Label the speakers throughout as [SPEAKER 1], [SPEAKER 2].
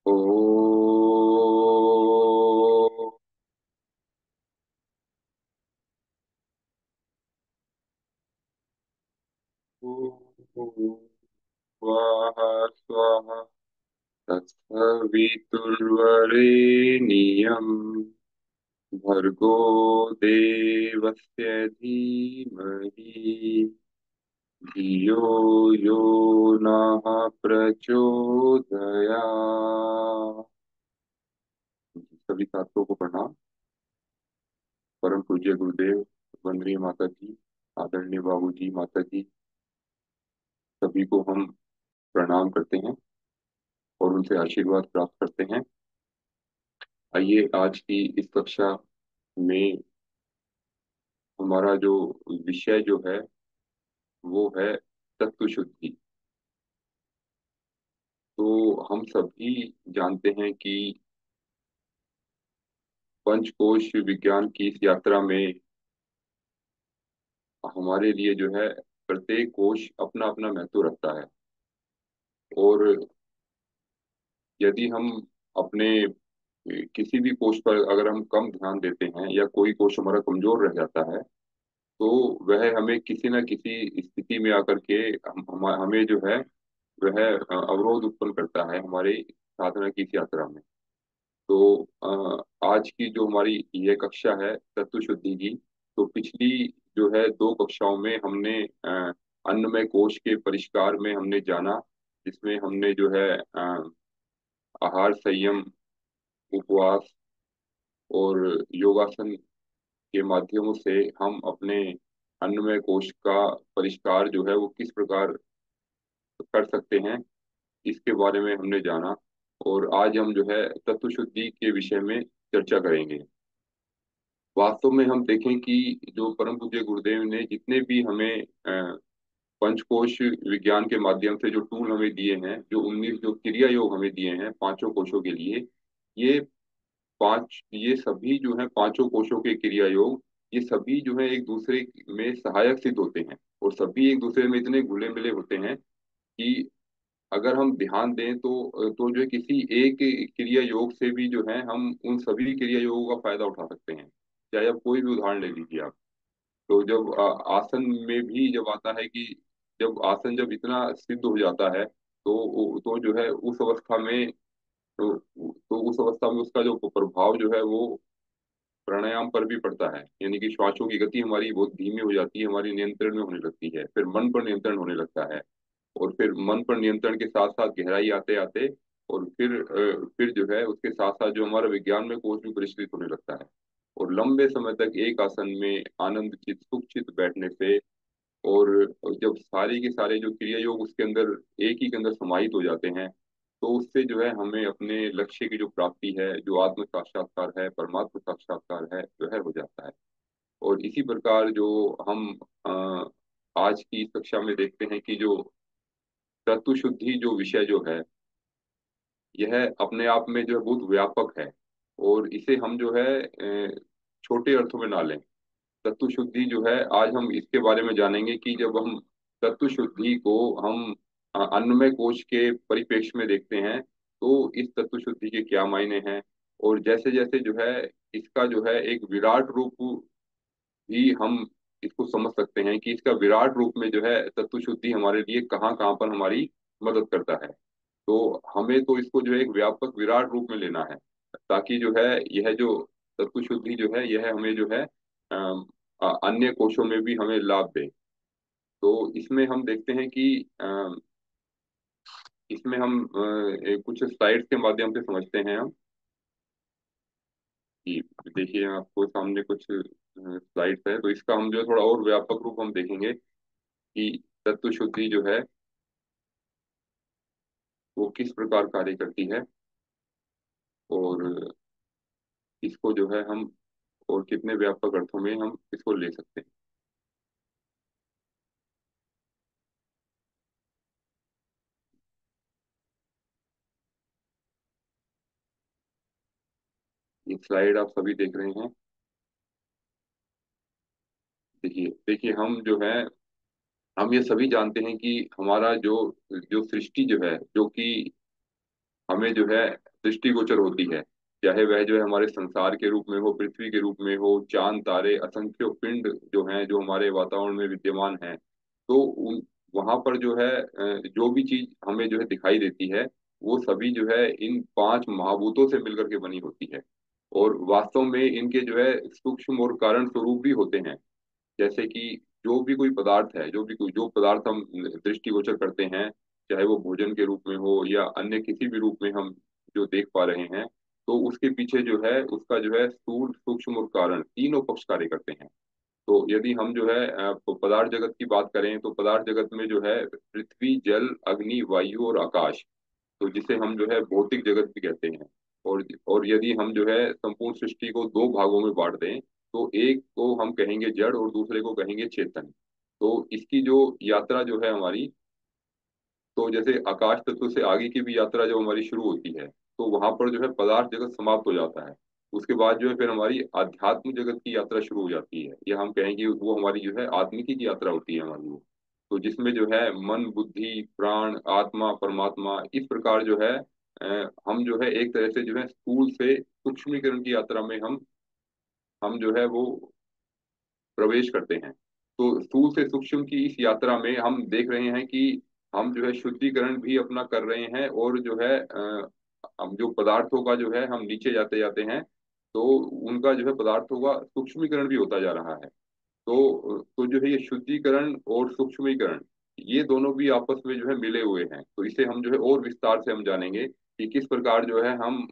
[SPEAKER 1] ओ स्वाहा स्वाहा तत्सवितुर्वरेण्यं भर्गो देवस्य धीमहि धियो यो नः प्रचोदयात्। सभी छात्रों को प्रणाम। परम पूज्य गुरुदेव, वंदनीय माता जी, आदरणीय बाबूजी, माता जी, सभी को हम प्रणाम करते हैं और उनसे आशीर्वाद प्राप्त करते हैं। आइए आज की इस कक्षा में हमारा जो विषय जो है वो है तत्व शुद्धि। तो हम सभी जानते हैं कि पंचकोश विज्ञान की इस यात्रा में हमारे लिए जो है प्रत्येक कोश अपना अपना महत्व रखता है। और यदि हम अपने किसी भी कोश पर अगर हम कम ध्यान देते हैं या कोई कोश हमारा कमजोर रह जाता है तो वह हमें किसी न किसी स्थिति में आकर के हमें जो है वह अवरोध उत्पन्न करता है हमारी साधना की इस यात्रा में। तो आज की जो हमारी यह कक्षा है तत्व शुद्धि की, तो पिछली जो है दो कक्षाओं में हमने अन्नमय कोश के परिष्कार में हमने जाना, जिसमें हमने जो है आहार संयम, उपवास और योगासन के माध्यमों से हम अपने अन्नमय कोश का परिष्कार जो है वो किस प्रकार कर सकते हैं, इसके बारे में हमने जाना। और आज हम जो है तत्व शुद्धि के विषय में चर्चा करेंगे। वास्तव में हम देखें कि जो परम पूज्य गुरुदेव ने जितने भी हमें पंचकोश विज्ञान के माध्यम से जो टूल हमें दिए हैं, जो 19 जो क्रिया योग हमें दिए हैं पांचों कोशों के लिए, ये ये सभी जो है पांचों कोशों के क्रिया योग, ये सभी जो है एक दूसरे में सहायक सिद्ध होते हैं और सभी एक दूसरे में इतने घुले मिले होते हैं कि अगर हम ध्यान दें तो जो है किसी एक क्रिया योग से भी जो है हम उन सभी क्रिया योगों का फायदा उठा सकते हैं। चाहे आप कोई भी उदाहरण ले लीजिए आप। तो जब आसन में भी जब आता है कि जब आसन जब इतना सिद्ध हो जाता है तो जो है उस अवस्था में तो उस अवस्था में उसका जो प्रभाव जो है वो प्राणायाम पर भी पड़ता है, यानी कि श्वासों की गति हमारी बहुत धीमी हो जाती है, हमारी नियंत्रण में होने लगती है, फिर मन पर नियंत्रण होने लगता है। और फिर मन पर नियंत्रण के साथ साथ गहराई आते आते और फिर जो है उसके साथ साथ जो हमारा विज्ञान में कोष भी परिष्कृत होने लगता है। और लंबे समय तक एक आसन में आनंद चित सुख चित बैठने से और जब सारे के सारे जो क्रिया योग उसके अंदर एक ही के अंदर समाहित हो जाते हैं, तो उससे जो है हमें अपने लक्ष्य की जो प्राप्ति है, जो आत्म साक्षात्कार है, परमात्म साक्षात्कार है, जो है हो जाता है। और इसी प्रकार जो हम आज की इस कक्षा में देखते हैं कि जो तत्व शुद्धि जो विषय जो है यह अपने आप में जो है बहुत व्यापक है। और इसे हम जो है छोटे अर्थों में ना लें। तत्व शुद्धि जो है आज हम इसके बारे में जानेंगे कि जब हम तत्व शुद्धि को हम अन्नमय कोश के परिप्रेक्ष्य में देखते हैं तो इस तत्व शुद्धि के क्या मायने हैं। और जैसे जैसे जो है इसका जो है एक विराट रूप भी हम इसको समझ सकते हैं कि इसका विराट रूप में जो है तत्व शुद्धि हमारे लिए कहाँ कहाँ पर हमारी मदद करता है। तो हमें तो इसको जो है एक व्यापक विराट रूप में लेना है, ताकि जो है यह जो तत्व शुद्धि जो है यह हमें जो है अन्य कोशों में भी हमें लाभ दे। तो इसमें हम देखते हैं कि इसमें हम कुछ स्लाइड्स के माध्यम से समझते हैं हम कि देखिए आपको सामने कुछ स्लाइड्स है, तो इसका हम जो है थोड़ा और व्यापक रूप हम देखेंगे कि तत्व शुद्धि जो है वो किस प्रकार कार्य करती है और इसको जो है हम और कितने व्यापक अर्थों में हम इसको ले सकते हैं। ये स्लाइड आप सभी देख रहे हैं। देखिए देखिए हम जो है हम ये सभी जानते हैं कि हमारा जो जो सृष्टि जो है जो कि हमें जो है दृष्टिगोचर होती है, चाहे वह जो है हमारे संसार के रूप में हो, पृथ्वी के रूप में हो, चांद तारे असंख्य पिंड जो हैं जो हमारे वातावरण में विद्यमान हैं, तो उन वहां पर जो है जो भी चीज हमें जो है दिखाई देती है, वो सभी जो है इन पांच महाभूतों से मिलकर के बनी होती है। और वास्तव में इनके जो है सूक्ष्म और कारण स्वरूप भी होते हैं। जैसे कि जो भी कोई पदार्थ है, जो पदार्थ हम दृष्टिगोचर करते हैं, चाहे वो भोजन के रूप में हो या अन्य किसी भी रूप में हम जो देख पा रहे हैं, तो उसके पीछे जो है उसका जो है स्थूल सूक्ष्म और कारण तीनों पक्ष कार्य करते हैं। तो यदि हम जो है पदार्थ जगत की बात करें, तो पदार्थ जगत में जो है पृथ्वी, जल, अग्नि, वायु और आकाश, तो जिसे हम जो है भौतिक जगत भी कहते हैं। और यदि हम जो है संपूर्ण सृष्टि को दो भागों में बांट दें, तो एक को हम कहेंगे जड़ और दूसरे को कहेंगे चेतन। तो इसकी जो यात्रा जो है हमारी, तो जैसे आकाश तत्व से आगे की भी यात्रा जब हमारी शुरू होती है, तो वहां पर जो है पदार्थ जगत समाप्त हो जाता है। उसके बाद जो है फिर हमारी आध्यात्म जगत की यात्रा शुरू हो जाती है, या हम कहेंगे वो हमारी जो है आत्मिकी की यात्रा होती है हमारी वो। तो जिसमें जो है मन, बुद्धि, प्राण, आत्मा, परमात्मा, इस प्रकार जो है हम जो है एक तरह से जो है स्थूल से सूक्ष्मीकरण की यात्रा में हम जो है वो प्रवेश करते हैं। तो स्थूल से सूक्ष्म की इस यात्रा में हम देख रहे हैं कि हम जो है शुद्धिकरण भी अपना कर रहे हैं, और जो है हम जो पदार्थों का जो है हम नीचे जाते जाते हैं, तो उनका जो है पदार्थों का सूक्ष्मीकरण भी होता जा रहा है। तो जो है ये शुद्धिकरण और सूक्ष्मीकरण, ये दोनों भी आपस में जो है मिले हुए हैं। तो इसे हम जो है और विस्तार से हम जानेंगे कि किस प्रकार जो है हम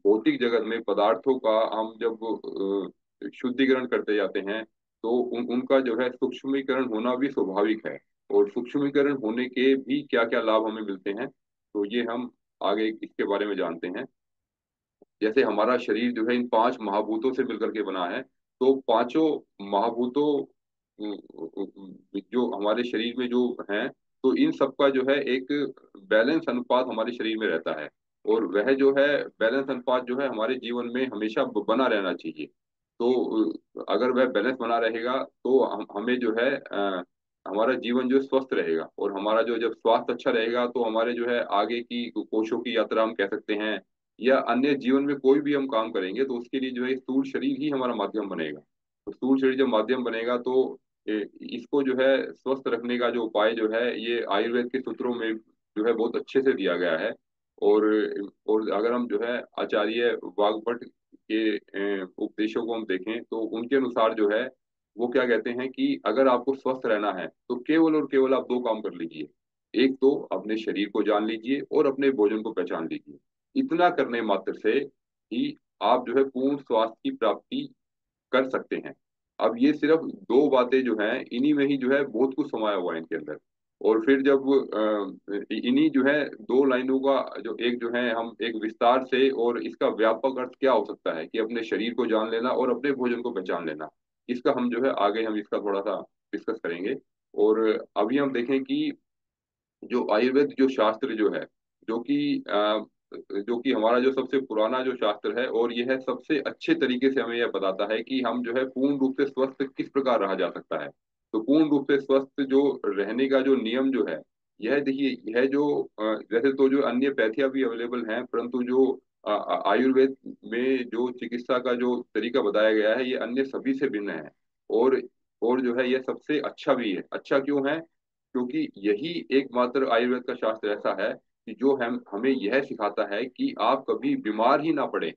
[SPEAKER 1] भौतिक जगत में पदार्थों का हम जब शुद्धिकरण करते जाते हैं, तो उनका जो है सूक्ष्मीकरण होना भी स्वाभाविक है। और सूक्ष्मीकरण होने के भी क्या क्या लाभ हमें मिलते हैं, तो ये हम आगे इसके बारे में जानते हैं। जैसे हमारा शरीर जो है इन पांच महाभूतों से मिलकर के बना है, तो पांचों महाभूतों जो हमारे शरीर में जो हैं, तो इन सबका जो है एक बैलेंस अनुपात हमारे शरीर में रहता है। और वह जो है बैलेंस अनुपात जो है हमारे जीवन में हमेशा बना रहना चाहिए। तो अगर वह बैलेंस बना रहेगा, तो हमें जो है हमारा जीवन जो स्वस्थ रहेगा, और हमारा जो जब स्वास्थ्य अच्छा रहेगा, तो हमारे जो है आगे की कोशों की यात्रा हम कह सकते हैं, या अन्य जीवन में कोई भी हम काम करेंगे, तो उसके लिए जो है स्थूल शरीर ही हमारा माध्यम बनेगा। तो स्थूल शरीर जब माध्यम बनेगा, तो इसको जो है स्वस्थ रखने का जो उपाय जो है, ये आयुर्वेद के सूत्रों में जो है बहुत अच्छे से दिया गया है। और और अगर हम जो है आचार्य वाग्भट के उपदेशों को हम देखें, तो उनके अनुसार जो है वो क्या कहते हैं कि अगर आपको स्वस्थ रहना है, तो केवल और केवल आप दो काम कर लीजिए। एक तो अपने शरीर को जान लीजिए, और अपने भोजन को पहचान लीजिए। इतना करने मात्र से ही आप जो है पूर्ण स्वास्थ्य की प्राप्ति कर सकते हैं। अब ये सिर्फ दो बातें जो हैं, इन्हीं में ही जो है बहुत कुछ समाया हुआ है इनके अंदर। और फिर जब इन्हीं जो है दो लाइनों का जो एक जो है हम एक विस्तार से, और इसका व्यापक अर्थ क्या हो सकता है कि अपने शरीर को जान लेना और अपने भोजन को पहचान लेना, इसका हम जो है आगे हम इसका थोड़ा सा डिस्कस करेंगे। और अभी हम देखें कि जो आयुर्वेद जो शास्त्र जो है, जो कि जो कि हमारा जो सबसे पुराना जो शास्त्र है, और यह सबसे अच्छे तरीके से हमें यह बताता है कि हम जो है पूर्ण रूप से स्वस्थ किस प्रकार रहा जा सकता है। तो पूर्ण रूप से स्वस्थ जो रहने का जो नियम जो है, यह देखिए, यह जो वैसे तो जो अन्य पैथियां भी अवेलेबल हैं, परंतु जो आयुर्वेद में जो चिकित्सा का जो तरीका बताया गया है, ये अन्य सभी से भिन्न है। और और जो है यह सबसे अच्छा भी है। अच्छा क्यों है? क्योंकि यही एकमात्र आयुर्वेद का शास्त्र ऐसा है कि जो हम हमें यह सिखाता है कि आप कभी बीमार ही ना पड़े।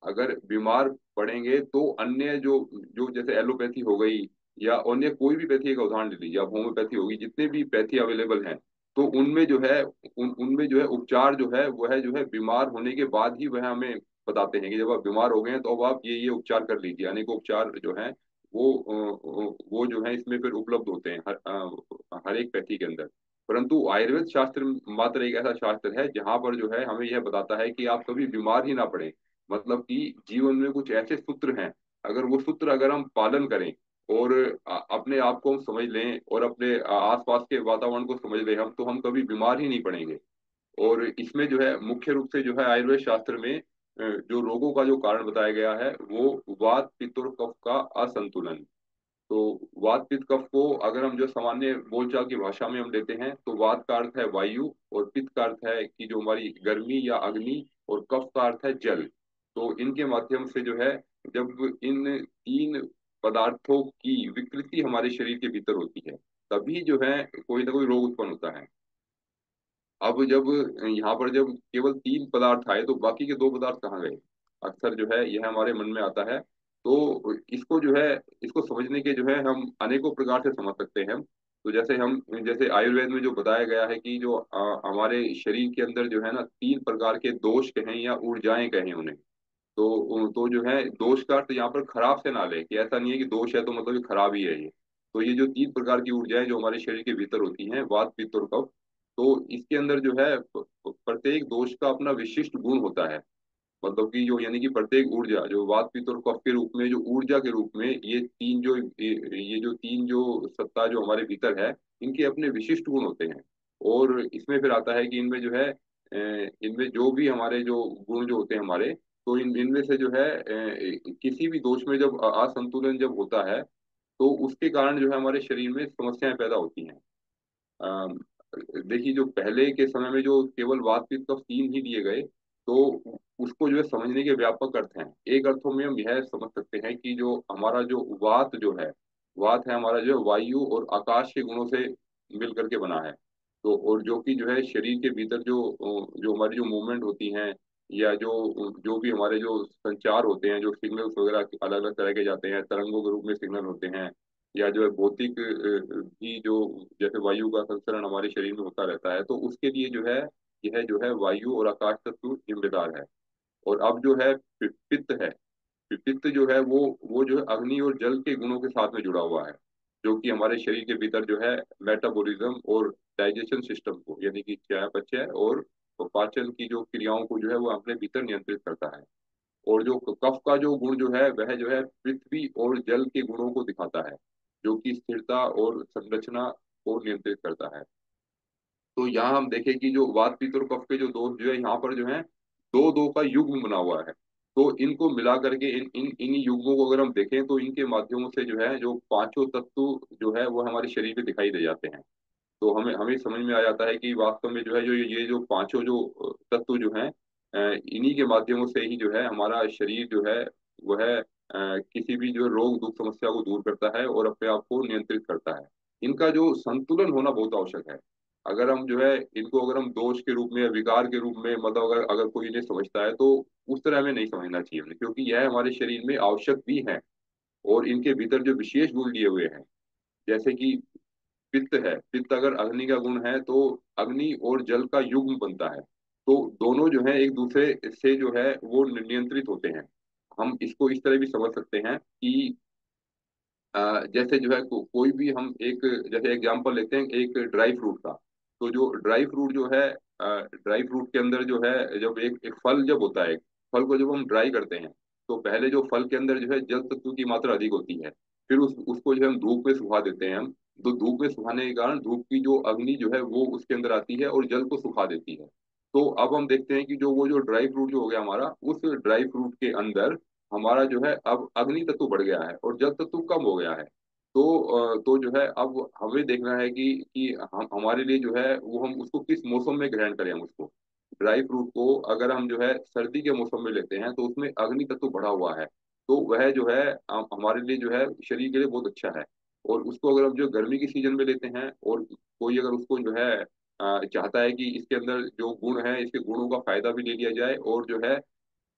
[SPEAKER 1] अगर बीमार पड़ेंगे, तो अन्य जो जो जैसे एलोपैथी हो गई, या अन्य कोई भी पैथी का उदाहरण ले लीजिए आप, होम्योपैथी होगी, जितने भी पैथी अवेलेबल हैं, तो उनमें जो है उनमें जो है उपचार जो है वह जो है बीमार होने के बाद ही वह हमें बताते हैं कि जब आप बीमार हो गए हैं, तो अब आप ये उपचार कर लीजिए। अनेकों उपचार जो है वो जो है इसमें फिर उपलब्ध होते हैं हर एक पैथी के अंदर। परंतु आयुर्वेद शास्त्र मात्र एक ऐसा शास्त्र है जहाँ पर जो है हमें यह बताता है कि आप कभी बीमार ही ना पड़े। मतलब कि जीवन में कुछ ऐसे सूत्र हैं, अगर वो सूत्र अगर हम पालन करें, और अपने आप को हम समझ लें, और अपने आसपास के वातावरण को समझ लें हम, तो हम कभी बीमार ही नहीं पड़ेंगे। और इसमें जो है मुख्य रूप से जो है आयुर्वेद शास्त्र में जो रोगों का जो कारण बताया गया है, वो वात, पित्त और कफ का असंतुलन। तो वात पित्त कफ को अगर हम जो सामान्य बोलचाल की भाषा में हम लेते हैं तो वात का अर्थ है वायु, और पित्त का अर्थ है कि जो हमारी गर्मी या अग्नि, और कफ का अर्थ है जल। तो इनके माध्यम से जो है, जब इन तीन पदार्थों की विकृति हमारे शरीर के भीतर होती है, तभी जो है कोई ना कोई रोग उत्पन्न होता है। अब जब यहाँ पर जब केवल तीन पदार्थ आए तो बाकी के दो पदार्थ कहाँ गए, अक्सर जो है यह हमारे मन में आता है। तो इसको जो है, इसको समझने के जो है हम अनेकों प्रकार से समझ सकते हैं। तो जैसे आयुर्वेद में जो बताया गया है कि जो हमारे शरीर के अंदर जो है ना, तीन प्रकार के दोष कहें या ऊर्जाएं कहें उन्हें, तो जो है दोष का अर्थ यहाँ पर खराब से ना ले, कि ऐसा नहीं है कि दोष है तो मतलब ये खराब ही है ये। तो ये जो तीन प्रकार की ऊर्जाएं जो हमारे शरीर के भीतर होती हैं, वात पित्त और कफ, तो इसके अंदर जो है प्रत्येक दोष का अपना विशिष्ट गुण होता है। मतलब कि जो, यानी कि प्रत्येक ऊर्जा जो वात पित्त और कफ के रूप में, जो ऊर्जा के रूप में ये जो तीन जो सत्ता जो हमारे भीतर है, इनके अपने विशिष्ट गुण होते हैं। और इसमें फिर आता है कि इनमें जो है इनमें जो भी हमारे जो गुण जो होते हैं हमारे, तो इनमें से जो है किसी भी दोष में जब असंतुलन जब होता है, तो उसके कारण जो है हमारे शरीर में समस्याएं पैदा होती हैं। अम, देखिए, जो पहले के समय में जो केवल वात पित्त कफ तीन ही दिए गए, तो उसको जो है समझने के व्यापक अर्थ हैं। एक अर्थों में हम यह समझ सकते हैं कि जो हमारा जो वात जो है, वात है हमारा जो है वायु और आकाश के गुणों से मिल करके बना है। तो और जो कि जो है शरीर के भीतर जो हमारी जो मूवमेंट होती हैं, या जो जो भी हमारे जो संचार होते हैं, जो सिग्नल्स वगैरह अलग अलग तरह के जाते हैं, तरंगों के रूप में सिग्नल होते हैं, या जो है भौतिक भी जो, जैसे वायु का संचरण हमारे शरीर में होता रहता है, तो उसके लिए जो है यह जो है वायु और आकाश तत्व जिम्मेदार है। और अब जो है पित्त है, पित्त जो है वो जो है अग्नि और जल के गुणों के साथ में जुड़ा हुआ है, जो कि हमारे शरीर के भीतर जो है मेटाबॉलिज्म और डाइजेशन सिस्टम को, यानी कि चयापचय और पाचन की जो क्रियाओं को जो है वो अपने भीतर नियंत्रित करता है। और जो कफ का जो गुण जो है, वह जो है पृथ्वी और जल के गुणों को दिखाता है, जो कि स्थिरता और संरचना को नियंत्रित करता है। तो यहाँ हम देखें कि जो वात पित्त और कफ के जो दोष जो है यहाँ पर जो है, दो दो का युग्म बना हुआ है। तो इनको मिला करके इन युग्मों को अगर हम देखें, तो इनके माध्यमों से जो है जो पांचों तत्व जो है वो हमारे शरीर में दिखाई दे जाते हैं। तो हमें हमें समझ में आ जाता है कि वास्तव में जो है जो ये जो पांचों जो तत्व जो हैं, इन्हीं के माध्यमों से ही जो है हमारा शरीर जो है वह किसी भी जो रोग दुख समस्या को दूर करता है और अपने आप को नियंत्रित करता है। इनका जो संतुलन होना बहुत आवश्यक है। अगर हम जो है इनको अगर हम दोष के रूप में या विकार के रूप में, मतलब अगर अगर कोई इन्हें समझता है, तो उस तरह हमें नहीं समझना चाहिए हमें, क्योंकि यह हमारे शरीर में आवश्यक भी है। और इनके भीतर जो विशेष गुण दिए हुए हैं, जैसे कि पित्त है, पित्त अगर अग्नि का गुण है, तो अग्नि और जल का युग्म बनता है। तो दोनों जो है एक दूसरे से जो है वो नियंत्रित होते हैं। हम इसको इस तरह भी समझ सकते हैं कि जैसे जो है कोई भी हम एक, जैसे एग्जांपल लेते हैं एक ड्राई फ्रूट का। तो जो ड्राई फ्रूट जो है, ड्राई फ्रूट के अंदर जो है, जब एक फल जब होता है, फल को जब हम ड्राई करते हैं, तो पहले जो फल के अंदर जो है जल तत्व की मात्रा अधिक होती है। फिर उसको जो है हम धूप में सुखा देते हैं हम। तो धूप में सुखाने के कारण धूप की जो अग्नि जो है वो उसके अंदर आती है और जल को सुखा देती है। तो अब हम देखते हैं कि जो ड्राई फ्रूट जो हो गया हमारा, उस ड्राई फ्रूट के अंदर हमारा जो है अब अग्नि तत्व बढ़ गया है और जल तत्व कम हो गया है। तो जो है अब हमें देखना है कि हम हमारे लिए जो है वो हम उसको किस मौसम में ग्रहण करें। हम उसको ड्राई फ्रूट को अगर हम जो है सर्दी के मौसम में लेते हैं, तो उसमें अग्नि तत्व बढ़ा हुआ है, तो वह जो है हमारे लिए जो है शरीर के लिए बहुत अच्छा है। और उसको अगर हम जो गर्मी की सीजन में लेते हैं, और कोई अगर उसको जो है चाहता है कि इसके अंदर जो गुण है, इसके गुणों का फायदा भी ले लिया जाए, और जो है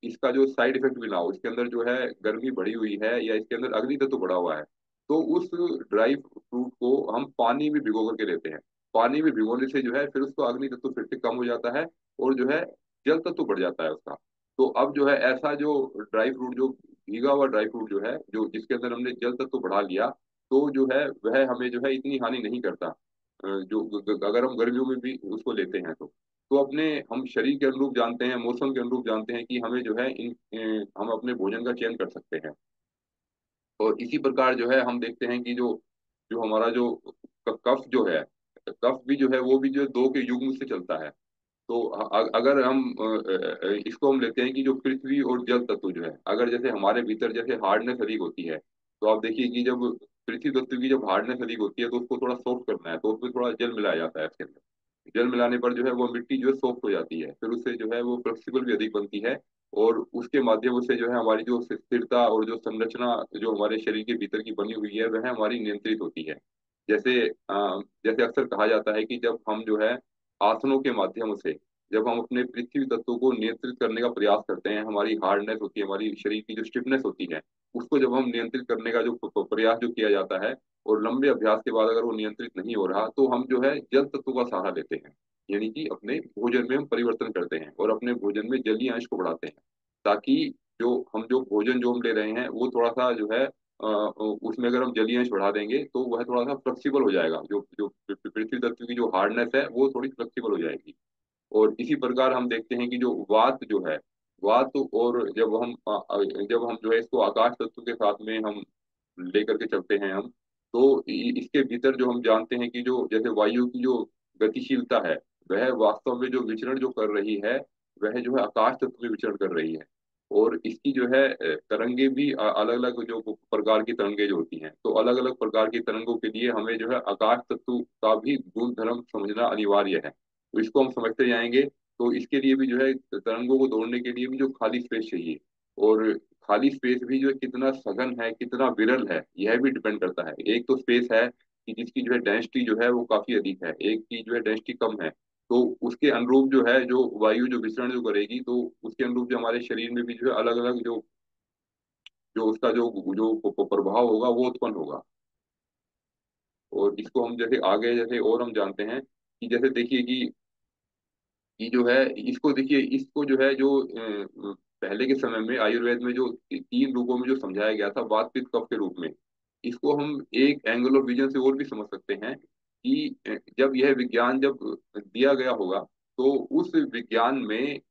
[SPEAKER 1] इसका जो साइड इफेक्ट भी ना हो, इसके अंदर जो है गर्मी बढ़ी हुई है या इसके अंदर अग्नि तत्व बढ़ा हुआ है, तो उस ड्राई फ्रूट को हम पानी में भिगो करके लेते हैं। पानी में भिगोने से जो है फिर उसका अग्नि तत्व फिर से कम हो जाता है, और जो है जल तत्व बढ़ जाता है उसका। तो अब जो है ऐसा जो ड्राई फ्रूट, जो भीगा हुआ ड्राई फ्रूट जो है, जो जिसके अंदर हमने जल तत्व बढ़ा लिया, तो जो है वह हमें जो है इतनी हानि नहीं करता। अगर हम गर्मियों में भी उसको लेते हैं तो अपने हम शरीर के अनुरूप जानते हैं, मौसम के अनुरूप जानते हैं कि हमें जो है हम अपने भोजन का चयन कर सकते हैं। और इसी प्रकार जो है हम देखते हैं कि जो जो हमारा जो कफ जो है, कफ भी जो है वो भी जो है दो के युग्म से चलता है। तो अगर हम इसको हम लेते हैं कि जो पृथ्वी और जल तत्व जो है, अगर जैसे हमारे भीतर जैसे हार्डनेस अधिक होती है, तो आप देखिए कि जब पृथ्वी तत्व की जब हार्डनेस अधिक होती है तो उसको थोड़ा सॉफ्ट करना है, तो उसमें थोड़ा जल मिलाया जाता है इसके अंदर। जल मिलाने पर जो है वो मिट्टी जो है सॉफ्ट हो जाती है, फिर उससे जो है वो फ्लेक्सिबल भी अधिक बनती है। और उसके माध्यम से जो है हमारी जो स्थिरता और जो संरचना जो हमारे शरीर के भीतर की बनी हुई है वह हमारी नियंत्रित होती है। जैसे जैसे अक्सर कहा जाता है कि जब हम जो है आसनों के माध्यम से जब हम अपने पृथ्वी तत्व को नियंत्रित करने का प्रयास करते हैं, हमारी हार्डनेस होती है, हमारी शरीर की जो स्टिफनेस होती है, उसको जब हम नियंत्रित करने का जो प्रयास जो किया जाता है, और लंबे अभ्यास के बाद अगर वो नियंत्रित नहीं हो रहा, तो हम जो है जल तत्व का सहारा लेते हैं। यानी कि अपने भोजन में हम परिवर्तन करते हैं और अपने भोजन में जलीय अंश को बढ़ाते हैं, ताकि जो भोजन जो हम ले रहे हैं वो थोड़ा सा जो है उसमें अगर हम जलीय अंश बढ़ा देंगे तो वह थोड़ा सा फ्लेक्सिबल हो जाएगा, जो जो पृथ्वी तत्व की जो हार्डनेस है वो थोड़ी फ्लेक्सिबल हो जाएगी। और इसी प्रकार हम देखते हैं कि जो वात जो है, वात, और जब हम जो है इसको आकाश तत्व के साथ में हम लेकर के चलते हैं हम, तो इसके भीतर जो हम जानते हैं कि जो जैसे वायु की जो गतिशीलता है, वह वास्तव में जो विचरण जो कर रही है, वह जो है आकाश तत्व में विचरण कर रही है। और इसकी जो है तरंगे भी अलग अलग जो प्रकार की तरंगे जो होती हैं, तो अलग अलग प्रकार की तरंगों के लिए हमें जो है आकाश तत्व का भी गुण धर्म समझना अनिवार्य है। तो इसको हम समझते जाएंगे, तो इसके लिए भी जो है तरंगों को दौड़ने के लिए भी जो खाली स्पेस चाहिए, और खाली स्पेस भी जो है कितना सघन है कितना विरल है यह भी डिपेंड करता है। एक तो स्पेस है कि जिसकी जो है डेंसिटी जो है वो काफी अधिक है, एक की जो है डेंसिटी कम है, तो उसके अनुरूप जो है जो वायु जो विचरण जो करेगी, तो उसके अनुरूप जो हमारे शरीर में भी जो है अलग अलग जो जो उसका जो जो प्रभाव होगा वो उत्पन्न होगा। और इसको हम जैसे आगे जैसे और हम जानते हैं कि जैसे देखिए कि जो है इसको देखिए, इसको जो है जो पहले के समय में आयुर्वेद में जो तीन रूपों में जो समझाया गया था वात पित्त कफ के रूप में, इसको हम एक एंगल ऑफ विजन से और भी समझ सकते हैं कि जब यह विज्ञान जब दिया गया होगा, तो उस विज्ञान में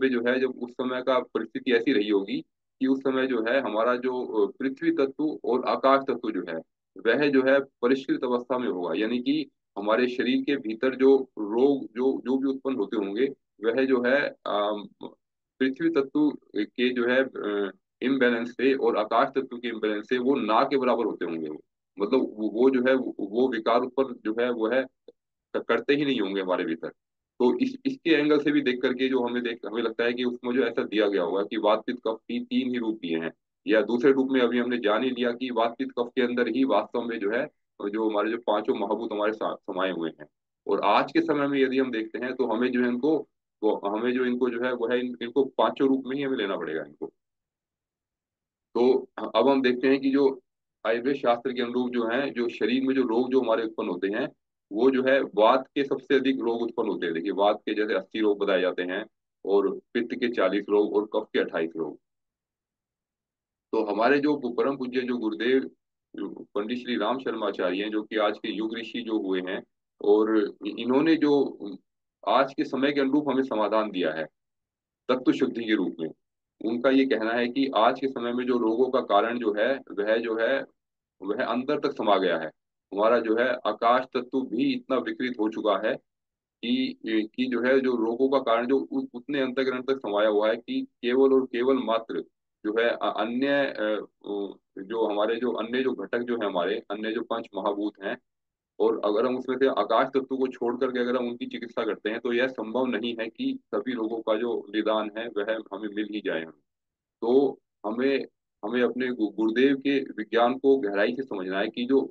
[SPEAKER 1] जो है जब उस समय का परिस्थिति ऐसी रही होगी कि उस समय जो है हमारा जो पृथ्वी तत्व और आकाश तत्व जो है वह जो है परिष्कृत अवस्था में होगा। यानी कि हमारे शरीर के भीतर जो रोग जो जो भी उत्पन्न होते होंगे, वह जो है पृथ्वी तत्व के जो है इम्बैलेंस से और आकाश तत्व के इम्बैलेंस से वो ना के बराबर होते होंगे। वो मतलब वो जो है वो विकार उत्पन्न जो है वो है करते ही नहीं होंगे हमारे भीतर। तो इसके एंगल से भी देख करके जो हमें लगता है कि उसमें जो ऐसा दिया गया होगा कि वात पित्त कफ की तीन ही रूप दिए हैं, या दूसरे रूप में अभी हमने जान ही लिया कि वात पित्त कफ के अंदर ही वास्तव में जो है जो हमारे जो पांचों महाभूत हमारे साथ समाये हुए हैं। और आज के समय में यदि हम देखते हैं तो हमें जो है इनको वो हमें जो इनको जो है वो है इनको पांचों रूप में ही हमें लेना पड़ेगा इनको। तो अब हम देखते हैं कि जो आयुर्वेद शास्त्र के अनुरूप जो है जो शरीर में जो रोग जो हमारे उत्पन्न होते हैं, वो जो है वात के सबसे अधिक रोग उत्पन्न होते हैं। देखिए वात के जैसे 80 रोग बताए जाते हैं, और पित्त के 40 रोग और कफ के 28 रोग। तो हमारे जो परम पूज्य जो गुरुदेव जो पंडित श्री राम शर्माचार्य हैं, जो कि आज के युग ऋषि जो हुए हैं, और इन्होंने जो आज के समय के अनुरूप हमें समाधान दिया है तत्व शुद्धि के रूप में। उनका ये कहना है कि आज के समय में जो रोगों का कारण जो है वह जो है वह अंदर तक समा गया है। हमारा जो है आकाश तत्व भी इतना विकृत हो चुका है कि जो है जो रोगों का कारण जो उतने अंतःकरण तक समाया हुआ है कि केवल और केवल मात्र जो है जो हमारे जो अन्य जो घटक जो है हमारे अन्य जो पंच महाभूत हैं, और अगर हम उसमें से आकाश तत्व को छोड़ करके अगर हम उनकी चिकित्सा करते हैं, तो यह संभव नहीं है कि सभी रोगों का जो निदान है वह हमें मिल ही जाए। तो हमें हमें अपने गुरुदेव के विज्ञान को गहराई से समझना है कि जो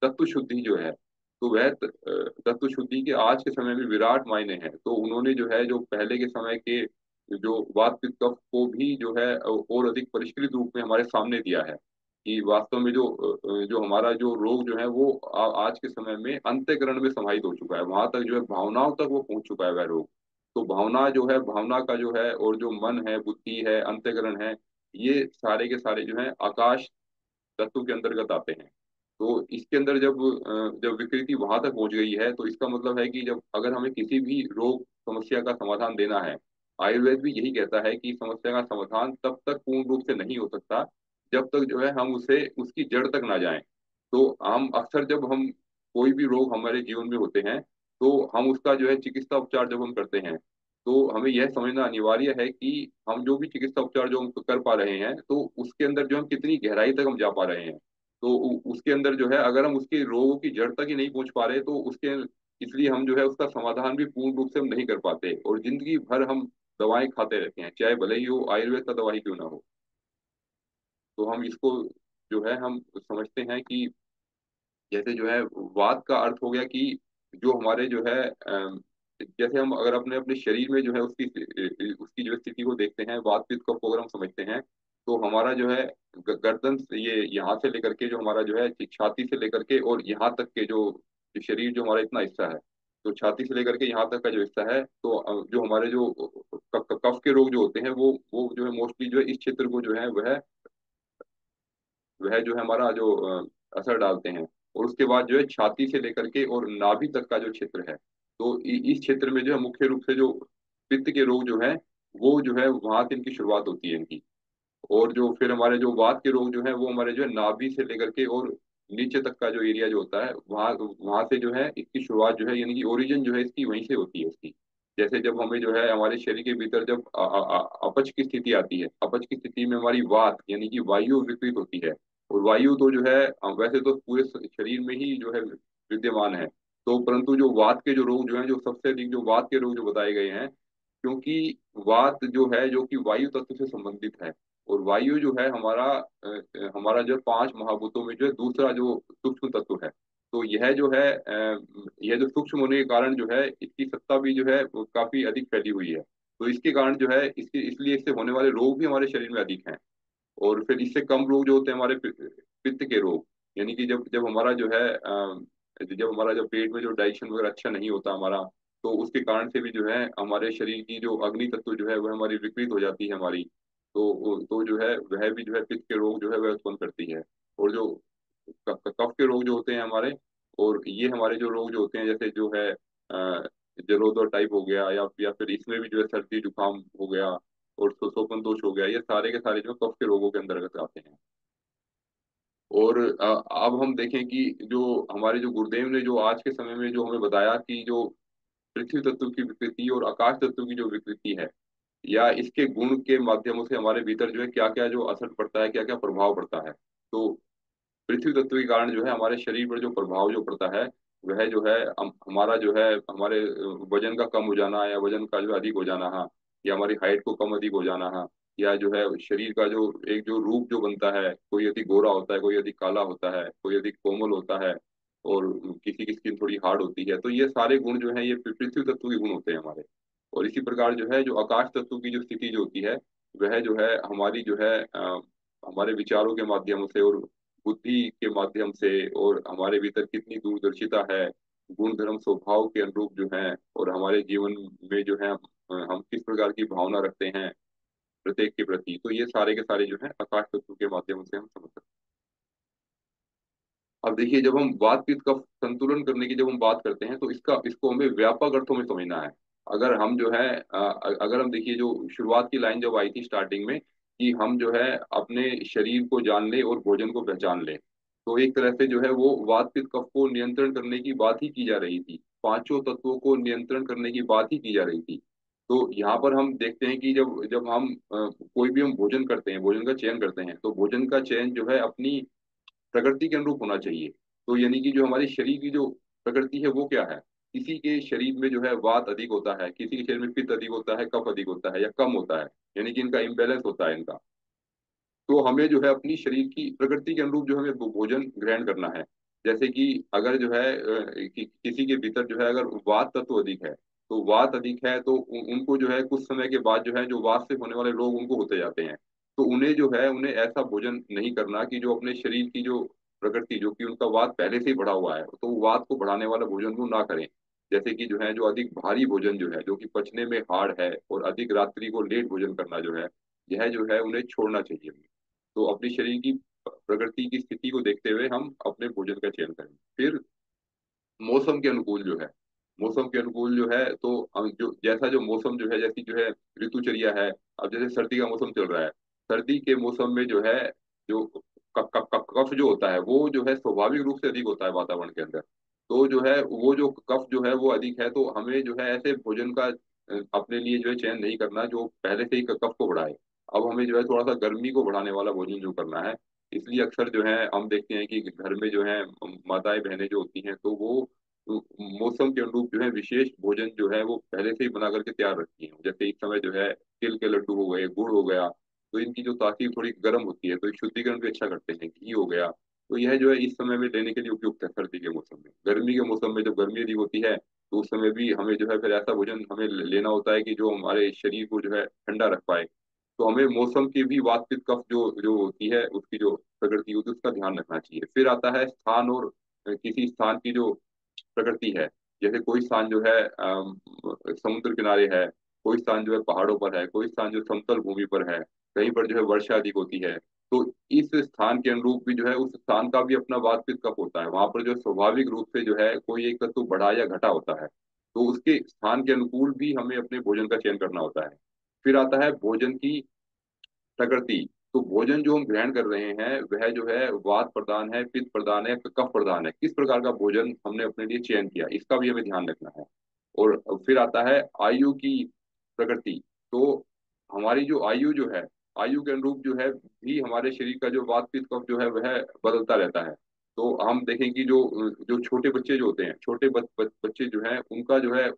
[SPEAKER 1] तत्व शुद्धि जो है, तो वह तत्व शुद्धि के आज के समय में विराट मायने हैं। तो उन्होंने जो है जो पहले के समय के जो वात पित्त कफ को भी जो है और अधिक परिष्कृत रूप में हमारे सामने दिया है कि वास्तव में जो हमारा जो रोग जो है वो आज के समय में अंतःकरण में समाहित हो चुका है, वहां तक जो है भावनाओं तक वो पहुंच चुका है वह रोग। तो भावना जो है भावना का जो है और जो मन है बुद्धि है अंतःकरण है, ये सारे के सारे जो है आकाश तत्व के अंतर्गत आते हैं। तो इसके अंदर जब विकृति वहां तक पहुंच गई है, तो इसका मतलब है कि जब अगर हमें किसी भी रोग समस्या का समाधान देना है, आयुर्वेद भी यही कहता है कि समस्या का समाधान तब तक पूर्ण रूप से नहीं हो सकता जब तक जो है हम उसे उसकी जड़ तक ना जाएं। तो हम अक्सर जब हम कोई भी रोग हमारे जीवन में होते हैं, तो हम उसका जो है चिकित्सा उपचार जब हम करते हैं, तो हमें यह समझना अनिवार्य है कि हम जो भी चिकित्सा उपचार जो हम कर पा रहे हैं, तो उसके अंदर जो हम कितनी गहराई तक हम जा पा रहे हैं। तो उसके अंदर जो है अगर हम उसके रोगों की जड़ तक ही नहीं पहुंच पा रहे, तो उसके इसलिए हम जो है उसका समाधान भी पूर्ण रूप से हम नहीं कर पाते, और जिंदगी भर हम दवाएं खाते रहते हैं, चाहे भले ही वो आयुर्वेद का दवाई क्यों ना हो। तो हम इसको जो है हम समझते हैं कि जैसे जो है वात का अर्थ हो गया कि जो हमारे जो है जैसे हम अगर अपने अपने शरीर में जो है उसकी जो स्थिति को देखते हैं, वात पित्त कफ को अगर हम समझते हैं, तो हमारा जो है गर्दन से ये यहाँ से लेकर के जो हमारा जो है छाती से लेकर के और यहाँ तक के जो शरीर जो हमारा इतना हिस्सा है, तो छाती से लेकर के यहाँ तक का जो हिस्सा है, तो जो हमारे जो कफ के रोग जो होते हैं वो जो है मोस्टली जो है इस क्षेत्र को जो है वह जो है हमारा जो असर डालते हैं। और उसके बाद जो है छाती से लेकर के और नाभि तक का जो क्षेत्र है, तो इस क्षेत्र में जो है मुख्य रूप से जो पित्त के रोग जो है वो जो है वहां से इनकी शुरुआत होती है इनकी। और जो फिर हमारे जो वात के रोग जो है वो हमारे जो है नाभि से लेकर के और नीचे तक का जो एरिया जो होता है वहां वहां से जो है इसकी शुरुआत जो है, यानी कि ओरिजिन जो है इसकी वहीं से होती है उसकी। जैसे जब हमें जो है हमारे शरीर के भीतर जब अपच की स्थिति आती है, अपच की स्थिति में हमारी वात यानी कि वायु विकृत होती है। और वायु तो जो है वैसे तो पूरे शरीर में ही जो है विद्यमान है, तो परंतु जो वात के जो रोग जो है, जो सबसे अधिक जो वात के रोग जो बताए गए हैं, क्योंकि वात जो है जो कि वायु तत्व से संबंधित है। और वायु जो है हमारा जो 5 महाभूतों में जो है दूसरा जो सूक्ष्म तत्व है। तो यह जो है यह जो सूक्ष्म होने के कारण जो है इसकी सत्ता भी जो है वो काफी अधिक फैली हुई है। तो इसके कारण जो है इसके इसलिए इससे होने वाले रोग भी हमारे शरीर में अधिक हैं। और फिर इससे कम रोग जो होते हैं हमारे पित्त के रोग, यानी कि जब जब हमारा जो है जब हमारा जब पेट में जो डाइजेशन वगैरह अच्छा नहीं होता हमारा, तो उसके कारण से भी जो है हमारे शरीर की जो अग्नि तत्व जो है वह हमारी विकृत हो जाती है हमारी। तो जो है वह भी जो है पित्त के रोग जो है वह उत्पन्न करती है। और जो कफ के रोग जो होते हैं हमारे, और ये हमारे जो रोग जो होते हैं जैसे जो है जलोदर टाइप हो गया, या फिर इसमें भी जो है सर्दी जुकाम हो गया और सोपन दोष हो गया, ये सारे के सारे जो कफ के रोगों के अंतर्गत आते हैं। और अब हम देखें कि जो हमारे जो गुरुदेव ने जो आज के समय में जो हमें बताया कि जो पृथ्वी तत्व की विकृति और आकाश तत्व की जो विकृति है, या इसके गुण के माध्यमों से हमारे भीतर जो है क्या क्या जो असर पड़ता है, क्या क्या प्रभाव पड़ता है। तो पृथ्वी तत्व के कारण जो है हमारे शरीर पर जो प्रभाव जो पड़ता है, वह जो है हमारा जो है हमारे वजन का कम हो जाना, या वजन का जो अधिक हो जाना, हाँ, या हमारी हाइट को कम अधिक हो जाना, हाँ, या जो है शरीर का जो एक जो रूप जो बनता है, कोई अधिक गोरा होता है, कोई अधिक काला होता है, कोई अधिक कोमल होता है, और किसी की स्किन थोड़ी हार्ड होती है। तो ये सारे गुण जो है ये पृथ्वी तत्व के गुण होते हैं हमारे। और इसी प्रकार जो है जो आकाश तत्व की जो स्थिति जो होती है, वह जो है हमारी जो है हमारे विचारों के माध्यम से और बुद्धि के माध्यम से, और हमारे भीतर कितनी दूरदर्शिता है, गुण धर्म स्वभाव के अनुरूप जो है, और हमारे जीवन में जो है हम किस प्रकार की भावना रखते हैं प्रत्येक के प्रति, तो ये सारे के सारे जो है आकाश तत्व के माध्यम से हम समझ सकते हैं। अब देखिए जब हम वात पित्त का संतुलन करने की जब हम बात करते हैं, तो इसका इसको हमें व्यापक अर्थों में समझना है। अगर हम जो है अगर हम देखिए जो शुरुआत की लाइन जब आई थी स्टार्टिंग में, कि हम जो है अपने शरीर को जान ले और भोजन को पहचान ले, तो एक तरह से जो है वो वात पित्त कफ को नियंत्रण करने की बात ही की जा रही थी, पांचों तत्वों को नियंत्रण करने की बात ही की जा रही थी। तो यहाँ पर हम देखते हैं कि जब जब हम कोई भी हम भोजन करते हैं, भोजन का चयन करते हैं, तो भोजन का चयन जो है अपनी प्रकृति के अनुरूप होना चाहिए। तो यानी कि जो हमारे शरीर की जो प्रकृति है वो क्या है, किसी के शरीर में जो है वात अधिक होता है, किसी के शरीर में पित्त अधिक होता है, कफ अधिक होता है या कम होता है, यानी कि इनका इम्बेलेंस होता है इनका। तो हमें जो है अपनी शरीर की प्रकृति के अनुरूप जो हमें भोजन ग्रहण करना है। जैसे कि अगर जो है किसी के भीतर जो है अगर वात तत्व अधिक है, तो वात अधिक है तो उनको जो है कुछ समय के बाद जो है जो वात से होने वाले रोग उनको होते जाते हैं। तो उन्हें जो है उन्हें ऐसा भोजन नहीं करना कि जो अपने शरीर की जो प्रकृति जो कि उनका वात पहले से ही बढ़ा हुआ है, तो वो वात को बढ़ाने वाला भोजन वो ना करें। जैसे कि जो है जो अधिक भारी भोजन जो है जो कि पचने में हार्ड है, और अधिक रात्रि को लेट भोजन करना जो है, यह जो है उन्हें छोड़ना चाहिए। तो अपने शरीर की प्रकृति की स्थिति को देखते हुए हम अपने भोजन का चयन करें। फिर मौसम के अनुकूल जो है, मौसम के अनुकूल जो है, तो जो जैसा जो मौसम जो है, जैसी जो है ऋतुचर्या है। अब जैसे सर्दी का मौसम चल रहा है, सर्दी के मौसम में जो है जो कफ जो होता है वो जो है स्वाभाविक रूप से अधिक होता है वातावरण के अंदर। तो जो है वो जो कफ जो है वो अधिक है, तो हमें जो है ऐसे भोजन का अपने लिए जो है चयन नहीं करना जो पहले से ही कफ को बढ़ाए। अब हमें जो है थोड़ा सा गर्मी को बढ़ाने वाला भोजन जो करना है, इसलिए अक्सर जो है हम देखते हैं कि घर में जो है माताएं बहनें जो होती हैं तो वो मौसम के अनुरूप जो है विशेष भोजन जो है वो पहले से ही बना करके तैयार रखती हैं। जैसे इस समय जो है तिल के लड्डू हो गए, गुड़ हो गया, तो इनकी जो तासीर थोड़ी गर्म होती है तो एक शुद्धिकरण भी अच्छा करते हैं। घी हो गया, तो यह जो है इस समय में लेने के लिए उपयुक्त है सर्दी के मौसम में। गर्मी के मौसम में जब गर्मी अधिक होती है तो उस समय भी हमें जो है फिर ऐसा भोजन हमें लेना होता है कि जो हमारे शरीर को जो है ठंडा रख पाए। तो हमें मौसम की भी वास्तविक कफ जो जो होती है उसकी जो प्रकृति होती है उसका ध्यान रखना चाहिए। फिर आता है स्थान और किसी स्थान की जो प्रकृति है। जैसे कोई स्थान जो है समुद्र किनारे है, कोई स्थान जो है पहाड़ों पर है, कोई स्थान जो समतल भूमि पर है, कहीं पर जो है वर्षा अधिक होती है। तो इस स्थान के अनुरूप भी जो है उस स्थान का भी अपना वास्तविक कप होता है। वहां पर जो स्वाभाविक रूप से जो है कोई एक तत्व बढ़ा या घटा होता है, तो उसके स्थान के अनुकूल भी हमें अपने भोजन का चयन करना होता है। फिर आता है भोजन की प्रकृति। तो भोजन जो हम ग्रहण कर रहे हैं वह जो है वात प्रदान है, पित्त प्रदान है, कफ प्रदान है, किस प्रकार का भोजन हमने अपने लिए चयन किया इसका भी हमें ध्यान रखना है। और फिर आता है आयु की प्रकृति। तो हमारी जो आयु जो है, आयु के अनुरूप जो है भी हमारे शरीर का जो वात पित्त कफ जो है वह बदलता रहता है। तो हम देखें कि जो जो छोटे बच्चे जो होते हैं, छोटे बच्चे जो हैं उनका जो है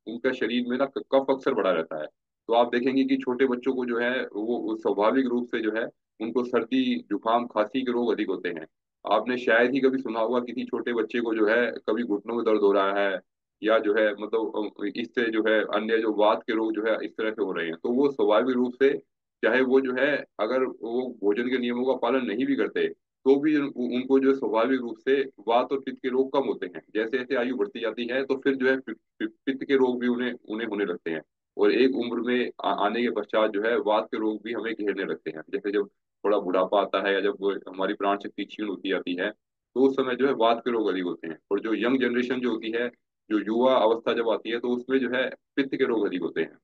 [SPEAKER 1] उनका शरीर में ना कफ अक्सर बढ़ा रहता है। तो आप देखेंगे कि छोटे बच्चों को जो है वो स्वाभाविक रूप से जो है उनको सर्दी जुकाम खांसी के रोग अधिक होते हैं। आपने शायद ही कभी सुना होगा किसी छोटे बच्चे को जो है कभी घुटनों में दर्द हो रहा है, या जो है मतलब इससे जो है अन्य जो वात के रोग जो है इस तरह से हो रहे हैं। तो वो स्वाभाविक रूप से चाहे वो जो है अगर वो भोजन के नियमों का पालन नहीं भी करते तो भी उनको जो है स्वाभाविक रूप से वात और पित्त के रोग कम होते हैं। जैसे जैसे आयु बढ़ती जाती है तो फिर जो है पित्त के रोग भी उन्हें उन्हें होने लगते हैं। और एक उम्र में आने के पश्चात जो है वात के रोग भी हमें घेरने लगते हैं। जैसे जब थोड़ा बुढ़ापा आता है या जब हमारी प्राण शक्ति क्षीण होती जाती है तो उस समय जो है वात के रोग अधिक होते हैं। और जो यंग जनरेशन जो होती है, जो युवा अवस्था जब आती है तो उसमें जो है पित्त के रोग अधिक होते हैं।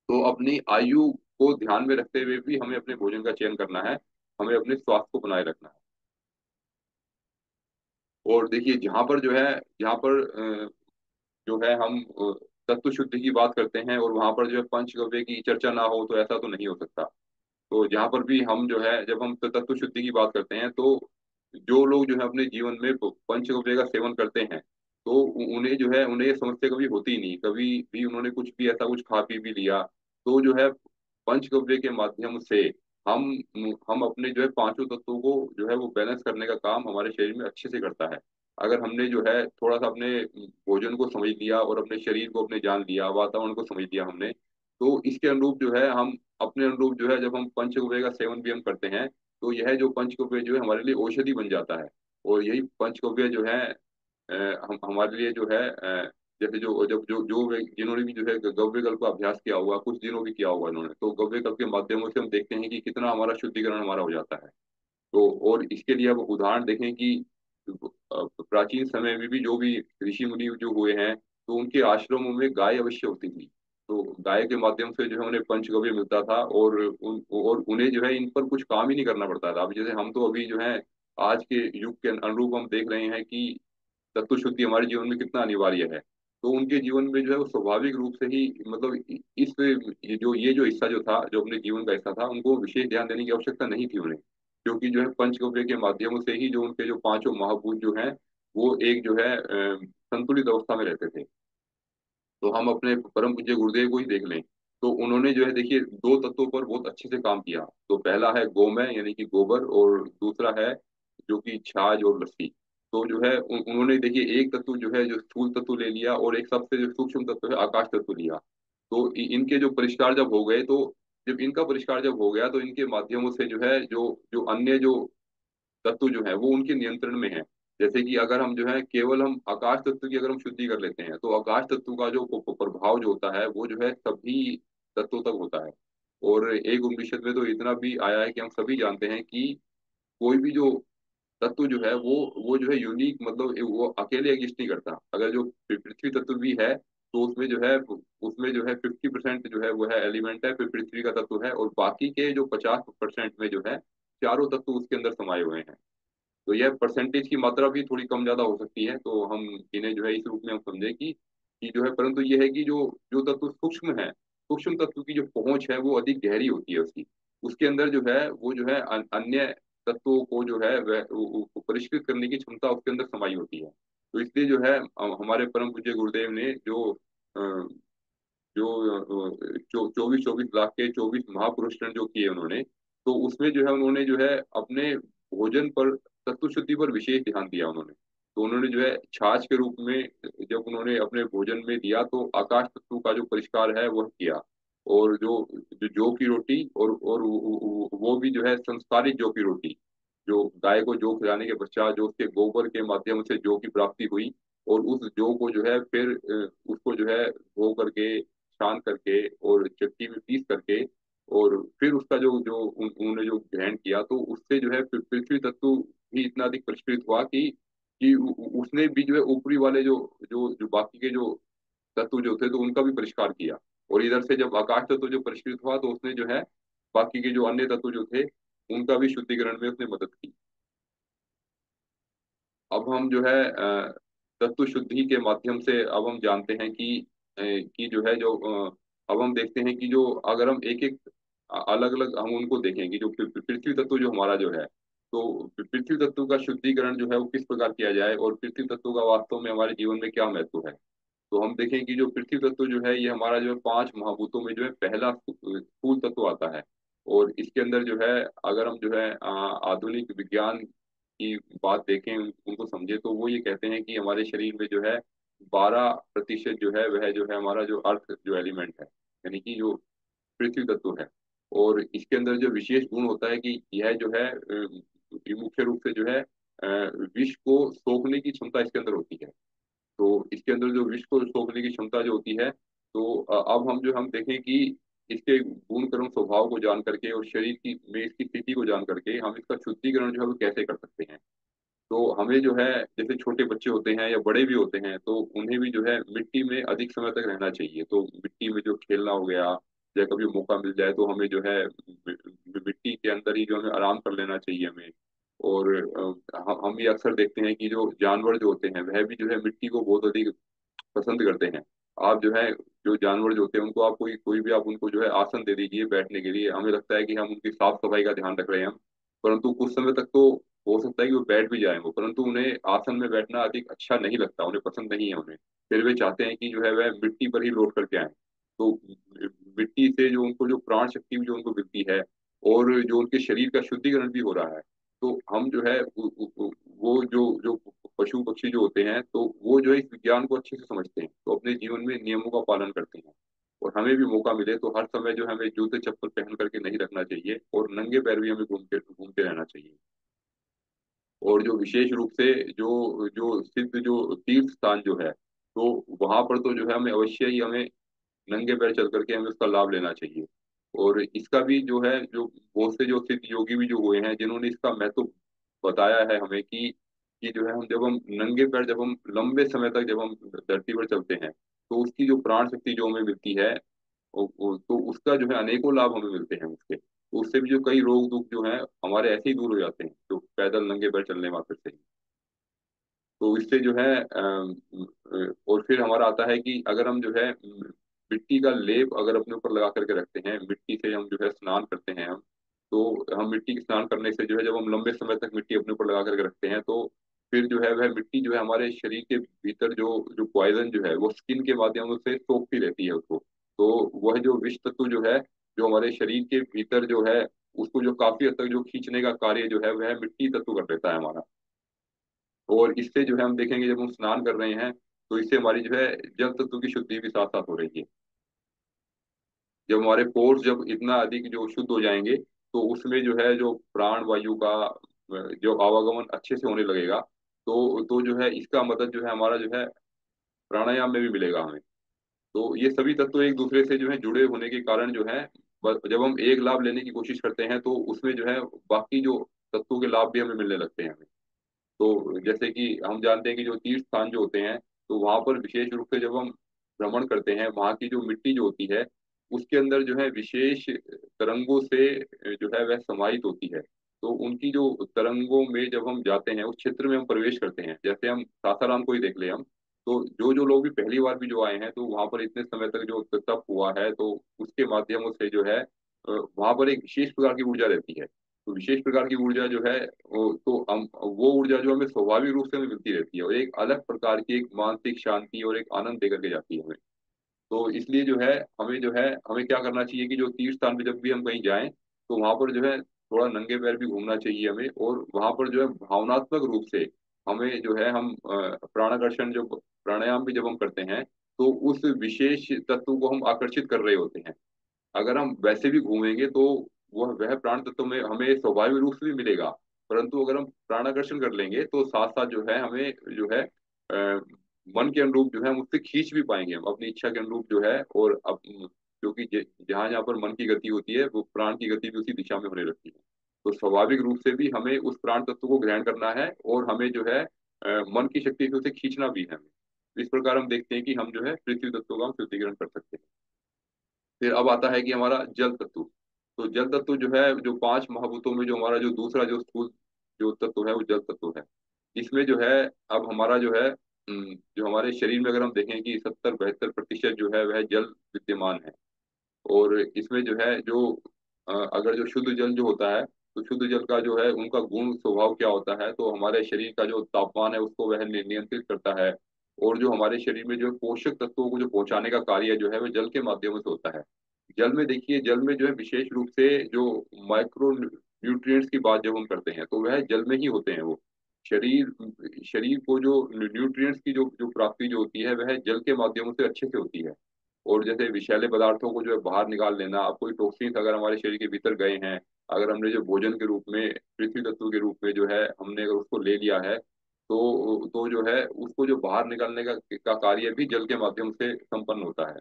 [SPEAKER 1] तो अपनी आयु को ध्यान में रखते हुए भी हमें अपने भोजन का चयन करना है, हमें अपने स्वास्थ्य को बनाए रखना है। और देखिए जहाँ पर जो है, जहाँ पर जो है हम तत्व शुद्धि की बात करते हैं और वहां पर जो है पंचगव्य की चर्चा ना हो तो ऐसा तो नहीं हो सकता। तो जहाँ पर भी हम जो है जब हम तत्व शुद्धि की बात करते हैं तो जो लोग जो है अपने जीवन में पंचगव्य का सेवन करते हैं तो उन्हें जो है उन्हें ये समस्या कभी होती ही नहीं। कभी भी उन्होंने कुछ भी ऐसा कुछ खा पी भी लिया तो जो है पंचगव्य के माध्यम से हम हम अपने जो है पांचों तत्वों को जो है वो बैलेंस करने का काम हमारे शरीर में अच्छे से करता है। अगर हमने जो है थोड़ा सा अपने भोजन को समझ लिया और अपने शरीर को अपने जान लिया, वातावरण को समझ लिया हमने, तो इसके अनुरूप जो है हम अपने अनुरूप जो है जब हम पंचगव्य का सेवन भी हम करते हैं तो यह जो पंचगव्य जो है हमारे लिए औषधि बन जाता है। और यही पंचगव्य जो है हम हमारे लिए जो है जैसे जो जब जो जो जिन्होंने भी जो है गव्य कल्प का अभ्यास किया होगा, कुछ दिनों भी किया होगा इन्होंने, तो गव्य कल्प के माध्यमों से हम देखते हैं कि कितना हमारा शुद्धिकरण हमारा हो जाता है। तो और इसके लिए अब उदाहरण देखें कि प्राचीन समय में भी जो भी ऋषि मुनि जो हुए हैं तो उनके आश्रमों में गाय अवश्य होती थी। तो गाय के माध्यम से जो है उन्हें पंचगव्य मिलता था और उन्हें जो है इन पर कुछ काम ही नहीं करना पड़ता था। अब जैसे हम तो अभी जो है आज के युग के अनुरूप हम देख रहे हैं कि तत्व शुद्धि हमारे जीवन में कितना अनिवार्य है। तो उनके जीवन में जो है वो स्वाभाविक रूप से ही मतलब इस ये जो हिस्सा जो था, जो अपने जीवन का हिस्सा था, उनको विशेष ध्यान देने की आवश्यकता नहीं थी उन्हें। क्योंकि जो है पंचगव्य के माध्यमों से ही जो उनके जो पांचों महाभूत जो हैं वो एक जो है संतुलित अवस्था में रहते थे। तो हम अपने परम पूज्य गुरुदेव को ही देख लें तो उन्होंने जो है देखिए दो तत्वों पर बहुत अच्छे से काम किया। तो पहला है गोमय यानी कि गोबर, और दूसरा है जो कि छाछ और लस्सी। तो जो है उन्होंने देखिए एक तत्व जो है जो स्थूल तत्व ले लिया और एक सबसे जो सूक्ष्म तत्व है आकाश तत्व लिया। तो इनके जो परिष्कार जब हो गए, तो जब इनका परिष्कार जब हो गया तो इनके माध्यमों से जो है जो जो अन्य जो तत्व जो है वो उनके नियंत्रण में है। जैसे कि अगर हम जो है केवल हम आकाश तत्व की अगर हम शुद्धि कर लेते हैं तो आकाश तत्व का जो प्रभाव जो होता है वो जो है सभी तत्वों तक होता है। और एक उपनिषद में तो इतना भी आया है कि हम सभी जानते हैं कि कोई भी जो तत्व जो है वो जो है यूनिक मतलब वो अकेले एग्जिस्ट नहीं करता। अगर जो पृथ्वी तत्व भी है तो उसमें जो है 50% जो है वो है एलिमेंट है, फिर पृथ्वी का तत्व है, और बाकी के जो 50% में जो है चारों तत्व उसके अंदर समाये हुए हैं। तो यह परसेंटेज की मात्रा भी थोड़ी कम ज्यादा हो सकती है, तो हम इन्हें जो है इस रूप में हम समझे कि जो है, परंतु ये है कि जो जो तत्व सूक्ष्म है, सूक्ष्म तत्व की जो पहुंच है वो अधिक गहरी होती है उसकी। उसके अंदर जो है वो जो है अन्य तत्वों को जो है वह परिष्कृत करने की क्षमता उसके अंदर समाई होती है। तो इसलिए जो है हमारे परम पूज्य गुरुदेव ने अ, जो 24-24 लाख के 24 महापुरुष जो किए उन्होंने, तो उसमें जो है उन्होंने जो है अपने भोजन पर, तत्व शुद्धि पर विशेष ध्यान दिया उन्होंने। तो उन्होंने जो है छाछ के रूप में जब उन्होंने अपने भोजन में दिया तो आकाश तत्व का जो परिष्कार है वह किया। और जो जो जौ की रोटी और वो भी जो है संस्कारित जौ की रोटी, जो गाय को जौ खिलाने के पश्चात जो उसके गोबर के माध्यम से जौ की प्राप्ति हुई, और उस जौ को जो है फिर उसको जो है धो करके, छान करके और चक्की में पीस करके, और फिर उसका जो जो उन्होंने जो ग्रहण किया, तो उससे जो है पृथ्वी तत्व भी इतना अधिक परिष्कृत हुआ कि उसने भी जो है ऊपरी वाले जो जो जो बाकी के जो तत्व जो थे तो उनका भी परिष्कार किया। और इधर से जब आकाश तत्व जो परिष्कृत हुआ तो उसने जो है बाकी के जो अन्य तत्व जो थे उनका भी शुद्धिकरण में उसने मदद की। अब हम जो है तत्व शुद्धि के माध्यम से अब हम जानते हैं कि जो है जो अब हम देखते हैं कि जो अगर हम एक एक अलग अलग हम उनको देखें कि जो पृथ्वी तत्व जो हमारा जो है, तो पृथ्वी तत्व का शुद्धिकरण जो है वो किस प्रकार किया जाए और पृथ्वी तत्व का वास्तव में हमारे जीवन में क्या महत्व है। तो हम देखें कि जो पृथ्वी तत्व जो है ये हमारा जो है 5 महाभूतों में जो है पहला स्थूल तत्व आता है। और इसके अंदर जो है अगर हम जो है आधुनिक विज्ञान की बात देखें, उनको समझे, तो वो ये कहते हैं कि हमारे शरीर में जो है 12% जो है वह जो है हमारा जो अर्थ जो एलिमेंट है, यानी कि जो पृथ्वी तत्व है। और इसके अंदर जो विशेष गुण होता है कि यह जो है ये मुख्य रूप से जो है विष को सोखने की क्षमता इसके अंदर होती है। तो इसके अंदर जो विष को सोखने की क्षमता जो होती है, तो अब हम देखें कि इसके गुण कर्म स्वभाव को जान करके और शरीर की में इसकी स्थिति को जान करके हम इसका शुद्धिकरण जो है वो कैसे कर सकते हैं। तो हमें जो है, जैसे छोटे बच्चे होते हैं या बड़े भी होते हैं, तो उन्हें भी जो है मिट्टी में अधिक समय तक रहना चाहिए। तो मिट्टी में जो खेलना हो गया, या कभी मौका मिल जाए तो हमें जो है मिट्टी के अंदर ही जो हमें आराम कर लेना चाहिए हमें। और हम ये अक्सर देखते हैं कि जो जानवर जो होते हैं वह भी जो है मिट्टी को बहुत अधिक पसंद करते हैं। आप जो है, जो जानवर जो होते हैं उनको आप कोई कोई भी आप उनको जो है आसन दे दीजिए बैठने के लिए, हमें लगता है कि हम उनकी साफ सफाई का ध्यान रख रहे हैं हम, परंतु कुछ समय तक तो हो सकता है कि वो बैठ भी जाए वो, परंतु उन्हें आसन में बैठना अधिक अच्छा नहीं लगता, उन्हें पसंद नहीं है उन्हें। फिर वे चाहते हैं कि जो है वह मिट्टी पर ही लौट करके आए। तो मिट्टी से जो उनको जो प्राण शक्ति भी जो उनको मिलती है, और जो उनके शरीर का शुद्धिकरण भी हो रहा है। तो हम जो है वो जो जो पशु पक्षी जो होते हैं, तो वो जो है इस विज्ञान को अच्छे से समझते हैं, तो अपने जीवन में नियमों का पालन करते हैं। और हमें भी मौका मिले तो हर समय जो है हमें जूते चप्पल पहन करके नहीं रखना चाहिए, और नंगे पैर भी हमें घूमते रहना चाहिए। और जो विशेष रूप से जो जो सिद्ध जो तीर्थ स्थान जो है, तो वहां पर तो जो है हमें अवश्य ही हमें नंगे पैर चल करके हमें उसका लाभ लेना चाहिए। और इसका भी जो है, जो बहुत से जो सिद्ध योगी भी जो हुए हैं जिन्होंने इसका महत्व बताया है हमें कि जो है हम जब हम नंगे पैर जब हम लंबे समय तक जब हम धरती पर चलते हैं, तो उसकी जो प्राण शक्ति जो हमें मिलती है, तो उसका जो है अनेकों लाभ हमें मिलते हैं उसके। तो उससे भी जो कई रोग दुख जो है हमारे ऐसे ही दूर हो जाते हैं, जो पैदल नंगे पैर चलने मात्र से ही। तो इससे जो है और फिर हमारा आता है कि अगर हम जो है मिट्टी का लेप अगर अपने ऊपर लगा करके रखते हैं, मिट्टी से हम जो है स्नान करते हैं हम, तो हम मिट्टी के स्नान करने से जो है जब हम लंबे समय तक मिट्टी अपने ऊपर लगा करके रखते हैं, तो फिर जो है वह मिट्टी जो है हमारे शरीर के भीतर जो जो पॉइजन जो है वो स्किन के माध्यम से सोखती रहती है उसको। तो वह जो विष तत्व जो है, जो हमारे शरीर के भीतर जो है, उसको जो काफी हद तक जो खींचने का कार्य जो है वह मिट्टी तत्व कर देता है हमारा। और इससे जो है हम देखेंगे जब हम स्नान कर रहे हैं, तो इससे हमारी जो है जल तत्व की शुद्धि भी साथ साथ हो रही है। जब हमारे पोर्स जब इतना अधिक जो शुद्ध हो जाएंगे, तो उसमें जो है जो प्राण वायु का जो आवागमन अच्छे से होने लगेगा। तो जो है इसका मदद जो है हमारा जो है प्राणायाम में भी मिलेगा हमें। तो ये सभी तत्व एक दूसरे से जो है जुड़े होने के कारण जो है, जब हम एक लाभ लेने की कोशिश करते हैं तो उसमें जो है बाकी जो तत्वों के लाभ भी हमें मिलने लगते हैं हमें। तो जैसे कि हम जानते हैं कि जो तीर्थ स्थान जो होते हैं, तो वहां पर विशेष रूप से जब हम भ्रमण करते हैं, वहां की जो मिट्टी जो होती है उसके अंदर जो है विशेष तरंगों से जो है वह समाहित होती है। तो उनकी जो तरंगों में जब हम जाते हैं, उस क्षेत्र में हम प्रवेश करते हैं, जैसे हम सासाराम को ही देख ले हम, तो जो जो लोग भी पहली बार भी जो आए हैं, तो वहां पर इतने समय तक जो तप हुआ है, तो उसके माध्यमों से जो है वहां पर एक विशेष प्रकार की ऊर्जा रहती है। तो विशेष प्रकार की ऊर्जा जो है तो हम वो ऊर्जा जो हमें स्वाभाविक रूप से हमें मिलती रहती है, और एक अलग प्रकार की एक मानसिक शांति और एक आनंद देकर के जाती है हमें। तो इसलिए जो है हमें क्या करना चाहिए कि जो तीर्थ स्थान पे जब भी हम कहीं जाएं, तो वहां पर जो है थोड़ा नंगे पैर भी घूमना चाहिए हमें, और वहां पर जो है भावनात्मक रूप से हमें जो है हम प्राणाकर्षण जो प्राणायाम भी जब हम करते हैं, तो उस विशेष तत्व को हम आकर्षित कर रहे होते हैं। अगर हम वैसे भी घूमेंगे तो वह प्राण तत्व में हमें स्वाभाविक रूप से भी मिलेगा, परंतु अगर हम प्राणाकर्षण कर लेंगे तो साथ साथ जो है हमें जो है मन के अनुरूप जो है हम उससे खींच भी पाएंगे, हम अपनी इच्छा के अनुरूप जो है। और अब क्योंकि जहाँ जहाँ पर मन की गति होती है, वो प्राण की गति भी उसी दिशा में होने लगती है। तो स्वाभाविक रूप से भी हमें उस प्राण तत्व को ग्रहण करना है, और हमें जो है मन की शक्ति से उसे खींचना भी है हमें। इस प्रकार हम देखते हैं कि हम जो है पृथ्वी तत्व का हम शुद्धिकरण कर सकते हैं। फिर अब आता है कि हमारा जल तत्व। तो जल तत्व जो है, जो पांच महाभूतों में जो हमारा जो दूसरा जो स्थूल जो तत्व है वो जल तत्व है। इसमें जो है अब हमारा जो है जो हमारे शरीर में अगर हम देखें कि 70-72% जो है वह जल विद्यमान है। और इसमें जो है जो अगर जो शुद्ध जल जो होता है, तो शुद्ध जल का जो है उनका गुण स्वभाव क्या होता है, तो हमारे शरीर का जो तापमान है उसको वह नियंत्रित करता है। और जो हमारे शरीर में जो पोषक तत्वों को जो पहुंचाने का कार्य जो है वह जल के माध्यम से होता है। जल में देखिए, जल में जो है विशेष रूप से जो माइक्रो न्यूट्रिएंट्स की बात जब हम करते हैं तो वह जल में ही होते हैं। वो शरीर शरीर को जो न्यूट्रिएंट्स की जो जो प्राप्ति जो होती है वह जल के माध्यमों से अच्छे से होती है। और जैसे विषैले पदार्थों को जो है बाहर निकाल लेना, अब कोई टॉक्सिन्स अगर हमारे शरीर के भीतर गए हैं, अगर हमने जो भोजन के रूप में पृथ्वी तत्व के रूप में जो है हमने अगर उसको ले लिया है, तो जो है उसको जो बाहर निकालने का कार्य भी जल के माध्यम से संपन्न होता है।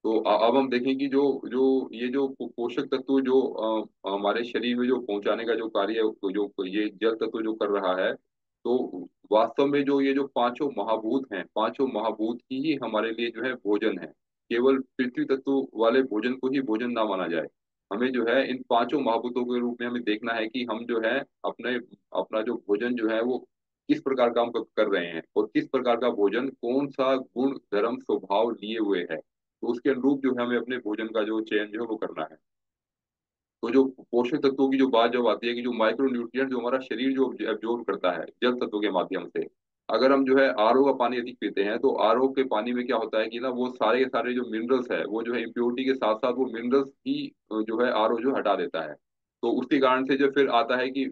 [SPEAKER 1] तो अब हम देखें कि जो जो ये जो पोषक तत्व जो हमारे शरीर में जो पहुंचाने का जो कार्य है, जो ये जल तत्व जो कर रहा है, तो वास्तव में जो ये जो पांचों महाभूत हैं, पांचों महाभूत ही हमारे लिए जो है भोजन है। केवल पृथ्वी तत्व वाले भोजन को ही भोजन ना माना जाए। हमें जो है इन पांचों महाभूतों के रूप में हमें देखना है कि हम जो है अपने अपना जो भोजन जो है वो किस प्रकार का हम कर रहे हैं, और किस प्रकार का भोजन कौन सा गुण धर्म स्वभाव लिए हुए है, तो उसके अनुरूप जो है हमें अपने भोजन का जो चयन जो है वो करना है। तो जो पोषक तत्वों की जो बात जब आती है कि जो माइक्रो न्यूट्रिएंट जो हमारा शरीर जो एब्जॉर्ब करता है जल तत्वों के माध्यम से, अगर हम जो है आरओ का पानी अधिक पीते हैं, तो आरओ के पानी में क्या होता है कि ना वो सारे के सारे जो मिनरल्स है वो जो है इम्प्योरिटी के साथ साथ वो मिनरल्स ही जो है आरओ जो हटा देता है। तो उसके कारण से जो फिर आता है कि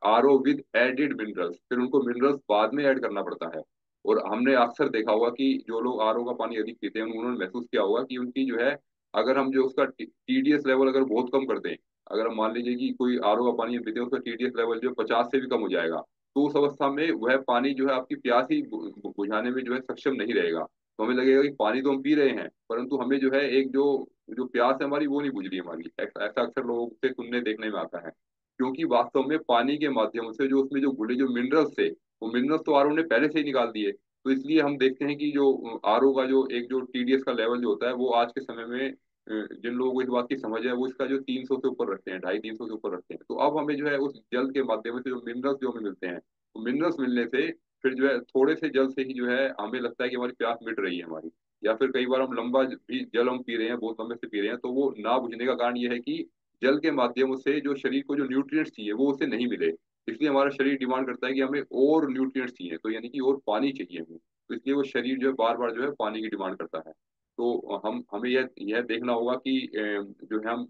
[SPEAKER 1] आरओ विद एडिड मिनरल्स, फिर उनको मिनरल्स बाद में ऐड करना पड़ता है। और हमने अक्सर देखा होगा कि जो लोग आरओ का पानी अधिक पीते हैं उन्होंने महसूस किया होगा कि उनकी जो है, अगर हम जो उसका टीडीएस लेवल अगर बहुत कम कर दें, अगर हम मान लीजिए कि कोई आरओ का पानी पीते हैं उसका टीडीएस लेवल जो 50 से भी कम हो जाएगा, तो उस अवस्था में वह पानी जो है आपकी प्यास ही बुझाने में जो है सक्षम नहीं रहेगा। तो हमें लगेगा कि पानी तो हम पी रहे हैं, परंतु हमें जो है एक जो जो प्यास है हमारी वो नहीं बुझ रही हमारी। ऐसा अक्सर लोगों से सुनने देखने में आता है, क्योंकि वास्तव में पानी के माध्यम से जो उसमें जो घुले जो मिनरल्स थे, वो मिनरल्स तो आरओ ने पहले से ही निकाल दिए। तो इसलिए हम देखते हैं कि जो आरओ का जो एक जो टीडीएस का लेवल जो होता है वो आज के समय में जिन लोगों को इस बात की समझ है वो इसका जो 300 से ऊपर रखते हैं, 250-300 से ऊपर रखते हैं। तो अब हमें जो है उस जल के माध्यम से जो मिनरल्स जो हमें मिलते हैं, तो मिनरल्स मिलने से फिर जो है थोड़े से जल से ही जो है हमें लगता है कि हमारी प्यास मिट रही है हमारी। या फिर कई बार हम लंबा भी जल हम पी रहे हैं, बहुत लंबे से पी रहे हैं, तो वो ना बुझने का कारण ये है कि जल के माध्यम से जो शरीर को जो न्यूट्रिएंट्स चाहिए वो उसे नहीं मिले। इसलिए हमारा शरीर डिमांड करता है कि हमें और न्यूट्रिएंट्स चाहिए, तो यानी कि और पानी चाहिए हमें। तो इसलिए वो शरीर जो है बार बार जो है पानी की डिमांड करता है। तो हम हमें यह देखना होगा कि जो है हम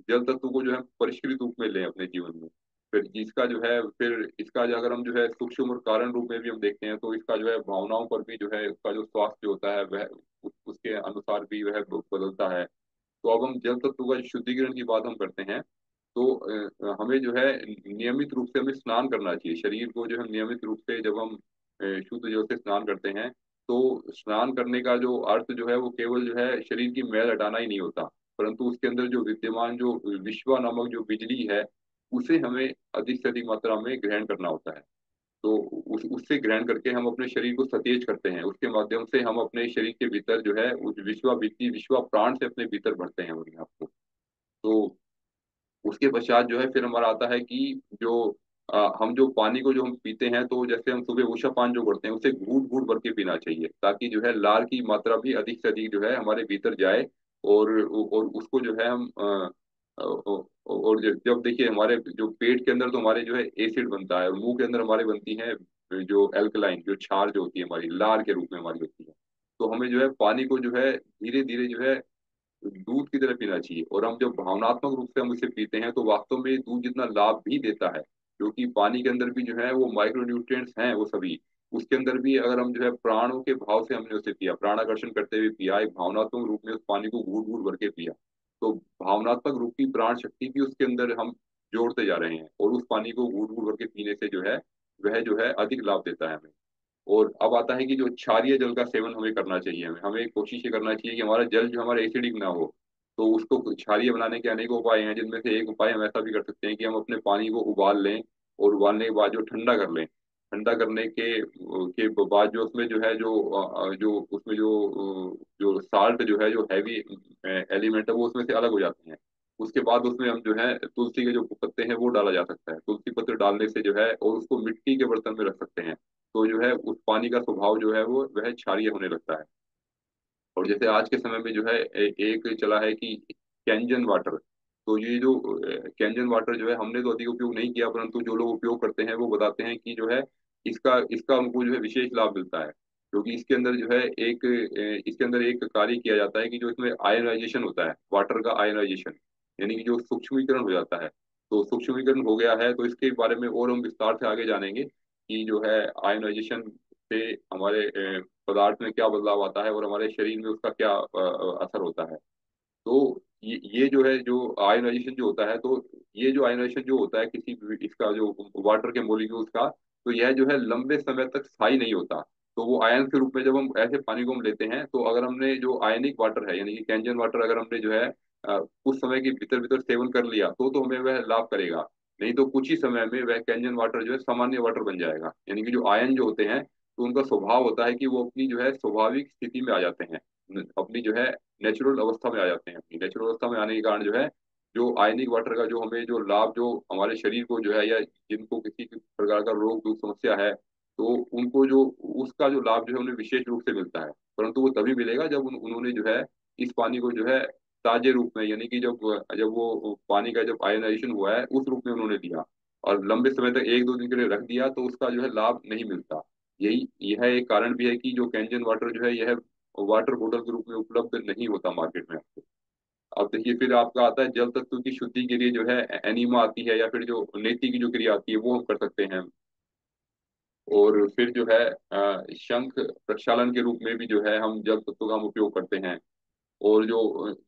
[SPEAKER 1] जल तत्व को जो है परिष्कृत रूप में लें अपने जीवन में। फिर जिसका जो है फिर इसका जो अगर हम जो है सूक्ष्म और कारण रूप में भी हम देखते हैं, तो इसका जो है भावनाओं पर भी जो है उसका जो स्वास्थ्य जो होता है वह उसके अनुसार भी वह बदलता है। तो अब हम जल तत्व का शुद्धिकरण की बात हम करते हैं, तो हमें जो है नियमित रूप से हमें स्नान करना चाहिए। शरीर को जो है नियमित रूप से जब हम शुद्ध जल से स्नान करते हैं, तो स्नान करने का जो अर्थ जो है वो केवल जो है शरीर की मैल हटाना ही नहीं होता, परंतु उसके अंदर जो विद्यमान जो विश्वा नामक जो बिजली है उसे हमें अधिक से अधिक मात्रा में ग्रहण करना होता है। तो उससे ग्रहण करके हम अपने शरीर को सतेज करते हैं, उसके माध्यम से हम अपने शरीर के भीतर जो है उस विश्वा बिजली विश्वा प्राण से अपने भीतर भरते हैं अपने आप को। तो उसके पश्चात जो है फिर हमारा आता है कि जो हम जो पानी को जो हम पीते हैं, तो जैसे हम सुबह उषा पान जो करते हैं उसे घूट घूट भर के पीना चाहिए, ताकि जो है लार की मात्रा भी अधिक से अधिक जो है हमारे भीतर जाए, और उसको जो है हम और जब देखिए हमारे जो पेट के अंदर तो हमारे जो है एसिड बनता है, और मुंह के अंदर हमारे बनती है जो एल्कलाइन, जो क्षार जो होती है हमारी लार के रूप में हमारी होती है। तो हमें जो है पानी को जो है धीरे धीरे जो है दूध की तरह पीना चाहिए। और हम जब भावनात्मक रूप से हम इसे पीते हैं तो वास्तव में दूध जितना लाभ भी देता है, क्योंकि पानी के अंदर भी जो है वो माइक्रो न्यूट्रिएंट्स हैं वो सभी। उसके अंदर भी अगर हम जो है प्राणों के भाव से हमने उसे पिया, प्राणाकर्षण करते हुए पिया, एक भावनात्मक रूप में उस पानी को घूट घूट भर के पिया, तो भावनात्मक रूप की प्राण शक्ति भी उसके अंदर हम जोड़ते जा रहे हैं, और उस पानी को घूट घूट भर के पीने से जो है वह जो है अधिक लाभ देता है हमें। और अब आता है कि जो क्षारीय जल का सेवन हमें करना चाहिए, हमें हमें कोशिश ये करना चाहिए कि हमारा जल जो हमारा एसिडिक ना हो। तो उसको क्षारीय बनाने के अनेक उपाय हैं, जिनमें से एक उपाय हम ऐसा भी कर सकते हैं कि हम अपने पानी को उबाल लें, और उबालने के बाद जो ठंडा कर लें। ठंडा करने के बाद जो उसमें जो है जो उसमें जो साल्ट जो है, जो हैवी एलिमेंट है, वो उसमें से अलग हो जाते हैं। उसके बाद उसमें हम जो है तुलसी के जो पत्ते हैं वो डाला जा सकता है। तुलसी पत्ते डालने से जो है, और उसको मिट्टी के बर्तन में रख सकते हैं, तो जो है उस पानी का स्वभाव जो है वो वह क्षारीय होने लगता है। और जैसे आज के समय में जो है एक चला है कि कैंजन वाटर। तो ये जो कैंजन वाटर जो है हमने तो अधिक उपयोग नहीं किया, परंतु जो लोग उपयोग करते हैं वो बताते हैं कि जो है इसका इसका उनको जो है विशेष लाभ मिलता है। क्योंकि इसके अंदर जो है इसके अंदर एक कार्य किया जाता है कि जो इसमें आयनाइजेशन होता है, वाटर का आयनाइजेशन, यानी कि जो सूक्ष्मीकरण हो जाता है। तो सूक्ष्मीकरण हो गया है, तो इसके बारे में और हम विस्तार से आगे जानेंगे कि जो है आयनाइजेशन से हमारे पदार्थ में क्या बदलाव आता है, और हमारे शरीर में उसका क्या असर होता है। तो ये जो है जो आयनाइजेशन जो होता है, तो ये जो आयनाइजेशन जो होता है किसी भी इसका जो वाटर के मोलिक्यूल्स का, तो यह जो है लंबे समय तक स्थायी नहीं होता। तो वो आयन के रूप में जब हम ऐसे पानी को हम लेते हैं, तो अगर हमने जो आयनिक वाटर है यानी कि कैंजन वाटर अगर हमने जो है कुछ समय के भीतर भीतर सेवन कर लिया, तो हमें वह लाभ करेगा। नहीं तो कुछ ही समय में वह कैंजन वाटर जो है सामान्य वाटर बन जाएगा। यानी कि जो आयन जो होते हैं, तो उनका स्वभाव होता है कि वो अपनी जो है स्वाभाविक स्थिति में आ जाते हैं, अपनी जो है नेचुरल अवस्था में आ जाते हैं। अपनी नेचुरल अवस्था में आने के कारण जो है जो आयनिक वाटर का जो हमें जो लाभ जो हमारे शरीर को जो है, या जिनको किसी प्रकार का रोग दुख समस्या है, तो उनको जो उसका जो लाभ जो है उन्हें विशेष रूप से मिलता है। परंतु वो तभी मिलेगा जब उन्होंने जो है इस पानी को जो है ताजे रूप में, यानी कि जब जब वो पानी का जब आयनाइजेशन हुआ है उस रूप में उन्होंने लिया, और लंबे समय तक एक दो दिन के लिए रख दिया, तो उसका जो है लाभ नहीं मिलता। यही यह एक कारण भी है कि जो कैंजन वाटर जो है यह वाटर बोतल के रूप में उपलब्ध नहीं होता मार्केट में आपको। अब देखिए फिर आपका आता है जल तत्व की शुद्धि के लिए जो है एनीमा आती है, या फिर जो नेति की जो क्रिया आती है वो हम कर सकते हैं। और फिर जो है शंख प्रक्षालन के रूप में भी जो है हम जल तत्व का हम उपयोग करते हैं। और जो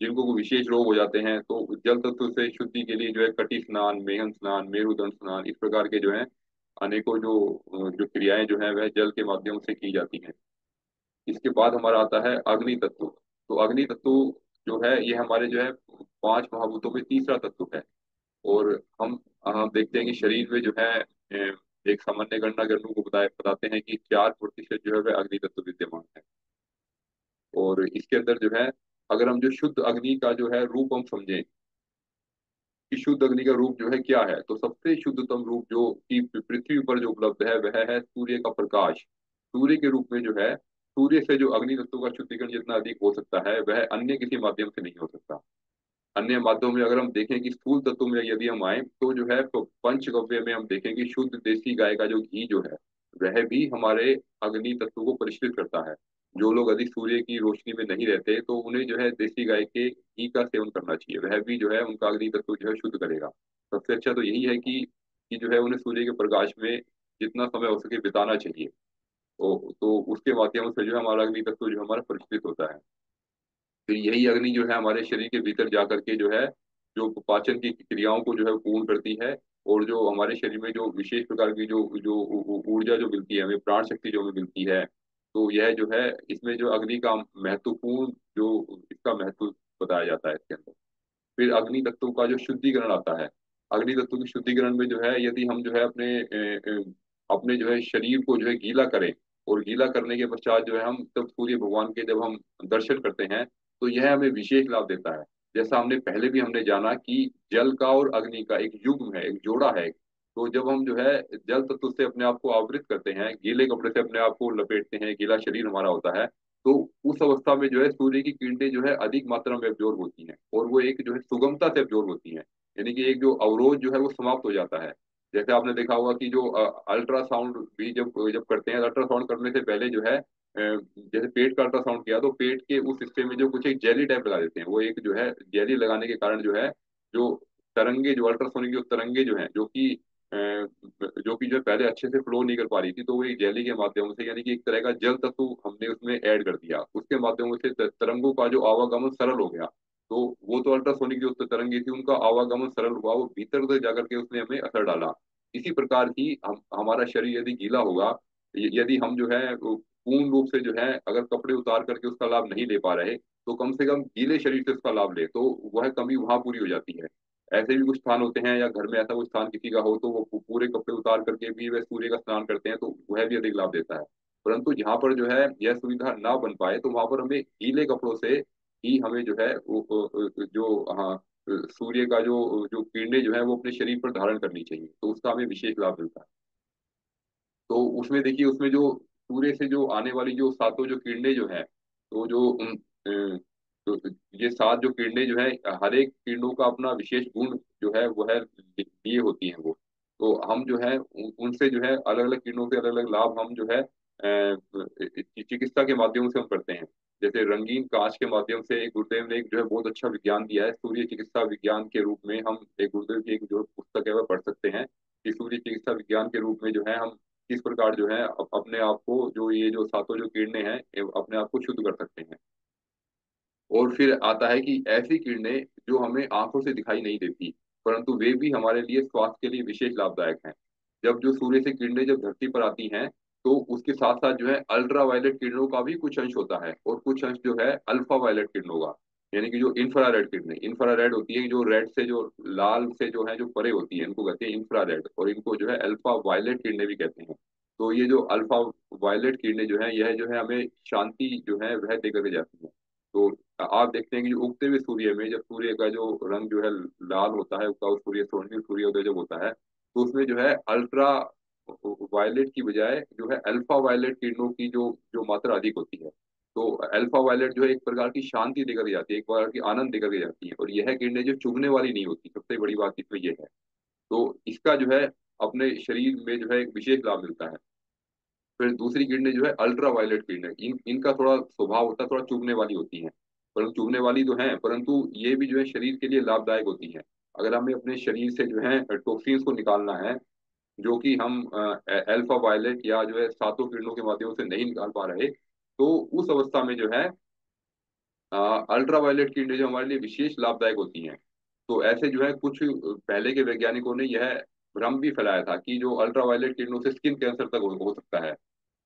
[SPEAKER 1] जिनको को विशेष रोग हो जाते हैं, तो जल तत्व से शुद्धि के लिए जो है कटी स्नान, मेहन स्नान, मेरुदंड स्नान, इस प्रकार के जो है अनेकों जो क्रियाएं जो है वह जल के माध्यम से की जाती हैं। इसके बाद हमारा आता है अग्नि तत्व। तो अग्नि तत्व जो है ये हमारे जो है पांच महाभूतों में तीसरा तत्व है। और हम देखते हैं कि शरीर में जो है एक सामान्य गणना के को बताते हैं कि 4% जो है वह अग्नि तत्व विद्यमान है। और इसके अंदर जो है अगर हम जो शुद्ध अग्नि का जो है रूप हम समझें कि शुद्ध अग्नि का रूप जो है क्या है, तो सबसे शुद्धतम रूप जो कि पृथ्वी पर जो उपलब्ध है वह है सूर्य का प्रकाश। सूर्य के रूप में जो है सूर्य से जो अग्नि तत्व का शुद्धिकरण जितना अधिक हो सकता है वह अन्य किसी माध्यम से नहीं हो सकता। अन्य माध्यमों में अगर हम देखें कि स्थूल तत्व में यदि हम आए, तो जो है तो पंचगव्य में हम देखें कि शुद्ध देसी गाय का जो घी जो है वह भी हमारे अग्नि तत्व को परिष्कृत करता है। जो लोग अधिक सूर्य की रोशनी में नहीं रहते, तो उन्हें जो है देसी गाय के घी का सेवन करना चाहिए, वह भी जो है उनका अग्नि तत्व जो है शुद्ध करेगा। सबसे अच्छा तो यही है कि जो है उन्हें सूर्य के प्रकाश में जितना समय हो सके बिताना चाहिए। तो उसके माध्यम से जो है हमारा अग्नि तत्व जो हमारा परिष्कृत होता है। फिर यही अग्नि जो है हमारे शरीर के भीतर जा करके जो है जो पाचन की क्रियाओं को जो है पूर्ण करती है। और जो हमारे शरीर में जो विशेष प्रकार की जो जो ऊर्जा जो मिलती है हमें, प्राण शक्ति जो हमें मिलती है, तो यह जो है इसमें जो अग्नि का महत्वपूर्ण जो इसका महत्व बताया जाता है इसके अंदर। फिर अग्नि तत्व का जो शुद्धिकरण आता है, अग्नि तत्व के शुद्धिकरण में जो है यदि हम जो है अपने जो है शरीर को जो है गीला करें, और गीला करने के पश्चात जो है हम तब सूर्य भगवान के जब हम दर्शन करते हैं, तो यह हमें विशेष लाभ देता है। जैसा हमने पहले भी हमने जाना कि जल का और अग्नि का एक युग्म है, एक जोड़ा है। तो जब हम जो है जल तत्व से अपने आप को आवृत करते हैं, गीले कपड़े से अपने आप को लपेटते हैं, गीला शरीर हमारा होता है, तो उस अवस्था में जो है सूर्य की किरणें जो है अधिक मात्रा में एब्जॉर्ब होती हैं, और वो एक जो है सुगमता से एब्जॉर्ब होती हैं। यानी कि एक जो अवरोध जो है वो समाप्त हो जाता है। जैसे आपने देखा होगा कि जो अल्ट्रासाउंड भी जब जब करते हैं, अल्ट्रासाउंड करने से पहले जो है जैसे पेट का अल्ट्रासाउंड किया तो पेट के उस हिस्से में जो कुछ एक जेली टाइप लगा देते हैं। वो एक जो है जेली लगाने के कारण जो है जो तरंगे, जो अल्ट्रासोनिक जो तरंगे जो हैं, जो कि जो पहले अच्छे से फ्लो नहीं कर पा रही थी, तो वो एक जेली के माध्यम से, यानी कि एक तरह का जल तत्व हमने उसमें ऐड कर दिया, उसके माध्यम से तरंगों का जो आवागमन सरल हो गया। तो वो तो अल्ट्रासोनिक जो तरंगे थी उनका आवागमन सरल हुआ, वो भीतर तक जाकर के उसने हमें असर डाला। इसी प्रकार ही हम हमारा शरीर यदि गीला होगा, यदि हम जो है वो पूर्ण रूप से जो है अगर कपड़े उतार करके उसका लाभ नहीं ले पा रहे, तो कम से कम गीले शरीर से उसका लाभ ले, तो वह कमी वहां पूरी हो जाती है। ऐसे भी कुछ स्थान होते हैं, या घर में ऐसा कुछ स्थान किसी का हो तो वो पूरे कपड़े उतार करके भी वह सूर्य का स्नान करते हैं, तो वह भी अधिक लाभ देता है। परंतु जहाँ पर जो है यह सुविधा ना बन पाए, तो वहां पर हमें गीले कपड़ों से ही हमें जो है जो हाँ सूर्य का जो जो किरणें जो है वो अपने शरीर पर धारण करनी चाहिए, तो उसका हमें विशेष लाभ मिलता है। तो उसमें देखिए, उसमें जो सूर्य से जो आने वाली जो सातों जो किरणें जो है, तो तो ये सात जो किरणें जो है, हर एक किरणों का अपना विशेष गुण जो है वो है लिए होती हैं वो। तो हम जो है उनसे जो है अलग अलग किरणों के अलग अलग लाभ हम जो है चिकित्सा के माध्यम से हम करते हैं। जैसे रंगीन कांच के माध्यम से एक गुरुदेव ने एक जो है बहुत अच्छा विज्ञान दिया है, सूर्य चिकित्सा विज्ञान के रूप में। हम एक गुरुदेव की एक जो पुस्तक है वह पढ़ सकते हैं कि सूर्य चिकित्सा विज्ञान के रूप में जो है हम किस प्रकार जो है अपने आप को, जो ये जो सातों जो किरणें हैं, अपने आप को शुद्ध कर सकते हैं। और फिर आता है कि ऐसी किरणें जो हमें आंखों से दिखाई नहीं देती, परंतु वे भी हमारे लिए स्वास्थ्य के लिए विशेष लाभदायक हैं। जब जो सूर्य से किरणें जब धरती पर आती हैं, तो उसके साथ साथ जो है अल्ट्रा वायलेट किरणों का भी कुछ अंश होता है, और कुछ अंश जो है अल्फा वायलेट किरणों का। यानी कि जो इंफ्रारेड किरणें, इंफ्रारेड होती है जो रेड से, जो लाल से जो है जो परे होती है, इनको कहते हैं इंफ्रारेड, और इनको जो है अल्फा वायलेट किरणें भी कहते हैं। तो ये जो अल्फा वायलेट किरणें जो है, यह जो है हमें शांति जो है वह देकर के जाती है। तो आप देखते हैं कि जो उगते हुए सूर्य में जब सूर्य का जो रंग जो है लाल होता है, उगता हुआ सूर्य, स्वर्णिम सूर्योदय जब होता है, तो उसमें जो है अल्ट्रा वायलेट की बजाय जो है अल्फा वायलेट किरणों की जो जो मात्रा अधिक होती है। तो अल्फा वायलेट जो है एक प्रकार की शांति देकर के जाती है, एक प्रकार की आनंद देकर के जाती है, और यह किरणें जो चुभने वाली नहीं होती, सबसे बड़ी बात इसमें यह है। तो इसका जो है अपने शरीर में जो है एक विशेष लाभ मिलता है। फिर दूसरी किरणें जो है अल्ट्रा वायलेट किरणें, इनका थोड़ा स्वभाव होता है, थोड़ा चुभने वाली होती हैं। परंतु चुभने वाली तो हैं, परंतु ये भी जो है शरीर के लिए लाभदायक होती हैं। अगर हमें अपने शरीर से जो है टॉक्सिन्स को निकालना है, जो कि हम अल्फा वायलेट या जो है सातों किरणों के माध्यम से नहीं निकाल पा रहे, तो उस अवस्था में जो है अल्ट्रा वायलेट किरणें जो हमारे लिए विशेष लाभदायक होती हैं। तो ऐसे जो है कुछ पहले के वैज्ञानिकों ने यह भ्रम भी फैलाया था कि जो अल्ट्रा वायलेट किरणों से स्किन कैंसर तक हो सकता है।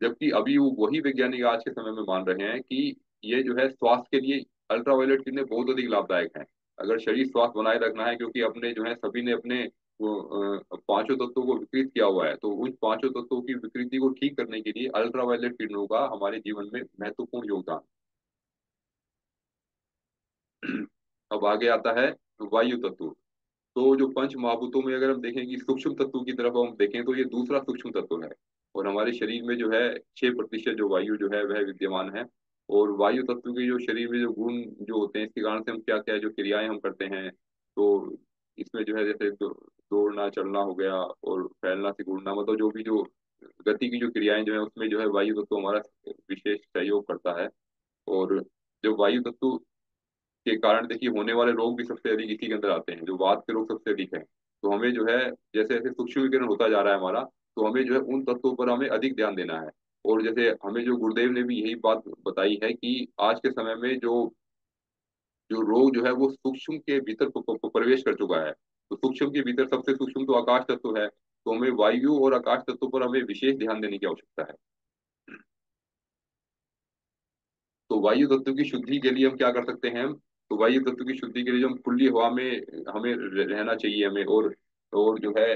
[SPEAKER 1] जबकि अभी वही वैज्ञानिक आज के समय में मान रहे हैं कि ये जो है स्वास्थ्य के लिए अल्ट्रा वायलेट किरणें बहुत अधिक लाभदायक हैं। अगर शरीर स्वास्थ्य बनाए रखना है, क्योंकि अपने जो है सभी ने अपने पांचों तत्वों को विकृत किया हुआ है, तो उन पांचों तत्वों की विकृति को ठीक करने के लिए अल्ट्रा वायलेट किरणों का हमारे जीवन में महत्वपूर्ण योगदान। अब आगे आता है वायु तत्व। तो जो पंच महाभूतों में अगर हम देखें कि सूक्ष्म तत्व की तरफ हम देखें, तो ये दूसरा सूक्ष्म तत्व है। और हमारे शरीर में जो है 6% जो वायु जो है वह विद्यमान है। और वायु तत्व के जो शरीर में जो गुण जो होते हैं, इसके कारण से हम क्या क्या जो क्रियाएं हम करते हैं, तो इसमें जो है जैसे दौड़ना चलना हो गया, और फैलना सिकुड़ना, मतलब जो भी जो गति की जो क्रियाएं जो है उसमें जो है वायु तत्व हमारा विशेष सहयोग करता है। और जो वायु तत्व के कारण देखिए होने वाले रोग भी सबसे अधिक इसी के अंदर आते हैं, जो वात के रोग सबसे अधिक है। तो हमें जो है जैसे जैसे सूक्ष्म विकिरण होता जा रहा है हमारा, तो हमें जो है उन तत्वों पर हमें अधिक ध्यान देना है। और जैसे हमें जो गुरुदेव ने भी यही बात बताई है कि आज के समय में जो जो रोग जो है वो सूक्ष्म के भीतर प्रवेश कर चुका है। तो सूक्ष्म के भीतर सबसे सूक्ष्म तो आकाश तत्व है, तो हमें वायु और आकाश तत्व पर हमें विशेष ध्यान देने की आवश्यकता है। तो वायु तत्व की शुद्धि के लिए हम क्या कर सकते हैं? तो वायु तत्व की शुद्धि के लिए जो हम खुली हवा में हमें रहना चाहिए हमें। और जो है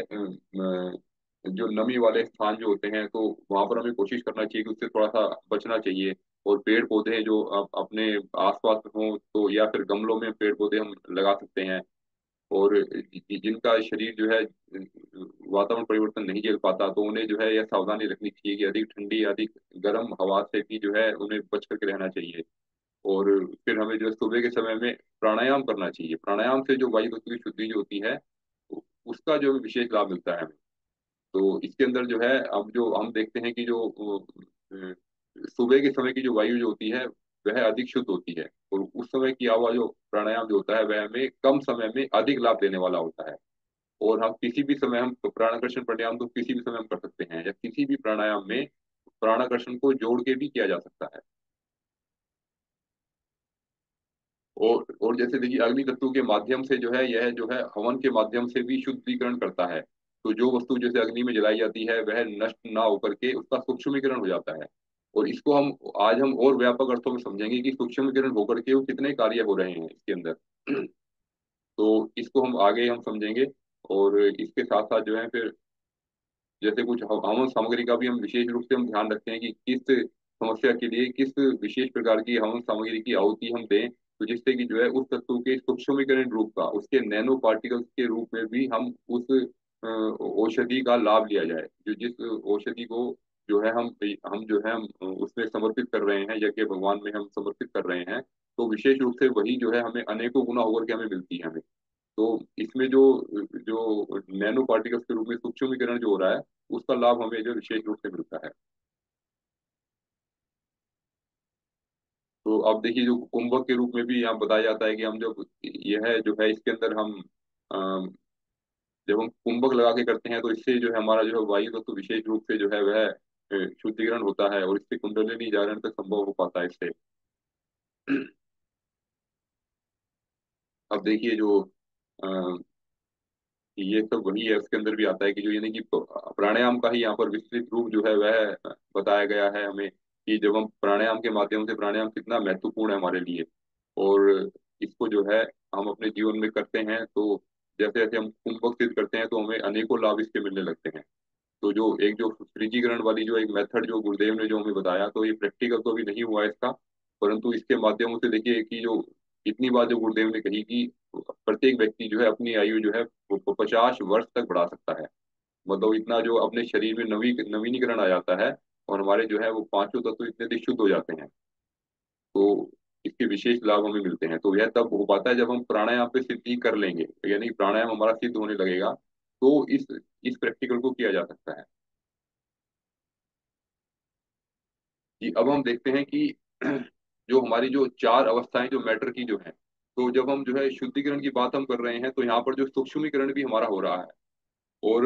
[SPEAKER 1] जो नमी वाले स्थान जो होते हैं, तो वहां पर हमें कोशिश करना चाहिए कि उससे थोड़ा सा बचना चाहिए। और पेड़ पौधे हैं जो अपने आसपास हों, तो या फिर गमलों में पेड़ पौधे हम लगा सकते हैं। और जिनका शरीर जो है वातावरण परिवर्तन नहीं झेल पाता, तो उन्हें जो है यह सावधानी रखनी चाहिए कि अधिक ठंडी, अधिक गर्म हवा से भी जो है उन्हें बच करके रहना चाहिए। और फिर हमें जो है सुबह के समय में प्राणायाम करना चाहिए। प्राणायाम से जो वायु तत्व की शुद्धि जो होती है, उसका जो विशेष लाभ मिलता है हमें। तो इसके अंदर जो है, अब जो हम देखते हैं कि जो सुबह के समय की जो वायु जो होती है वह अधिक शुद्ध होती है, और उस समय किया हुआ जो प्राणायाम जो होता है वह हमें कम समय में अधिक लाभ देने वाला होता है। और हम किसी भी समय, हम प्राणाकर्षण प्राणायाम तो किसी भी समय हम कर सकते हैं, या किसी भी प्राणायाम में प्राणाकर्षण को जोड़ के भी किया जा सकता है। और जैसे देखिए, अग्नि तत्व के माध्यम से जो है, यह जो है हवन के माध्यम से भी शुद्धिकरण करता है। तो जो वस्तु जैसे अग्नि में जलाई जाती है वह नष्ट ना होकर के उसका सूक्ष्मीकरण हो जाता है। और इसको हम आज हम और व्यापक अर्थों में समझेंगे कि सूक्ष्मीकरण होकर के वो कितने कार्य हो रहे हैं इसके अंदर। तो इसको हम आगे हम समझेंगे। और इसके साथ साथ जो है फिर, जैसे कुछ हवन सामग्री का भी हम विशेष रूप से हम ध्यान रखते हैं कि किस समस्या के लिए किस विशेष प्रकार की हवन सामग्री की आहुति हम दें, तो जिससे कि जो है उस तत्व के सूक्ष्मीकरण रूप का, उसके नैनो पार्टिकल्स के रूप में भी हम उस औषधि का लाभ लिया जाए। जो जिस औषधि को जो है हम जो है हम उसमें समर्पित कर रहे हैं, यज्ञ भगवान में हम समर्पित कर रहे हैं, तो विशेष रूप से वही जो है हमें अनेकों गुना होकर के हमें मिलती है हमें। तो इसमें जो जो नैनो पार्टिकल्स के रूप में सूक्ष्मीकरण जो हो रहा है, उसका लाभ हमें जो विशेष रूप से मिलता है। तो अब देखिए, जो कुंभक के रूप में भी यहाँ बताया जाता है कि हम जब यह जो है इसके अंदर हम अ, जब हम कुंभक लगा के करते हैं, तो इससे जो है हमारा जो है वायु तत्व विशेष रूप से जो है वह शुद्धिकरण होता है, और इससे कुंडलिनी जागरण तक संभव हो पाता है इससे। अब देखिए, जो ये सब वही है, उसके अंदर भी आता है कि जो यानी कि प्राणायाम का ही यहाँ पर विस्तृत रूप जो है वह बताया गया है हमें, कि जब हम प्राणायाम के माध्यम से, प्राणायाम कितना महत्वपूर्ण है हमारे लिए। और इसको जो है हम अपने जीवन में करते हैं, तो जैसे जैसे हम कुंभक सिद्ध करते हैं तो हमें अनेकों लाभ इसके मिलने लगते हैं। तो जो एक जो सूत्रीकरण वाली जो एक मेथड जो गुरुदेव ने जो हमें बताया, तो ये प्रैक्टिकल तो अभी नहीं हुआ है इसका, परंतु इसके माध्यम से देखिए कि जो इतनी बात जो गुरुदेव ने कही कि प्रत्येक व्यक्ति जो है अपनी आयु जो है वो 50 वर्ष तक बढ़ा सकता है। मतलब इतना जो अपने शरीर में नवीनीकरण आ जाता है, और हमारे जो है वो पांचों तत्व इतने अधिक शुद्ध हो जाते हैं। तो इसके विशेष लाभ हमें मिलते हैं। तो यह तब हो पाता है जब हम प्राणायाम पे सिद्धि कर लेंगे, यानी प्राणायाम हमारा सिद्ध होने लगेगा, तो इस प्रैक्टिकल को किया जा सकता है। कि अब हम देखते हैं कि जो हमारी जो चार अवस्थाएं जो मैटर की जो है, तो जब हम जो है शुद्धिकरण की बात हम कर रहे हैं, तो यहाँ पर जो सूक्ष्मीकरण भी हमारा हो रहा है। और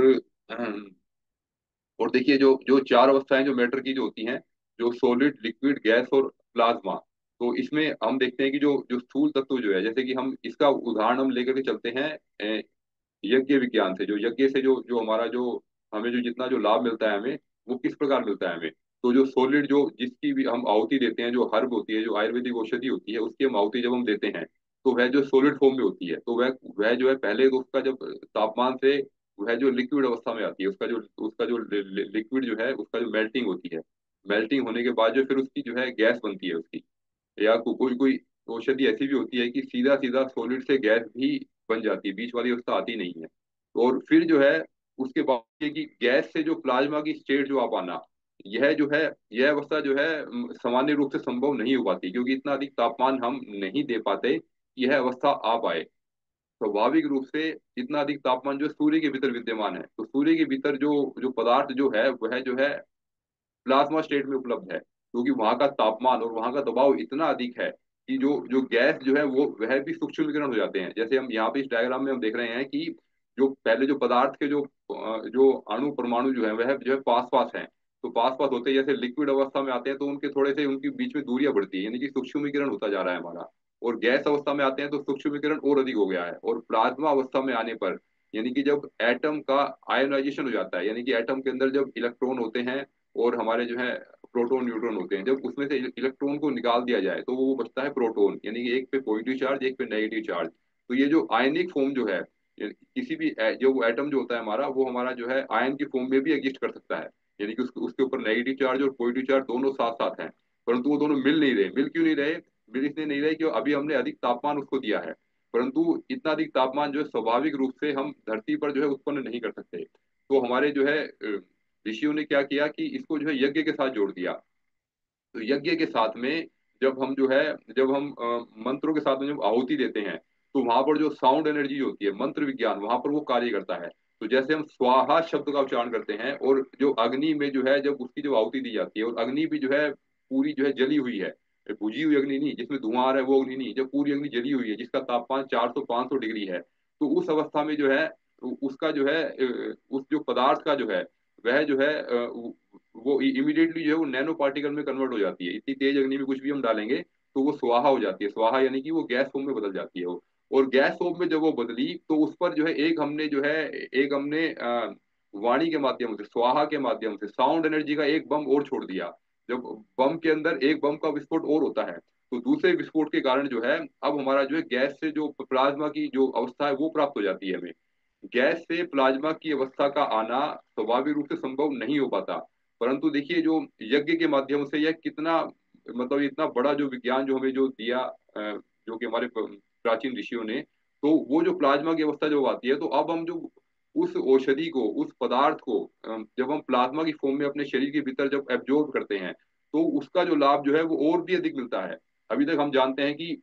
[SPEAKER 1] और देखिए, जो जो चार अवस्थाएं जो मैटर की जो होती हैं, जो सॉलिड, लिक्विड, गैस और प्लाज्मा। तो इसमें हम देखते हैं कि जो जो स्थूल तत्व जो है, जैसे कि हम इसका उदाहरण हम लेकर के चलते हैं यज्ञ विज्ञान से, जो यज्ञ से जो जो हमारा जो हमें जो जितना जो लाभ मिलता है हमें, वो किस प्रकार मिलता है हमें। तो जो सॉलिड, जो जिसकी भी हम आहुति देते हैं, जो हर्ब होती है, जो आयुर्वेदिक औषधि होती है, उसकी हम आहुति जब हम देते हैं, तो वह जो सॉलिड फॉर्म में होती है, तो वह जो है पहले तो उसका जब तापमान से वह जो लिक्विड अवस्था में आती है, उसका जो लिक्विड जो है उसका जो मेल्टिंग होती है, मेल्टिंग होने के बाद जो फिर उसकी जो है गैस बनती है उसकी। या कोई कोई औषधि ऐसी भी होती है कि सीधा सीधा सॉलिड से गैस भी बन जाती है, बीच वाली अवस्था आती नहीं है। और फिर जो है उसके बाद ये कि गैस से जो प्लाज्मा की स्टेट जो आ पाना, यह जो है, यह अवस्था जो है सामान्य रूप से संभव नहीं हो पाती, क्योंकि इतना अधिक तापमान हम नहीं दे पाते कि यह अवस्था आ पाए। स्वाभाविक रूप से इतना अधिक तापमान जो सूर्य के भीतर विद्यमान है, तो सूर्य के भीतर जो जो पदार्थ जो है वह जो है प्लाज्मा स्टेट में उपलब्ध है, क्योंकि वहां का तापमान और वहां का दबाव इतना अधिक है कि जो जो गैस जो है वो वह भी सूक्ष्मीकरण हो जाते हैं। जैसे हम यहाँ पे इस डायग्राम में हम देख रहे हैं कि जो पहले जो पदार्थ के जो अणु परमाणु जो है वह जो है पास पास हैं। तो पास पास होते ही जैसे लिक्विड अवस्था में आते हैं, तो उनके थोड़े से उनके बीच में दूरियां बढ़ती है, यानी कि सूक्ष्मीकरण होता जा रहा है हमारा। और गैस अवस्था में आते हैं तो सूक्ष्मीकरण और अधिक हो गया है। और प्लाज्मा अवस्था में आने पर, यानी कि जब एटम का आयोनाइजेशन हो जाता है, यानी कि एटम के अंदर जब इलेक्ट्रॉन होते हैं और हमारे जो है प्रोटॉन न्यूट्रॉन होते हैं, जब उसमें से इलेक्ट्रॉन को निकाल दिया जाए तो वो बचता है प्रोटॉन, यानी कि एक पे पॉजिटिव चार्ज, एक पे नेगेटिव चार्ज। तो ये जो आयनिक फॉर्म जो है, किसी भी जो वो एटम जो होता है हमारा, वो हमारा जो है आयन की फॉर्म में भी एग्जिस्ट कर सकता है, यानी कि उसके ऊपर नेगेटिव चार्ज और पॉजिटिव चार्ज दोनों साथ साथ हैं। परंतु वो दोनों मिल नहीं रहे। मिल क्यों नहीं रहे? मिल इसलिए नहीं रहे कि अभी हमने अधिक तापमान उसको दिया है। परंतु इतना अधिक तापमान जो है स्वाभाविक रूप से हम धरती पर जो है उत्पन्न नहीं कर सकते। तो हमारे जो है ऋषियों ने क्या किया कि इसको जो है यज्ञ के साथ जोड़ दिया। तो यज्ञ के साथ में जब हम जो है, जब हम मंत्रों के साथ में जब आहुति देते हैं, तो वहां पर जो साउंड एनर्जी होती है, मंत्र विज्ञान वहां पर वो कार्य करता है। तो जैसे हम स्वाहा शब्द का उच्चारण करते हैं, और जो अग्नि में जो है जब उसकी जो आहुति दी जाती है, और अग्नि भी जो है पूरी जो है जली हुई है, बुझी हुई अग्नि नहीं जिसमें धुआं आ रहा है वो अग्नि नहीं, जब पूरी अग्नि जली हुई है जिसका तापमान 400-500 डिग्री है, तो उस अवस्था में जो है उसका जो है उस जो पदार्थ का जो है वह जो है वो इमीडिएटली जो है वो नैनो पार्टिकल में कन्वर्ट हो जाती है। इतनी तेज अग्नि में कुछ भी हम डालेंगे तो वो स्वाहा हो जाती है। स्वाहा यानी कि वो गैस फॉर्म में बदल जाती है वो। और गैस फॉर्म में जब वो बदली तो उस पर जो है एक हमने जो है एक हमने वाणी के माध्यम से, स्वाहा के माध्यम से साउंड एनर्जी का एक बम और छोड़ दिया। जब बम के अंदर एक बम का विस्फोट और होता है, तो दूसरे विस्फोट के कारण जो है अब हमारा जो है गैस से जो प्लाज्मा की जो अवस्था है वो प्राप्त हो जाती है हमें। गैस से प्लाज्मा की अवस्था का आना स्वाभाविक रूप से संभव नहीं हो पाता। परंतु देखिए जो यज्ञ के माध्यम से यह कितना, मतलब इतना बड़ा जो विज्ञान जो हमें जो दिया, जो कि हमारे प्राचीन ऋषियों ने, तो वो जो प्लाज्मा की अवस्था जो आती है, तो अब हम जो उस औषधि को, उस पदार्थ को जब हम प्लाज्मा की फॉर्म में अपने शरीर के भीतर जब एब्जॉर्ब करते हैं, तो उसका जो लाभ जो है वो और भी अधिक मिलता है। अभी तक हम जानते हैं कि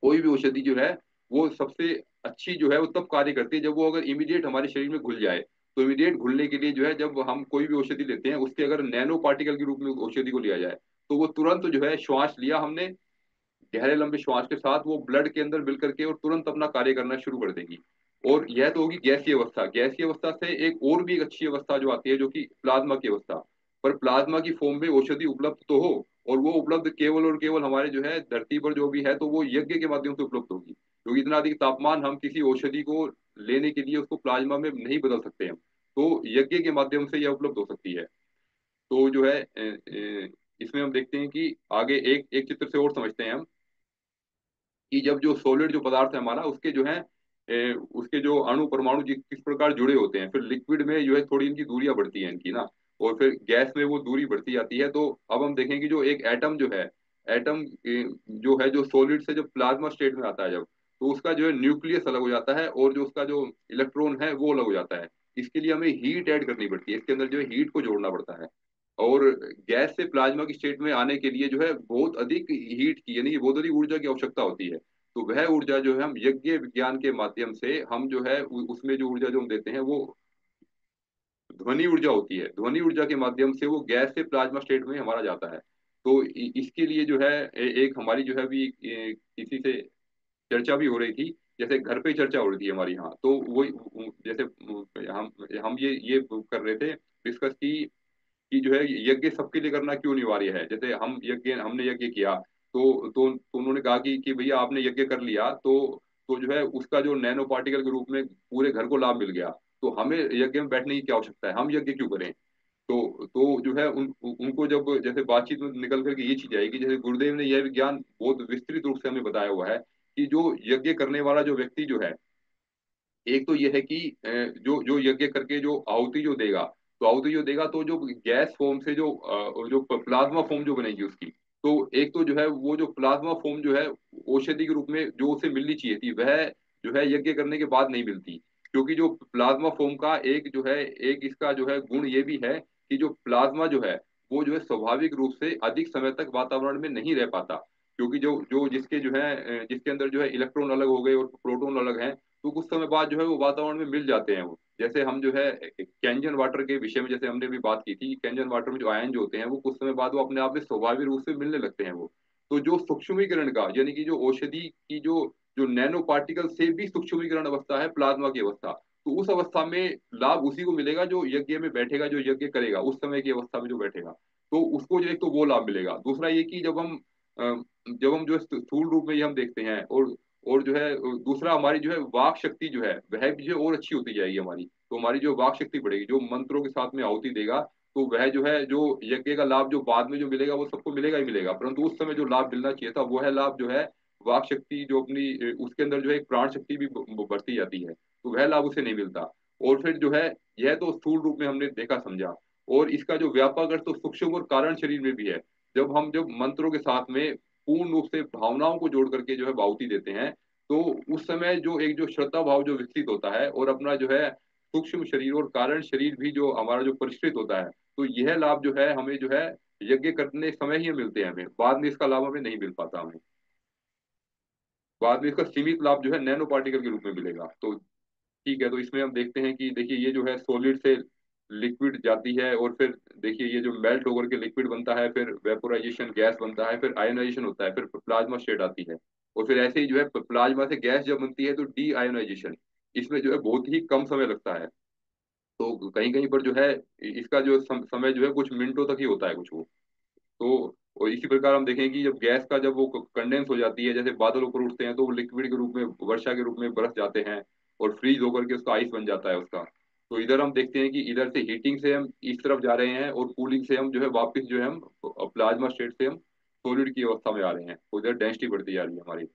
[SPEAKER 1] कोई भी औषधि जो है वो सबसे अच्छी जो है वो तब कार्य करती है जब वो अगर इमीडिएट हमारे शरीर में घुल जाए। तो इमीडिएट घुलने के लिए जो है जब हम कोई भी औषधि लेते हैं उसके अगर नैनो पार्टिकल के रूप में औषधि को लिया जाए, तो वो तुरंत जो है श्वास लिया हमने, गहरे लंबे श्वास के साथ वो ब्लड के अंदर मिल करके और तुरंत अपना कार्य करना शुरू कर देगी। और यह तो होगी गैसीय अवस्था। गैसीय अवस्था से एक और भी एक अच्छी अवस्था जो आती है जो कि प्लाज्मा की अवस्था। पर प्लाज्मा की फॉर्म में औषधि उपलब्ध तो हो, और वो उपलब्ध केवल और केवल हमारे जो है धरती पर जो भी है तो वो यज्ञ के माध्यम से उपलब्ध होगी, क्योंकि इतना अधिक तापमान हम किसी औषधि को लेने के लिए उसको प्लाज्मा में नहीं बदल सकते हम। तो यज्ञ के माध्यम से यह उपलब्ध हो सकती है। तो जो है इसमें हम देखते हैं कि आगे एक एक चित्र से और समझते हैं हम कि जब जो सॉलिड जो पदार्थ है हमारा, उसके जो है उसके जो अणु परमाणु किस प्रकार जुड़े होते हैं, फिर लिक्विड में जो है थोड़ी इनकी दूरियां बढ़ती हैं इनकी ना, और फिर गैस में वो दूरी बढ़ती जाती है। तो अब हम देखें कि जो एक एटम जो है, एटम जो है जो सॉलिड से जब प्लाज्मा स्टेट में आता है जब, तो उसका जो है न्यूक्लियस अलग हो जाता है और जो उसका जो इलेक्ट्रॉन है वो अलग हो जाता है। इसके लिए हमें हीट ऐड करनी पड़ती है, इसके अंदर जो है हीट को जोड़ना पड़ता है। और गैस से प्लाज्मा की स्टेट में आने के लिए जो है बहुत अधिक हीट की यानी कि बहुत अधिक ऊर्जा की आवश्यकता होती है। तो वह ऊर्जा जो है हम यज्ञ विज्ञान के माध्यम से हम जो है उसमें जो ऊर्जा जो हम देते हैं वो ध्वनि ऊर्जा होती है। ध्वनि ऊर्जा के माध्यम से वो गैस से प्लाज्मा स्टेट में हमारा जाता है। तो इसके लिए जो है एक हमारी जो है अभी किसी से चर्चा भी हो रही थी, जैसे घर पे चर्चा हो रही थी हमारी यहाँ, तो वो जैसे हम ये कर रहे थे डिस्कस कि जो है यज्ञ सबके लिए करना क्यों अनिवार्य है। जैसे हमने यज्ञ किया, तो उन्होंने कहा कि भैया आपने यज्ञ कर लिया तो जो है उसका जो नैनो पार्टिकल के रूप में पूरे घर को लाभ मिल गया, तो हमें यज्ञ में बैठने की क्या आवश्यकता है, हम यज्ञ क्यों करें। तो जो है उनको जब जैसे बातचीत में निकल करके ये चीज आएगी, जैसे गुरुदेव ने यह विज्ञान बहुत विस्तृत रूप से हमें बताया हुआ है कि जो यज्ञ करने वाला जो व्यक्ति जो है, एक तो ये है कि जो जो यज्ञ करके जो आहुति जो देगा, तो आहुति जो देगा तो जो गैस फॉर्म से जो प्लाज्मा फॉर्म जो बनेगी उसकी, तो एक तो जो है वो जो प्लाज्मा फॉर्म जो है औषधि के रूप में जो उसे मिलनी चाहिए थी वह जो है यज्ञ करने के बाद नहीं मिलती। क्योंकि जो प्लाज्मा फॉर्म का एक जो है एक इसका जो है गुण ये भी है कि जो प्लाज्मा जो है वो जो है स्वाभाविक रूप से अधिक समय तक वातावरण में नहीं रह पाता। क्योंकि जो जो जिसके जो है जिसके अंदर जो है इलेक्ट्रॉन अलग हो गए और प्रोटॉन अलग हैं, तो कुछ समय बाद जो है वो वातावरण में मिल जाते हैं वो। जैसे हम जो है कैंजन वाटर के विषय में जैसे हमने भी बात की थी, कैंजन वाटर में जो आयन जो होते हैं वो कुछ समय बाद वो अपने आप में स्वाभाविक रूप से मिलने लगते हैं वो। तो जो सूक्ष्मीकरण का यानी कि जो औषधि की जो जो नैनो पार्टिकल से भी सूक्ष्मीकरण अवस्था है प्लाज्मा की अवस्था, तो उस अवस्था में लाभ उसी को मिलेगा जो यज्ञ में बैठेगा, जो यज्ञ करेगा उस समय की अवस्था में जो बैठेगा, तो उसको जो एक तो वो लाभ मिलेगा। दूसरा ये कि जब हम जो स्थूल रूप में ये हम देखते हैं, और जो है दूसरा हमारी जो है वाक शक्ति जो है वह भी जो है और अच्छी होती जाएगी हमारी। तो हमारी जो वाक शक्ति बढ़ेगी, जो मंत्रों के साथ में आहुति देगा, तो वह जो है जो यज्ञ का लाभ जो बाद में जो मिलेगा वो सबको मिलेगा ही मिलेगा, परंतु उस समय जो लाभ मिलना चाहिए था वो है लाभ जो है वाक शक्ति जो अपनी उसके अंदर जो है एक प्राण शक्ति भी बढ़ती जाती है, तो वह लाभ उसे नहीं मिलता। और फिर जो है यह तो स्थूल रूप में हमने देखा समझा, और इसका जो व्यापक अर्थ तो सूक्ष्म और कारण शरीर में भी है। जब मंत्रों के साथ में पूर्ण रूप से भावनाओं को जोड़ करके जो है आहुति देते हैं, तो उस समय जो एक जो श्रद्धा भाव जो विकसित होता है, और अपना जो है सूक्ष्म शरीर और कारण शरीर भी जो हमारा जो परिष्कृत होता है, तो यह लाभ जो है हमें जो है यज्ञ करने समय ही मिलते हैं, हमें बाद में इसका लाभ हमें नहीं मिल पाता हमें। बाद में इसका सीमित लाभ जो है नैनो पार्टिकल के रूप में मिलेगा। तो ठीक है, तो इसमें हम देखते हैं कि देखिए ये जो है सॉलिड से लिक्विड जाती है, और फिर देखिए ये जो मेल्ट होकर के लिक्विड बनता है, फिर वेपोराइजेशन गैस बनता है, फिर आयोनाइजेशन होता है, फिर प्लाज्मा स्टेट आती है। और फिर ऐसे ही जो है प्लाज्मा से गैस जब बनती है तो डी आयोनाइजेशन, इसमें जो है बहुत ही कम समय लगता है। तो कहीं कहीं पर जो है इसका जो समय जो है कुछ मिनटों तक ही होता है कुछ वो। तो और इसी प्रकार हम देखें कि जब गैस का जब वो कंडेंस हो जाती है, जैसे बादल ऊपर उठते हैं, तो वो लिक्विड के रूप में वर्षा के रूप में बरस जाते हैं, और फ्रीज होकर के उसका आइस बन जाता है उसका। तो इधर हम देखते हैं कि इधर से हीटिंग से हम इस तरफ जा रहे हैं, और कूलिंग से हम जो है वापस जो है हम प्लाज्मा स्टेट से हम सॉलिड की अवस्था में आ रहे हैं, तो इधर डेंसिटी बढ़ती जा रही है हमारी।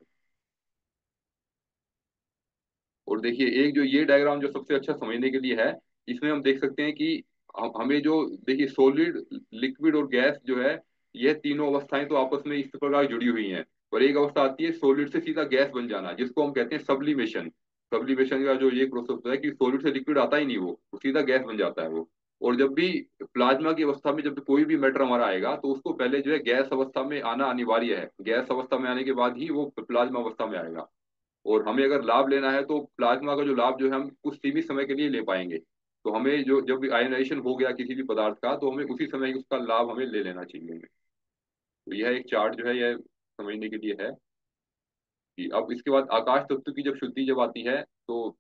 [SPEAKER 1] और देखिए एक जो ये डायग्राम जो सबसे अच्छा समझने के लिए है, इसमें हम देख सकते हैं कि हमें जो देखिए सॉलिड, लिक्विड और गैस जो है, यह तीनों अवस्थाएं तो आपस में इस प्रकार जुड़ी हुई हैं। और एक अवस्था आती है सॉलिड से सीधा गैस बन जाना, जिसको हम कहते हैं सब्लिमेशन। सब्लिमेशन का जो ये प्रोसेस होता है कि सॉलिड से लिक्विड आता ही नहीं, वो सीधा गैस बन जाता है वो। और जब भी प्लाज्मा की अवस्था में जब भी कोई भी मैटर हमारा आएगा, तो उसको पहले जो है गैस अवस्था में आना अनिवार्य है, गैस अवस्था में आने के बाद ही वो प्लाज्मा अवस्था में आएगा। और हमें अगर लाभ लेना है तो प्लाज्मा का जो लाभ जो है हम कुछ सीमित समय के लिए ले पाएंगे। तो हमें जो जब भी आयनाइजेशन हो गया किसी भी पदार्थ का, तो हमें उसी समय ही उसका लाभ हमें ले लेना चाहिए हमें। तो यह एक चार्ट जो है यह समझने के लिए है कि अब इसके बाद आकाश तत्व की जब शुद्धि जब आती है, तो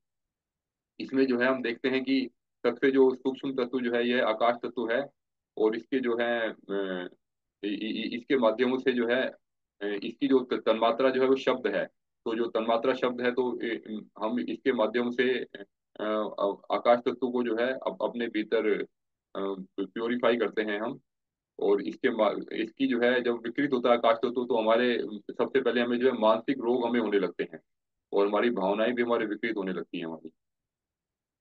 [SPEAKER 1] इसमें जो है हम देखते हैं कि सबसे जो सूक्ष्म तत्व जो है यह आकाश तत्व है। और इसके जो है इसके माध्यमों से जो है इसकी जो तन्मात्रा जो है वो शब्द है। तो जो तन्मात्रा शब्द है, तो हम इसके माध्यम से आकाश तत्व को जो है अपने भीतर प्योरीफाई करते हैं हम। और इसकी जो है जब विकृत होता है आकाश तत्व, तो हमारे सबसे पहले हमें जो है मानसिक रोग हमें होने लगते हैं, और हमारी भावनाएं भी हमारे विकृत होने लगती हैं हमारी।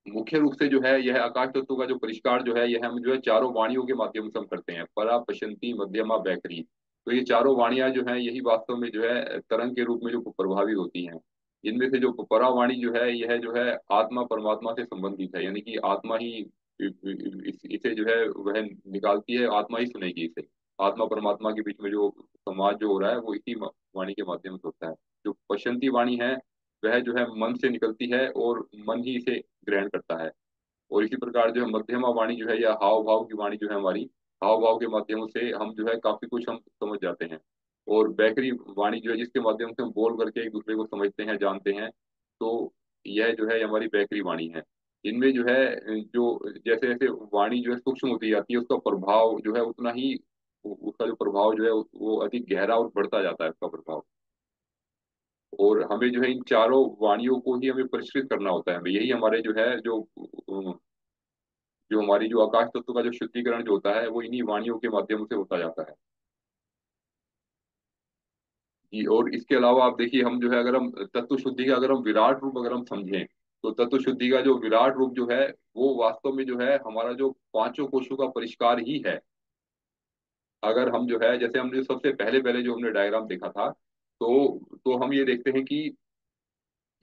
[SPEAKER 1] मुख्य रूप से जो है यह आकाश तत्व का जो परिष्कार जो है यह हम जो है चारों वाणियों के माध्यम से हम करते हैं, परा, पशंती, मध्यमा, बैकरी। तो ये चारों वाणियां जो है यही वास्तव में जो है तरंग के रूप में जो प्रभावित होती हैं। इनमें से जो परा वाणी जो है यह जो है आत्मा परमात्मा से संबंधित है, यानी कि आत्मा ही इसे जो है वह निकालती है, आत्मा ही सुनेगी इसे। आत्मा परमात्मा के बीच में जो संवाद जो हो रहा है वो इसी वाणी के माध्यम से होता है। जो पशंती वाणी है वह जो है मन से निकलती है, और मन ही इसे ग्रहण करता है। और इसी प्रकार जो है मध्यमा वाणी जो है या हाव भाव की वाणी जो है हमारी, हाव भाव के माध्यम से हम जो है काफी कुछ हम समझ जाते हैं। और बैकरी वाणी जो है जिसके माध्यम से हम बोल करके एक दूसरे को समझते हैं, जानते हैं। तो यह जो है हमारी बैकरी वाणी है। इनमें जो है जो जैसे जैसे वाणी जो है सूक्ष्म होती जाती है, उसका प्रभाव जो है उतना ही उसका जो प्रभाव जो है वो अधिक गहरा और बढ़ता जाता है उसका प्रभाव। और हमें जो है इन चारों वाणियों को ही हमें परिष्कृत करना होता है, हमें यही हमारे जो है जो हमारी जो आकाश तत्व का जो शुद्धिकरण जो होता है वो इन्हीं वाणियों के माध्यम से होता जाता है कि। और इसके अलावा आप देखिए हम जो है अगर हम तत्व शुद्धि का अगर हम विराट रूप अगर हम समझें, तो तत्व शुद्धि का जो विराट रूप जो है वो वास्तव में जो है हमारा जो पांचों कोशों का परिष्कार ही है। अगर हम जो है जैसे हमने सबसे पहले पहले जो हमने डायग्राम देखा था, तो हम ये देखते हैं कि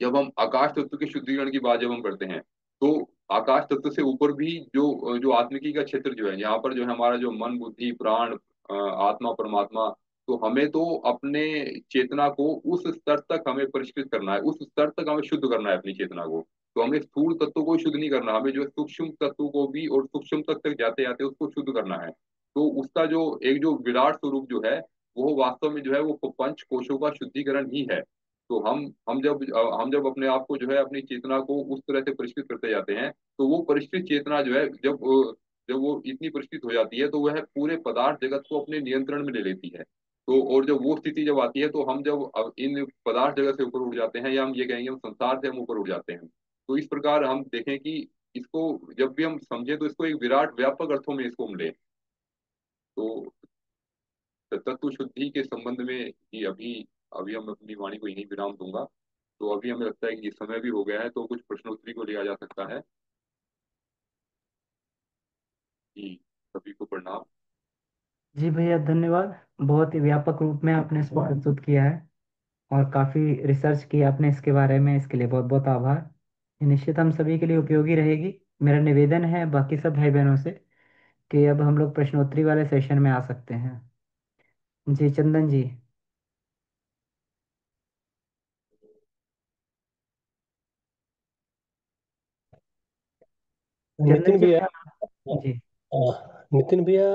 [SPEAKER 1] जब हम आकाश तत्व के शुद्धिकरण की बात जब हम करते हैं, तो आकाश तत्व से ऊपर भी जो जो आत्मिकी का क्षेत्र जो है, यहाँ पर जो है हमारा जो मन, बुद्धि, प्राण, आत्मा, परमात्मा। तो हमें तो अपने चेतना को उस स्तर तक हमें परिष्कृत करना है, उस स्तर तक हमें शुद्ध करना है अपनी चेतना को। तो हमें स्थूल तत्व को शुद्ध नहीं करना, हमें जो है सूक्ष्म तत्व को भी, और सूक्ष्म तत्व तक जाते जाते उसको शुद्ध करना है। तो उसका जो एक जो विराट स्वरूप जो है वो वास्तव में जो है वो पंच कोशों का शुद्धिकरण ही है। तो हम जब अपने आप को जो है अपनी चेतना को उस तरह से परिष्कृत करते जाते हैं, तो वो परिष्कृत चेतना जो है जब वो इतनी परिष्कृत हो जाती है, तो वह पूरे पदार्थ जगत को अपने नियंत्रण में ले लेती है। तो और जब वो स्थिति जब आती है, तो हम जब इन पदार्थ जगत से ऊपर उठ जाते हैं, या हम ये कहेंगे हम संसार से हम ऊपर उठ जाते हैं। तो इस प्रकार हम देखें कि इसको जब भी हम समझे, तो इसको एक विराट व्यापक अर्थों में इसको हम लें। तो तत्व शुद्धि के संबंध में ही अभी अभी हम अपनी वाणी को यही विराम दूंगा। तो अभी हमें लगता है कि समय भी हो गया है, तो कुछ प्रश्नोत्तरी को लिया जा सकता है कि। सभी को प्रणाम।
[SPEAKER 2] जी भैया, धन्यवाद। बहुत ही व्यापक रूप में आपने इसको प्रस्तुत किया है। और काफ़ी रिसर्च किया आपने इसके बारे में, इसके लिए बहुत बहुत आभार। ये निश्चित हम सभी के लिए उपयोगी रहेगी। मेरा निवेदन है बाकी सब भाई बहनों से कि अब हम लोग प्रश्नोत्तरी वाले सेशन में आ सकते हैं। जी चंदन जी। चंदन
[SPEAKER 3] नितिन
[SPEAKER 2] जी
[SPEAKER 3] भैया।
[SPEAKER 2] अपना। जी।
[SPEAKER 3] नितिन भैया,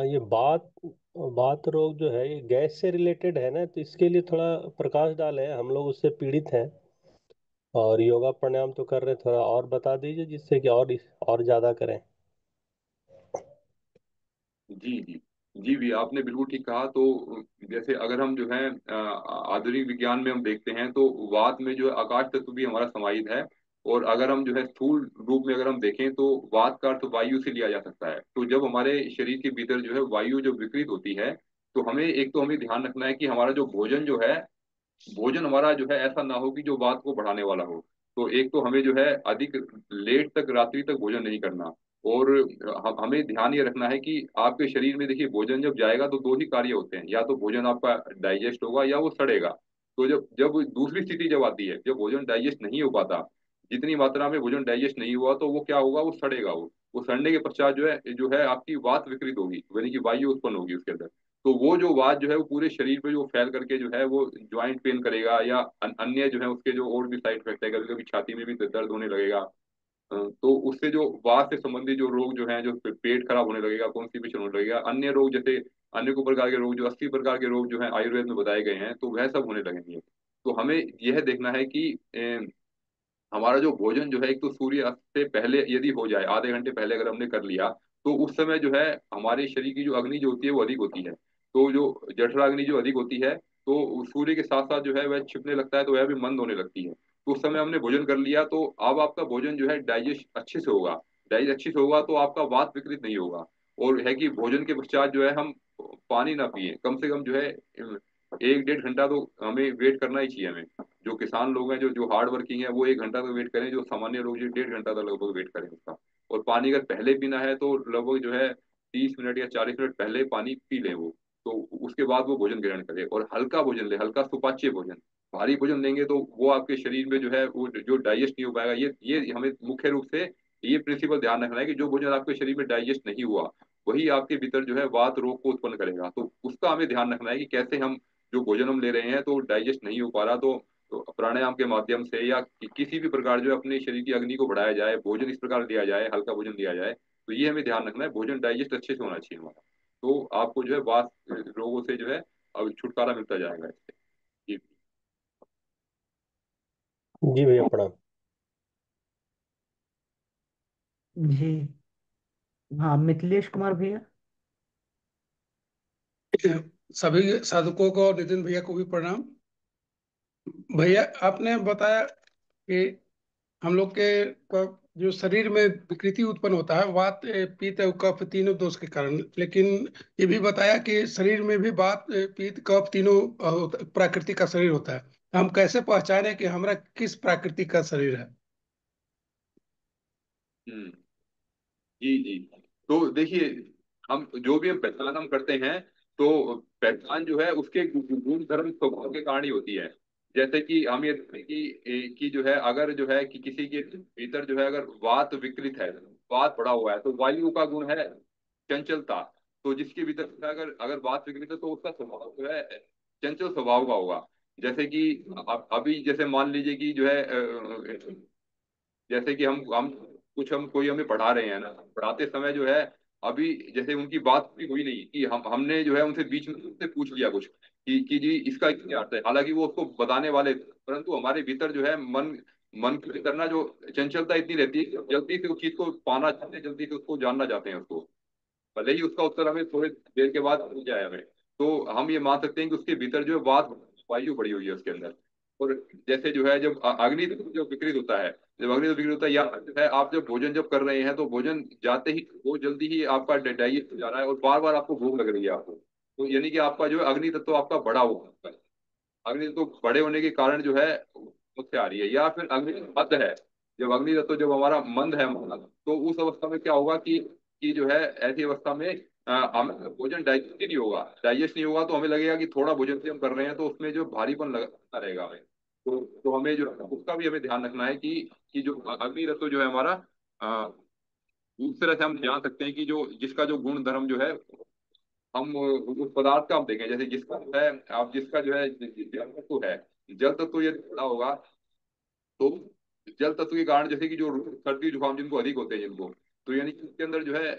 [SPEAKER 3] ये बात रोग जो है ये गैस से रिलेटेड है ना, तो इसके लिए थोड़ा प्रकाश डालें, हम लोग उससे पीड़ित हैं और योगा प्राणायाम तो कर रहे हैं, थोड़ा और बता दीजिए जिससे कि और ज्यादा करें।
[SPEAKER 1] जी जी। जी भी आपने बिल्कुल ठीक कहा। तो जैसे अगर हम जो है आधुनिक विज्ञान में हम देखते हैं तो वात में जो है आकाश तत्व भी हमारा समाहित है। और अगर हम जो है स्थूल रूप में अगर हम देखें तो वात का अर्थ वायु से लिया जा सकता है। तो जब हमारे शरीर के भीतर जो है वायु जो विकृत होती है, तो हमें एक तो हमें ध्यान रखना है कि हमारा जो भोजन जो है, भोजन हमारा जो है ऐसा ना हो कि जो बात को बढ़ाने वाला हो। तो एक तो हमें जो है अधिक लेट तक रात्रि तक भोजन नहीं करना। और हमें ध्यान ये रखना है कि आपके शरीर में देखिए भोजन जब जाएगा तो दो ही कार्य होते हैं, या तो भोजन आपका डाइजेस्ट होगा या वो सड़ेगा। तो जब जब दूसरी स्थिति जब आती है, जब भोजन डाइजेस्ट नहीं हो पाता, जितनी मात्रा में भोजन डाइजेस्ट नहीं हुआ, तो वो क्या होगा, वो सड़ेगा। वो सड़ने के पश्चात जो है आपकी वात विकृत होगी, यानी कि वायु उत्पन्न होगी उसके अंदर। तो वो जो वात जो है वो पूरे शरीर पे जो फैल करके जो है वो ज्वाइंट पेन करेगा, या अन्य जो है उसके जो और भी साइड इफेक्ट है, कभी कभी छाती में भी दर्द होने लगेगा। तो उससे जो वात से संबंधित जो रोग जो है, जो पेट खराब होने लगेगा, कॉन्स्टिपेशन होने लगेगा, अन्य रोग जैसे अन्य को प्रकार के रोग, जो 80 प्रकार के रोग जो है आयुर्वेद में बताए गए हैं, तो वह सब होने लगेंगे। तो हमें यह देखना है कि हमारा जो भोजन जो है, एक तो सूर्य अस्त से पहले यदि हो जाए, आधे घंटे पहले अगर हमने कर लिया, तो उस समय जो है हमारे शरीर की जो अग्नि जो होती है वो अधिक होती है। तो जो जठराग्नि जो अधिक होती है, तो सूर्य के साथ साथ जो है वह छिपने लगता है, तो वह भी मंद होने लगती है। तो उस समय हमने भोजन कर लिया, तो अब आपका भोजन जो है डाइजेस्ट अच्छे से होगा। डाइजेस्ट अच्छे से होगा तो आपका वात विकृत नहीं होगा। और है कि भोजन के पश्चात जो है हम पानी ना पिए, कम से कम जो है 1 डेढ़ घंटा तो हमें वेट करना ही चाहिए हमें। जो किसान लोग हैं, जो जो हार्ड वर्किंग है, वो 1 घंटा तक वेट करें, जो सामान्य लोग जो 1.5 घंटा तक लगभग वेट करें उसका। और पानी अगर पहले पीना है तो लगभग जो है 30 मिनट या 40 मिनट पहले पानी पी लें वो। तो उसके बाद वो भोजन ग्रहण करें, और हल्का भोजन ले, हल्का सुपाच्य भोजन। भारी भोजन लेंगे तो वो आपके शरीर में जो है वो जो डाइजेस्ट नहीं हो पाएगा। ये हमें मुख्य रूप से ये प्रिंसिपल ध्यान रखना है कि जो भोजन आपके शरीर में डाइजेस्ट नहीं हुआ, वही आपके भीतर जो है वात रोग को उत्पन्न करेगा। तो उसका हमें ध्यान रखना है कि कैसे हम जो भोजन हम ले रहे हैं तो डाइजेस्ट नहीं हो पा रहा, तो प्राणायाम के माध्यम से या किसी भी प्रकार जो है अपने शरीर की अग्नि को बढ़ाया जाए, भोजन इस प्रकार दिया जाए, हल्का भोजन दिया जाए। तो ये हमें ध्यान रखना है, भोजन डाइजेस्ट अच्छे से होना चाहिए हमारा। तो आपको जो है वात रोगों से जो है अब छुटकारा मिलता जाएगा इससे। जी।
[SPEAKER 3] जी भैया, प्रणाम।
[SPEAKER 2] जी। हाँ मिथिलेश कुमार भैया।
[SPEAKER 4] सभी साधकों को और नितिन भैया को भी प्रणाम। भैया आपने बताया कि हम लोग के जो शरीर में विकृति उत्पन्न होता है वात पित्त और कफ तीनों दोष के कारण, लेकिन ये भी बताया कि शरीर में भी वात पित्त कफ तीनों प्राकृतिक का शरीर होता है। तो हम कैसे पहचाने कि हमारा किस प्राकृतिक का शरीर है?
[SPEAKER 1] हम्म। जी जी। तो देखिए, हम जो भी हम पहचान हम करते हैं, तो पहचान जो है उसके गुण धर्म स्वभाव के कारण ही होती है। जैसे कि हम ये देखते हैं कि जो है अगर जो है कि किसी के भीतर जो है अगर वात विकृत है, वात बढ़ा हुआ है, तो वायु का गुण है चंचलता। तो जिसके भीतर जो है अगर अगर वात विकृत है, तो उसका स्वभाव जो है चंचल स्वभाव का होगा। जैसे कि अभी जैसे मान लीजिए कि जो है जैसे कि हम कुछ हम कोई हमें पढ़ा रहे हैं ना, पढ़ाते समय जो है अभी जैसे उनकी बात भी हुई नहीं कि हमने जो है उनसे बीच में उनसे पूछ लिया कुछ कि जी इसका क्या अर्थ है, हालांकि वो उसको बताने वाले थे, परंतु हमारे भीतर जो है मन मन के भीतर ना जो चंचलता इतनी रहती है कि जल्दी से उस चीज को पाना चाहते हैं, जल्दी से उसको जानना चाहते हैं उसको, भले ही उसका उत्तर हमें थोड़ी देर के बाद मिल जाए हमें। तो हम ये मान सकते हैं कि उसके भीतर जो है वात वायु बड़ी हुई है उसके अंदर। और जैसे जो है जब अग्नि जो विकृत होता है, जब अग्नि विकृत होता है, या जो है आप जब भोजन जब कर रहे हैं, तो भोजन जाते ही वो जल्दी ही आपका डाइजेस्ट हो जा रहा है, और बार बार आपको भूख लग रही है आपको, तो यानी कि आपका जो है अग्नि तत्व आपका बड़ा हुआ है। अग्नि तत्व बड़े होने के कारण जो है मुझसे आ रही है, या फिर अग्नि मंद है। जब अग्नि तत्व जब हमारा मंद है हमारा, तो उस अवस्था में क्या होगा कि जो है ऐसी अवस्था में हमें भोजन डाइजेस्ट ही नहीं होगा, डाइजेस्ट नहीं होगा तो हमें लगेगा कि थोड़ा भोजन से हम कर रहे हैं तो उसमें जो भारीपन लगता रहेगा हमें। तो हमें जो उसका भी हमें ध्यान रखना है कि जो अग्नि तत्व जो है हमारा, अ, उस तरह से हम जान सकते हैं कि जो जिसका जो गुण धर्म जो है, हम उस पदार्थ का हम देखें, जैसे जिसका जो है, आप जिसका जो है जल तत्व है, जल तत्व यदि बड़ा होगा तो जल तत्व के कारण, जैसे कि जो सर्दी जुकाम जिनको अधिक होते हैं जिनको, तो यानी कि उसके अंदर जो है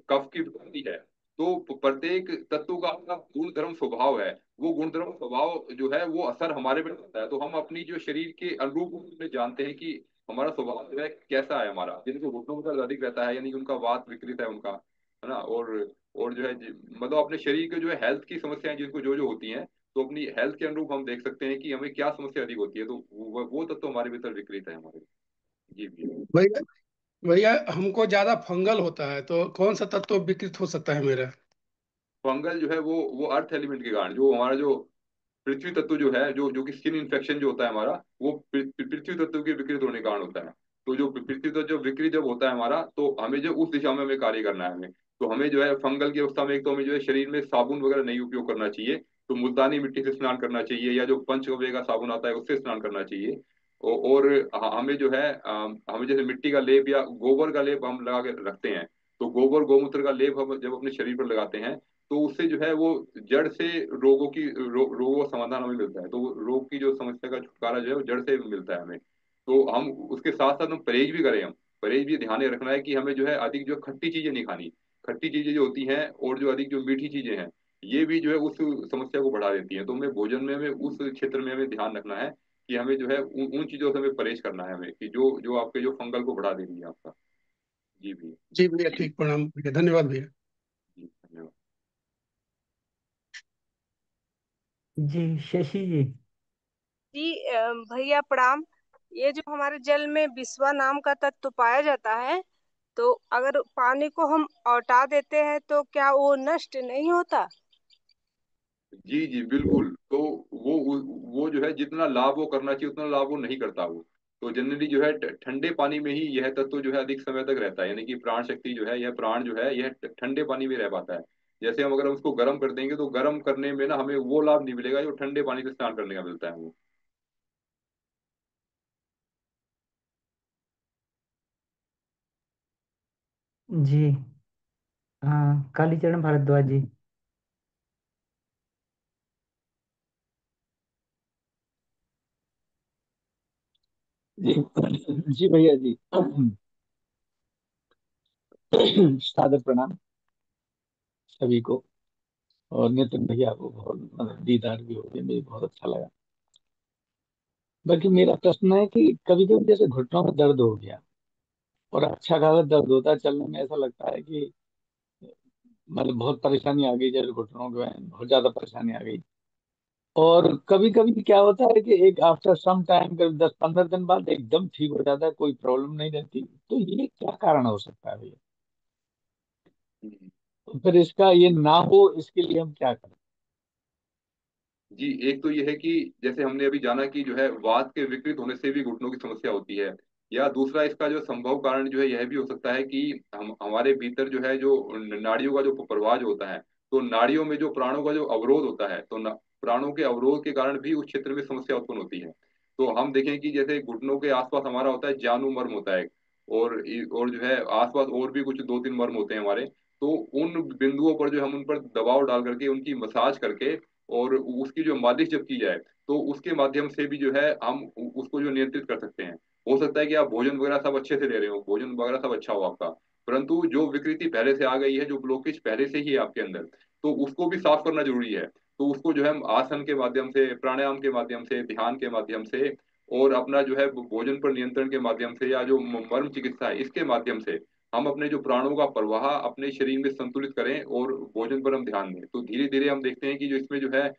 [SPEAKER 1] कफ की वृद्धि है। तो प्रत्येक तत्व का अपना गुण धर्म स्वभाव है, वो गुण धर्म स्वभाव जो है वो असर हमारे पे करता है। तो हम अपनी जो शरीर के अनुरूप में जानते हैं कि हमारा स्वभाव जो है कैसा है हमारा। जिनको घुटनों में दर्द अधिक रहता है, यानी कि उनका वात विकृत है उनका, है ना। और जो है मतलब अपने शरीर के जो है हेल्थ की समस्याएं जिनको जो जो होती हैं, तो अपनी हेल्थ के अनुरूप हम देख सकते हैं कि हमें क्या समस्या अधिक होती है, तो वो तत्व हमारे भीतर विकृत है हमारे। जी भैया।
[SPEAKER 4] भैया भैया हमको ज्यादा फंगल होता है, तो कौन सा तत्व विकृत हो सकता है मेरा?
[SPEAKER 1] फंगल जो है वो अर्थ एलिमेंट के कारण, जो हमारा जो पृथ्वी तत्व जो है, जो कि स्किन इन्फेक्शन जो होता है हमारा, वो पृथ्वी तत्व के विकृत होने के कारण होता है। तो जो पृथ्वी तत्व जो विकृत जब होता है हमारा, तो हमें जो उस दिशा में हमें कार्य करना है हमें। तो हमें जो है फंगल की अवस्था में, एक तो हमें जो है शरीर में साबुन वगैरह नहीं उपयोग करना चाहिए, तो मुल्तानी मिट्टी से स्नान करना चाहिए, या जो पंचगव्य का साबुन आता है उससे स्नान करना चाहिए। और हमें जो है हमें जैसे मिट्टी का लेप या गोबर का लेप हम लगा के रखते हैं, तो गोबर गौमूत्र का लेप हम जब अपने शरीर पर लगाते हैं, तो उससे जो है वो जड़ से रोगों का समाधान हमें मिलता है। तो वो रोग की जो समस्या का छुटकारा जो है वो जड़ से मिलता है हमें। तो हम उसके साथ साथ हम परहेज भी करें, हम परहेज भी ध्यान में रखना है कि हमें जो है अधिक जो खट्टी चीजें नहीं खानी। खट्टी चीजें जो होती हैं और जो अधिक जो मीठी चीजें हैं, ये भी जो है उस समस्या को बढ़ा देती हैं। तो हमें भोजन में हमें उस क्षेत्र में हमें ध्यान रखना है कि हमें जो है उन चीजों से हमें परहेज करना है हमें, कि जो जो आपके जो फंगल को बढ़ा देगी आपका। जी भी।
[SPEAKER 4] जी भैया, ठीक, प्रणाम भैया, धन्यवाद भैया।
[SPEAKER 1] जी धन्यवाद।
[SPEAKER 2] जी शशि जी।
[SPEAKER 5] जी भैया प्रणाम। ये जो हमारे जल में बिस्वा नाम का तत्व पाया जाता है, तो अगर पानी को हम औटा देते हैं तो क्या वो नष्ट नहीं होता?
[SPEAKER 1] जी जी बिल्कुल। तो वो जो है जितना लाभ वो करना चाहिए उतना लाभ वो नहीं करता वो। तो जनरली जो है ठंडे पानी में ही यह तत्व जो है अधिक समय तक रहता है, यानी कि प्राण शक्ति जो है, यह प्राण जो है यह ठंडे पानी में रह पाता है। जैसे हम अगर उसको गर्म कर देंगे तो गर्म करने में ना हमें वो लाभ नहीं मिलेगा जो ठंडे पानी से स्नान करने का मिलता है वो।
[SPEAKER 2] जी हाँ, कालीचरण भारद्वाज जी।
[SPEAKER 6] जी जी भैया जी। सादर प्रणाम सभी को। और नितिन भैया को बहुत मतलब दीदार भी हो गया, मुझे बहुत अच्छा लगा। बाकी मेरा प्रश्न है कि कभी कभी जैसे घुटनों में दर्द हो गया और अच्छा खासा दर्द होता है, चलने में ऐसा लगता है कि मतलब बहुत परेशानी आ गई, जैसे घुटनों में बहुत ज्यादा परेशानी आ गई। और कभी कभी क्या होता है कि एक आफ्टर सम टाइम, करीब 10-15 दिन बाद एकदम ठीक हो जाता है, कोई प्रॉब्लम नहीं रहती। तो ये क्या कारण हो सकता है भैया?
[SPEAKER 1] हम्म।
[SPEAKER 6] तो फिर इसका ये ना हो, इसके लिए हम क्या करें?
[SPEAKER 1] जी, एक तो ये है कि जैसे हमने अभी जाना कि जो है वात के विकृत होने से भी घुटनों की समस्या होती है। या दूसरा इसका जो संभव कारण जो है यह भी हो सकता है कि हम हमारे भीतर जो है जो नाड़ियों का जो प्रवाह जो होता है, तो नाड़ियों में जो प्राणों का जो अवरोध होता है, तो प्राणों के अवरोध के कारण भी उस क्षेत्र में समस्या उत्पन्न होती है। तो हम देखें कि जैसे घुटनों के आसपास हमारा होता है जानू मर्म होता है, और जो है आसपास और भी कुछ 2-3 मर्म होते हैं हमारे। तो उन बिंदुओं पर जो हम उन पर दबाव डाल करके उनकी मसाज करके और उसकी जो मालिश जब की जाए, तो उसके माध्यम से भी जो है हम उसको जो नियंत्रित कर सकते हैं। हो सकता है कि आप भोजन वगैरह सब अच्छे से ले रहे हो, भोजन वगैरह सब अच्छा हो आपका, परंतु जो विकृति पहले से आ गई है, जो ब्लॉकेज पहले से ही है आपके अंदर, तो उसको भी साफ करना जरूरी है। तो उसको जो है हम आसन के माध्यम से, प्राणायाम के माध्यम से, ध्यान के माध्यम से, और अपना जो है भोजन पर नियंत्रण के माध्यम से, या जो मर्म चिकित्सा है इसके माध्यम से हम अपने जो प्राणों का प्रवाह अपने शरीर में संतुलित करें और भोजन पर हम ध्यान दें, तो धीरे धीरे हम देखते हैं कि जो इसमें जो है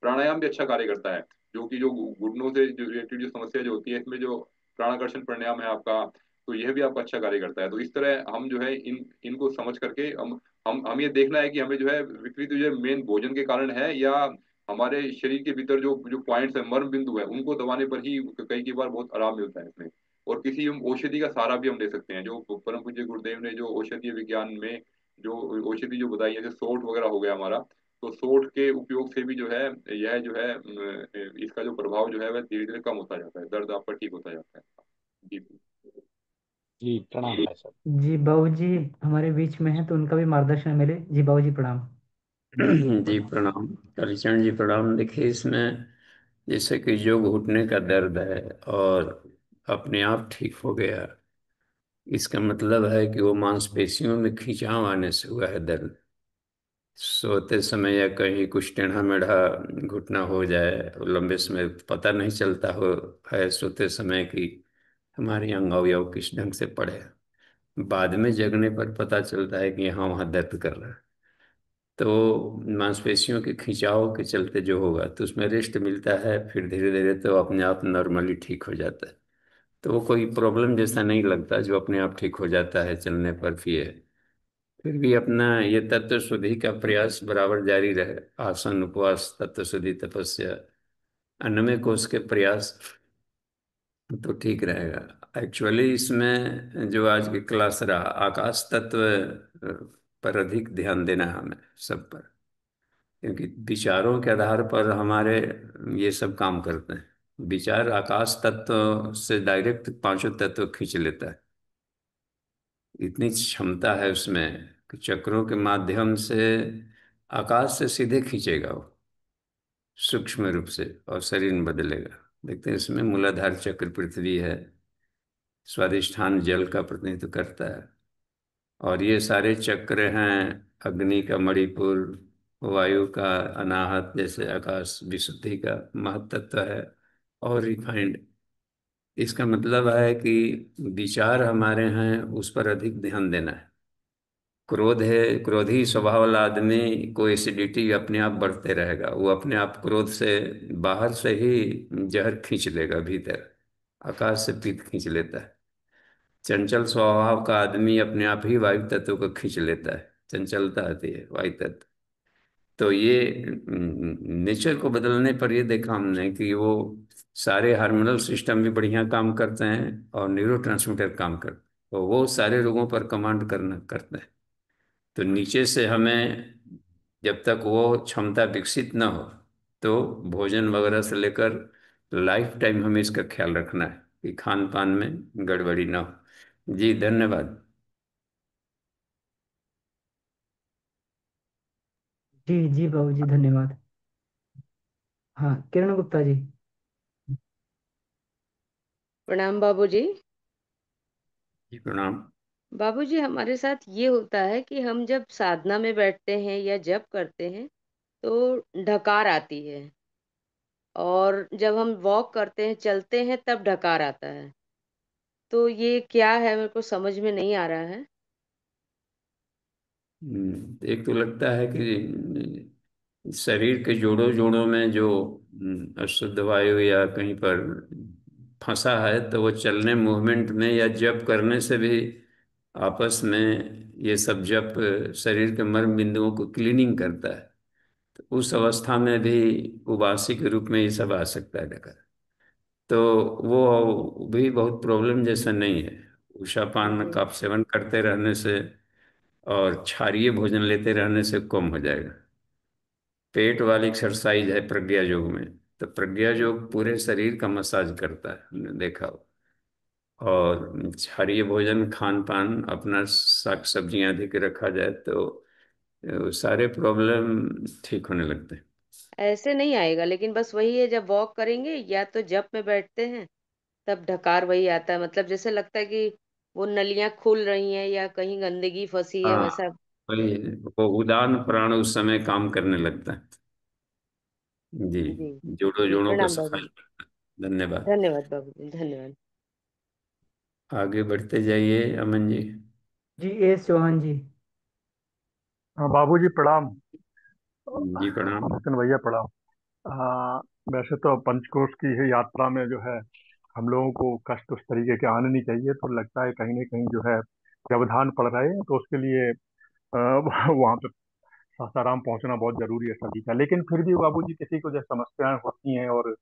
[SPEAKER 1] प्राणायाम भी अच्छा कार्य करता है। जो कि जो घुटनों से जो रिलेटेड जो समस्या जो होती है, इसमें जो प्राणाकर्षण प्राणायाम है आपका, तो यह भी आपका अच्छा कार्य करता है। तो इस तरह हम जो है इनको समझ करके हम ये देखना है कि हमें जो है विकृति जो है मेन भोजन के कारण है, या हमारे शरीर के भीतर जो जो पॉइंट्स है, मर्म बिंदु है, उनको दबाने पर ही कई कई बार बहुत आराम मिलता है इसमें। और किसी हम औषधि का सहारा भी हम ले सकते हैं, जो परम पूज्य गुरुदेव ने जो औषधीय विज्ञान में जो औषधि जो बताई, जैसे सोंठ वगैरह हो गया हमारा, तो सोंठ के उपयोग से भी जो है, यह जो है इसका जो प्रभाव जो है वह धीरे धीरे कम होता जाता है, दर्द आपका ठीक होता जाता है। जी।
[SPEAKER 6] जी प्रणाम भाई साहब।
[SPEAKER 2] जी बाबूजी हमारे बीच में है तो उनका भी मार्गदर्शन मिले। जी बाबूजी प्रणाम।
[SPEAKER 7] जी प्रणाम। कालीचरण जी प्रणाम। देखिए इसमें जैसे कि जो घुटने का दर्द है और अपने आप ठीक हो गया, इसका मतलब है कि वो मांसपेशियों में खिंचाव आने से हुआ है दर्द। सोते समय या कहीं कुछ टेढ़ा मेढ़ा घुटना हो जाए और लंबे समय पता नहीं चलता हो है सोते समय कि हमारे अंग अवयव किस ढंग से पड़े हैं। बाद में जगने पर पता चलता है कि यहाँ वहाँ दर्द कर रहा है। तो मांसपेशियों के खिंचाव के चलते जो होगा तो उसमें रेस्ट मिलता है, फिर धीरे धीरे तो अपने आप नॉर्मली ठीक हो जाता है। तो वो कोई प्रॉब्लम जैसा नहीं लगता, जो अपने आप ठीक हो जाता है चलने पर। फिर भी अपना ये तत्व शुद्धि का प्रयास बराबर जारी रहे। आसन, उपवास, तत्व शुद्धि, तपस्या, अन्नमय कोश के प्रयास, तो ठीक रहेगा। एक्चुअली इसमें जो आज की क्लास रहा, आकाश तत्व पर अधिक ध्यान देना है हमें सब पर, क्योंकि विचारों के आधार पर हमारे ये सब काम करते हैं। विचार आकाश तत्व से डायरेक्ट पांचों तत्व खींच लेता है। इतनी क्षमता है उसमें कि चक्रों के माध्यम से आकाश से सीधे खींचेगा वो, सूक्ष्म रूप से, और शरीर में बदलेगा। देखते हैं इसमें मूलाधार चक्र पृथ्वी है, स्वादिष्ठान जल का प्रतिनिधित्व करता है, और ये सारे चक्र हैं अग्नि का मणिपुर, वायु का अनाहत, जैसे आकाश विशुद्धि का महतत्व है, और रिफाइंड। इसका मतलब है कि विचार हमारे हैं उस पर अधिक ध्यान देना है। क्रोध है, क्रोधी स्वभाव वाला आदमी को एसिडिटी अपने आप बढ़ते रहेगा, वो अपने आप क्रोध से बाहर से ही जहर खींच लेगा भीतर, आकाश से पित्त खींच लेता है। चंचल स्वभाव का आदमी अपने आप ही वायु तत्व को खींच लेता है, चंचलता आती है वायु तत्व। तो ये नेचर को बदलने पर ये देखा हमने कि वो सारे हार्मोनल सिस्टम भी बढ़िया काम करते हैं और न्यूरोट्रांसमीटर काम करते हैं, तो वो सारे रोगों पर कमांड करना करते हैं। तो नीचे से हमें जब तक वो क्षमता विकसित न हो, तो भोजन वगैरह से लेकर लाइफ टाइम हमें इसका ख्याल रखना है कि खान पान में गड़बड़ी ना हो। जी धन्यवाद।
[SPEAKER 2] जी जी बाबूजी धन्यवाद। हाँ किरण गुप्ता जी।
[SPEAKER 8] प्रणाम बाबूजी।
[SPEAKER 7] जी प्रणाम।
[SPEAKER 8] बाबूजी हमारे साथ ये होता है कि हम जब साधना में बैठते हैं या जप करते हैं तो ढकार आती है, और जब हम वॉक करते हैं, चलते हैं, तब ढकार आता है। तो ये क्या है, मेरे को समझ में नहीं आ रहा है।
[SPEAKER 7] एक तो लगता है कि शरीर के जोड़ों जोड़ों में जो अशुद्ध वायु या कहीं पर फंसा है, तो वो चलने मूवमेंट में या जप करने से भी आपस में ये सब जप शरीर के मर्म बिंदुओं को क्लीनिंग करता है। तो उस अवस्था में भी उबासी के रूप में ये सब आ सकता है डकार। तो वो भी बहुत प्रॉब्लम जैसा नहीं है। उषा पान
[SPEAKER 8] जी।
[SPEAKER 7] का आप सेवन करते रहने से और क्षारीय भोजन लेते रहने से कम हो जाएगा। पेट वाली एक्सरसाइज है प्रज्ञा योग में, तो प्रज्ञा योग पूरे शरीर का मसाज करता है, हमने देखा हो। और क्षारीय भोजन खान पान अपना साग सब्जियां अधिक रखा जाए तो सारे प्रॉब्लम ठीक होने लगते हैं।
[SPEAKER 8] ऐसे नहीं आएगा, लेकिन बस वही है, जब वॉक करेंगे या तो जप में बैठते हैं तब ढकार वही आता है। मतलब जैसे लगता है कि वो नलियां खुल रही हैं या कहीं गंदगी फंसी है,
[SPEAKER 7] हाँ,
[SPEAKER 8] वैसा।
[SPEAKER 7] वही है। वो उदान प्राण उस समय काम करने लगता है। जी।
[SPEAKER 8] जी।
[SPEAKER 7] जोड़ों
[SPEAKER 8] जी
[SPEAKER 7] जोड़ों को
[SPEAKER 8] प्रणाम
[SPEAKER 7] सफाई
[SPEAKER 8] बाबूजी।
[SPEAKER 7] करता है। धन्यवाद।
[SPEAKER 8] धन्यवाद बाबूजी, धन्यवाद।
[SPEAKER 7] आगे बढ़ते जाइए अमन जी।
[SPEAKER 2] जी एस चौहान जी।
[SPEAKER 9] हाँ बाबूजी प्रणाम।
[SPEAKER 7] जी प्रणाम।
[SPEAKER 9] नितिन भैया प्रणाम। वैसे तो पंचकोश की ही यात्रा में जो है हम लोगों को कष्ट उस तरीके के आने नहीं चाहिए, तो लगता है कहीं ना कहीं जो है व्यवधान पड़ रहे हैं, तो उसके लिए वहाँ पे सासाराम पहुँचना बहुत जरूरी है सभी का। लेकिन फिर भी बाबूजी किसी को जो समस्याएं होती हैं और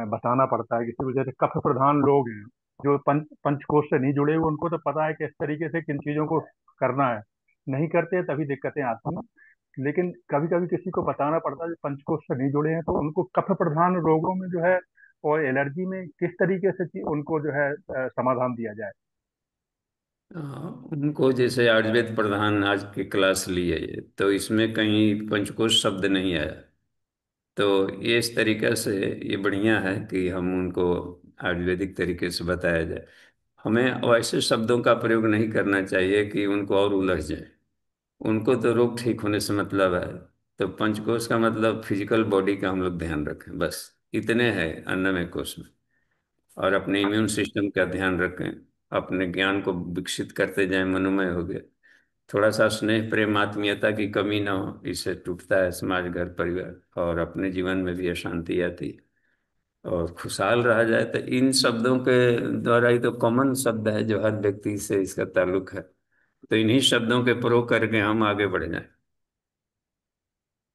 [SPEAKER 9] बताना पड़ता है। किसी को जैसे कफ प्रधान लोग हैं जो पंचकोश से नहीं जुड़े हुए, उनको तो पता है कि इस तरीके से किन चीज़ों को करना है। नहीं करते तभी दिक्कतें आती हैं। लेकिन कभी कभी किसी को बताना पड़ता है जो पंचकोश से नहीं जुड़े हैं, तो उनको कफ प्रधान रोगों में जो है और एलर्जी में किस तरीके से उनको जो है समाधान दिया जाए।
[SPEAKER 7] उनको जैसे आयुर्वेद प्रधान आज की क्लास ली है ये, तो इसमें कहीं पंचकोश शब्द नहीं आया। तो ये इस तरीके से ये बढ़िया है कि हम उनको आयुर्वेदिक तरीके से बताया जाए। हमें वैसे शब्दों का प्रयोग नहीं करना चाहिए कि उनको और उलझ जाए। उनको तो रोग ठीक होने से मतलब है। तो पंचकोश का मतलब फिजिकल बॉडी का हम लोग ध्यान रखें, बस इतने हैं अन्नमय कोश में। और अपने इम्यून सिस्टम का ध्यान रखें, अपने ज्ञान को विकसित करते जाएं, मनोमय हो गए। थोड़ा सा स्नेह प्रेम आत्मीयता की कमी ना हो, इससे टूटता है समाज, घर परिवार, और अपने जीवन में भी अशांति आती है। और खुशहाल रहा जाए तो इन शब्दों के द्वारा ही तो कॉमन शब्द है जो हर व्यक्ति से इसका ताल्लुक है। तो इन्हीं शब्दों के प्रयोग करके हम आगे बढ़ जाएं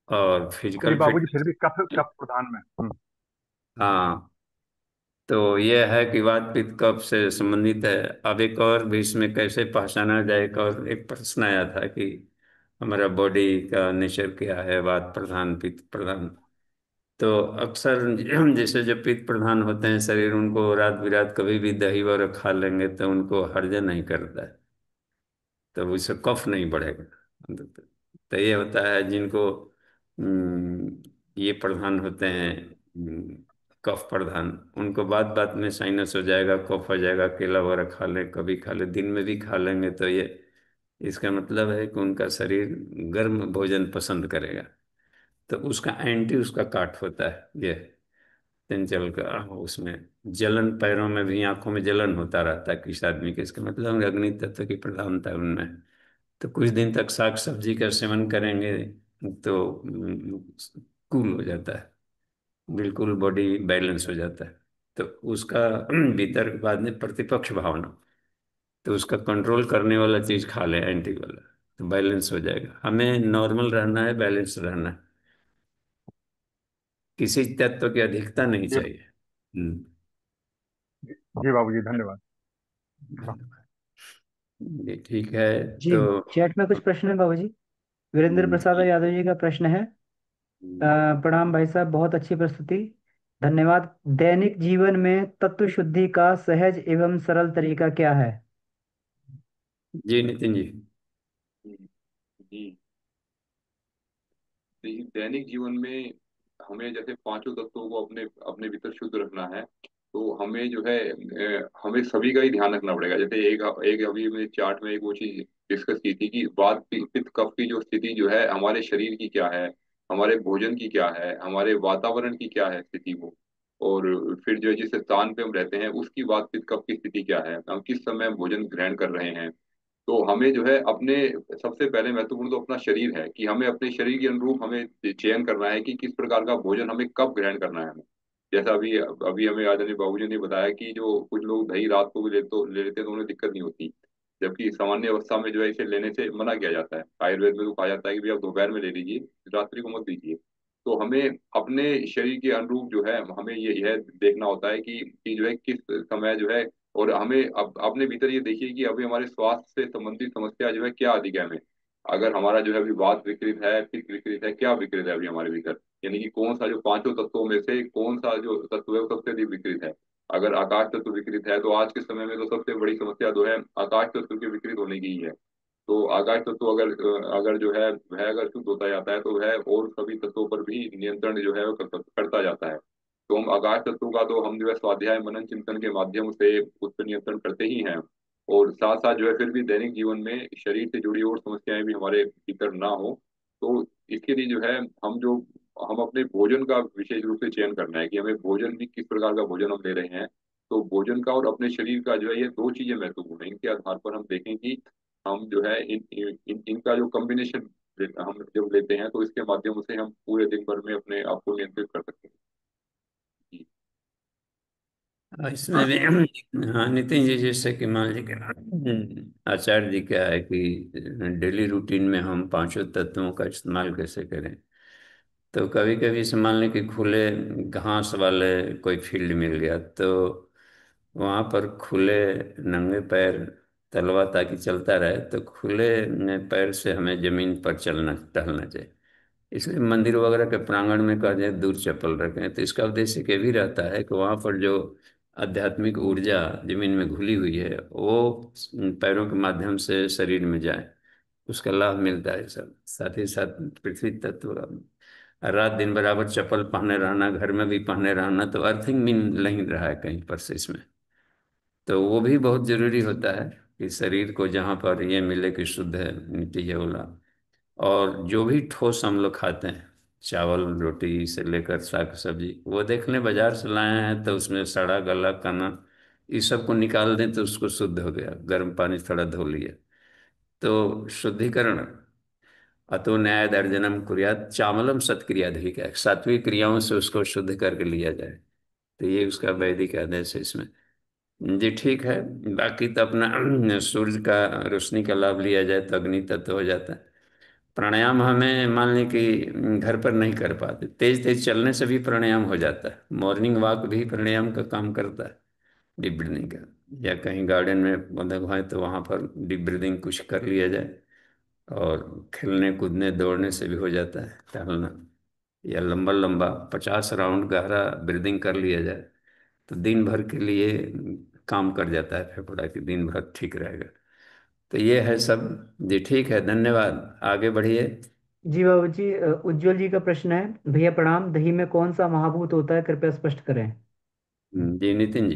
[SPEAKER 7] और
[SPEAKER 9] जी
[SPEAKER 7] फिजिकल
[SPEAKER 9] बाबूजी, फिर
[SPEAKER 7] फिटनेस।
[SPEAKER 9] भी कफ कफ प्रधान में।
[SPEAKER 7] हाँ, तो यह है कि वात पित्त कफ से संबंधित है। अब एक और भी इसमें कैसे पहचाना जाए, एक और एक प्रश्न आया था कि हमारा बॉडी का नेचर क्या है, वात प्रधान पित्त प्रधान। तो अक्सर जैसे जो पित्त प्रधान होते हैं शरीर, उनको रात बिरात कभी भी दही वगैरह खा लेंगे तो उनको हर्ज नहीं करता है, तो उससे कफ नहीं बढ़ेगा। तो ये होता है जिनको ये प्रधान होते हैं, कफ प्रधान, उनको बात बात में साइनस हो जाएगा, कफ हो जाएगा। केला वगैरह खा लें, कभी खा लें, दिन में भी खा लेंगे तो ये इसका मतलब है कि उनका शरीर गर्म भोजन पसंद करेगा। तो उसका एंटी उसका काट होता है ये चंचल का। उसमें जलन, पैरों में भी आंखों में जलन होता रहता है किस आदमी के, इसका मतलब अग्नि तत्व की प्रधानता उनमें है। तो कुछ दिन तक साग सब्जी का सेवन करेंगे तो कूल हो जाता है, बिल्कुल बॉडी बैलेंस हो जाता है। तो उसका भीतर बाद में प्रतिपक्ष भावना, तो उसका कंट्रोल करने वाला चीज खा ले, एंटी वाला, तो बैलेंस हो जाएगा। हमें नॉर्मल रहना है, बैलेंस रहना है, किसी तत्व की अधिकता नहीं
[SPEAKER 9] जी
[SPEAKER 7] चाहिए। हम्म।
[SPEAKER 9] जी बाबूजी, धन्यवाद।
[SPEAKER 7] ये ठीक है।
[SPEAKER 2] जी,
[SPEAKER 7] तो
[SPEAKER 2] चैट में कुछ प्रश्न है बाबूजी। वीरेंद्र प्रसाद
[SPEAKER 7] जी,
[SPEAKER 2] यादव जी का प्रश्न है। प्रणाम भाई साहब, बहुत अच्छी प्रस्तुति, धन्यवाद। दैनिक जीवन में तत्व शुद्धि का सहज एवं सरल तरीका क्या है?
[SPEAKER 7] जी नितिन जी।
[SPEAKER 1] जी, दैनिक जीवन में हमें जैसे पांचों तत्वों को अपने अपने भीतर शुद्ध रखना है। तो हमें जो है हमें सभी का ही ध्यान रखना पड़ेगा। जैसे एक एक अभी मैंने चार्ट में एक वो चीज डिस्कस की थी कि वात पित्त कफ की जो स्थिति जो है हमारे शरीर की क्या है, हमारे भोजन की क्या है, हमारे वातावरण की क्या है स्थिति वो, और फिर जो है जिस स्थान पे हम रहते हैं उसकी वात पित्त कफ की स्थिति क्या है, हम किस समय भोजन ग्रहण कर रहे हैं। तो हमें जो है अपने सबसे पहले महत्वपूर्ण तो अपना शरीर है कि हमें अपने शरीर के अनुरूप हमें चयन करना है कि किस प्रकार का भोजन हमें कब ग्रहण करना है हमें। जैसा अभी अभी हमें आदरणीय बाबूजी ने बताया कि जो कुछ लोग दही रात को भी ले लेते हैं तो उन्हें दिक्कत नहीं होती, जबकि सामान्य अवस्था में जो है इसे लेने से मना किया जाता है। आयुर्वेद में तो कहा जाता है कि भी आप दोपहर में ले लीजिए, रात्रि को मत लीजिए। तो हमें अपने शरीर के अनुरूप जो है हमें ये यह देखना होता है कि जो है किस समय जो है, और हमें अब अपने भीतर ये देखिए कि अभी हमारे स्वास्थ्य से संबंधित समस्या जो है क्या अधिक है हमें। अगर हमारा जो है अभी वात विकृत है, पित्त विकृत है, क्या विकृत है अभी हमारे भीतर, यानी कि कौन सा जो पांचों तत्वों में से कौन सा जो तत्व है वो सबसे अधिक विकृत है। अगर आकाश तत्व विकृत है तो आज के समय में तो सबसे बड़ी समस्या जो है आकाश तत्व के विकृत होने की ही है। तो आकाश तत्व अगर जो है वह अगर शुद्ध होता जाता है तो वह और सभी तत्वों पर भी नियंत्रण जो है वो करता जाता है। तो हम आकाश तत्व का तो हम जो है स्वाध्याय मनन चिंतन के माध्यम से उस पर नियंत्रण करते ही हैं। और साथ साथ जो है फिर भी दैनिक जीवन में शरीर से जुड़ी और समस्याएं भी हमारे भीतर ना हो, तो इसके लिए जो है हम अपने भोजन का विशेष रूप से चयन करना है कि हमें भोजन भी किस प्रकार का भोजन हम ले रहे हैं। तो भोजन का और अपने शरीर का जो है ये दो चीजें महत्वपूर्ण है। इनके आधार पर हम देखें कि हम जो है इनका जो कॉम्बिनेशन हम जब लेते हैं तो इसके माध्यम से हम पूरे दिन भर में अपने आप को नियंत्रित कर सकते हैं। जी।
[SPEAKER 7] इसमें भी हाँ नितिन जी, जैसे कि मान लीजिए आचार्य जी क्या है कि डेली रूटीन में हम पांचों तत्वों का इस्तेमाल कैसे करें। तो कभी कभी से मान लें कि खुले घास वाले कोई फील्ड मिल गया, तो वहाँ पर खुले नंगे पैर तलवा ताकि चलता रहे, तो खुले पैर से हमें जमीन पर चलना टहलना चाहिए। इसलिए मंदिर वगैरह के प्रांगण में कहा जाए दूर चप्पल रखें, तो इसका उद्देश्य ये भी रहता है कि वहाँ पर जो आध्यात्मिक ऊर्जा जमीन में घुली हुई है वो पैरों के माध्यम से शरीर में जाए, उसका लाभ मिलता है सब। साथ ही साथ पृथ्वी तत्व, रात दिन बराबर चप्पल पहने रहना, घर में भी पहने रहना, तो अर्थिंग मिल नहीं रहा है कहीं पर से इसमें। तो वो भी बहुत जरूरी होता है कि शरीर को जहाँ पर ये मिले कि शुद्ध है, मिट्टी है बोला। और जो भी ठोस हम लोग खाते हैं, चावल रोटी से लेकर साग सब्जी, वो देख लें बाजार से लाए हैं तो उसमें सड़ा गला कना, इस सब को निकाल दें तो उसको शुद्ध हो गया, गर्म पानी से थोड़ा धो लिया। तो शुद्धिकरण, अतो न्याय कुर्यात चामलम सत्क्रियाधिक है, सात्विक क्रियाओं से उसको शुद्ध करके लिया जाए। तो ये उसका वैदिक आदेश है इसमें। जी ठीक है। बाकी तो अपना सूर्य का रोशनी का लाभ लिया जाए तो अग्नि तत्व हो जाता है। प्राणायाम हमें मान लें कि घर पर नहीं कर पाते, तेज तेज चलने से भी प्राणायाम हो जाता है। मॉर्निंग वॉक भी प्राणायाम का काम करता है, डीप ब्रीदिंग का। या कहीं गार्डन में बंधक है तो वहाँ पर डीप ब्रीदिंग कुछ कर लिया जाए। और खेलने कूदने दौड़ने से भी हो जाता है टहलना। या लंबा लंबा 50 राउंड गहरा ब्रीदिंग कर लिया जाए तो दिन भर के लिए काम कर जाता है फेफड़ा, कि दिन भर ठीक रहेगा। तो ये है सब। जी ठीक है, धन्यवाद, आगे बढ़िए।
[SPEAKER 2] जी बाबू जी, उज्जवल जी का प्रश्न है। भैया प्रणाम, दही में कौन सा महाभूत होता है, कृपया स्पष्ट करें।
[SPEAKER 7] जी नितिन जी।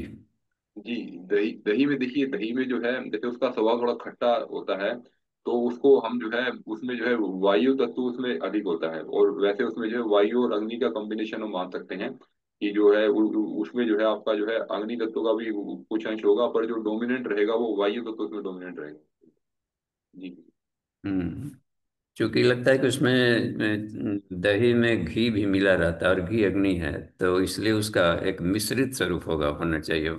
[SPEAKER 1] जी, दही दही में देखिए, दही में जो है जैसे उसका स्वभाव थोड़ा खट्टा होता है, तो उसको हम जो है उसमें जो है वायु तत्व उसमें अधिक होता है। और वैसे उसमें जो है वायु और अग्नि का कॉम्बिनेशन हम मान सकते हैं कि जो है उसमें जो है आपका जो है अग्नि तत्व का भी कुछ अंश होगा, पर जो डोमिनेंट रहेगा वो वायु तत्व उसमें डोमिनेंट रहेगा। जी।
[SPEAKER 7] हम्म। चूंकि लगता है कि उसमें दही में घी भी मिला रहता है और घी अग्नि है, तो इसलिए उसका एक मिश्रित स्वरूप होना चाहिए।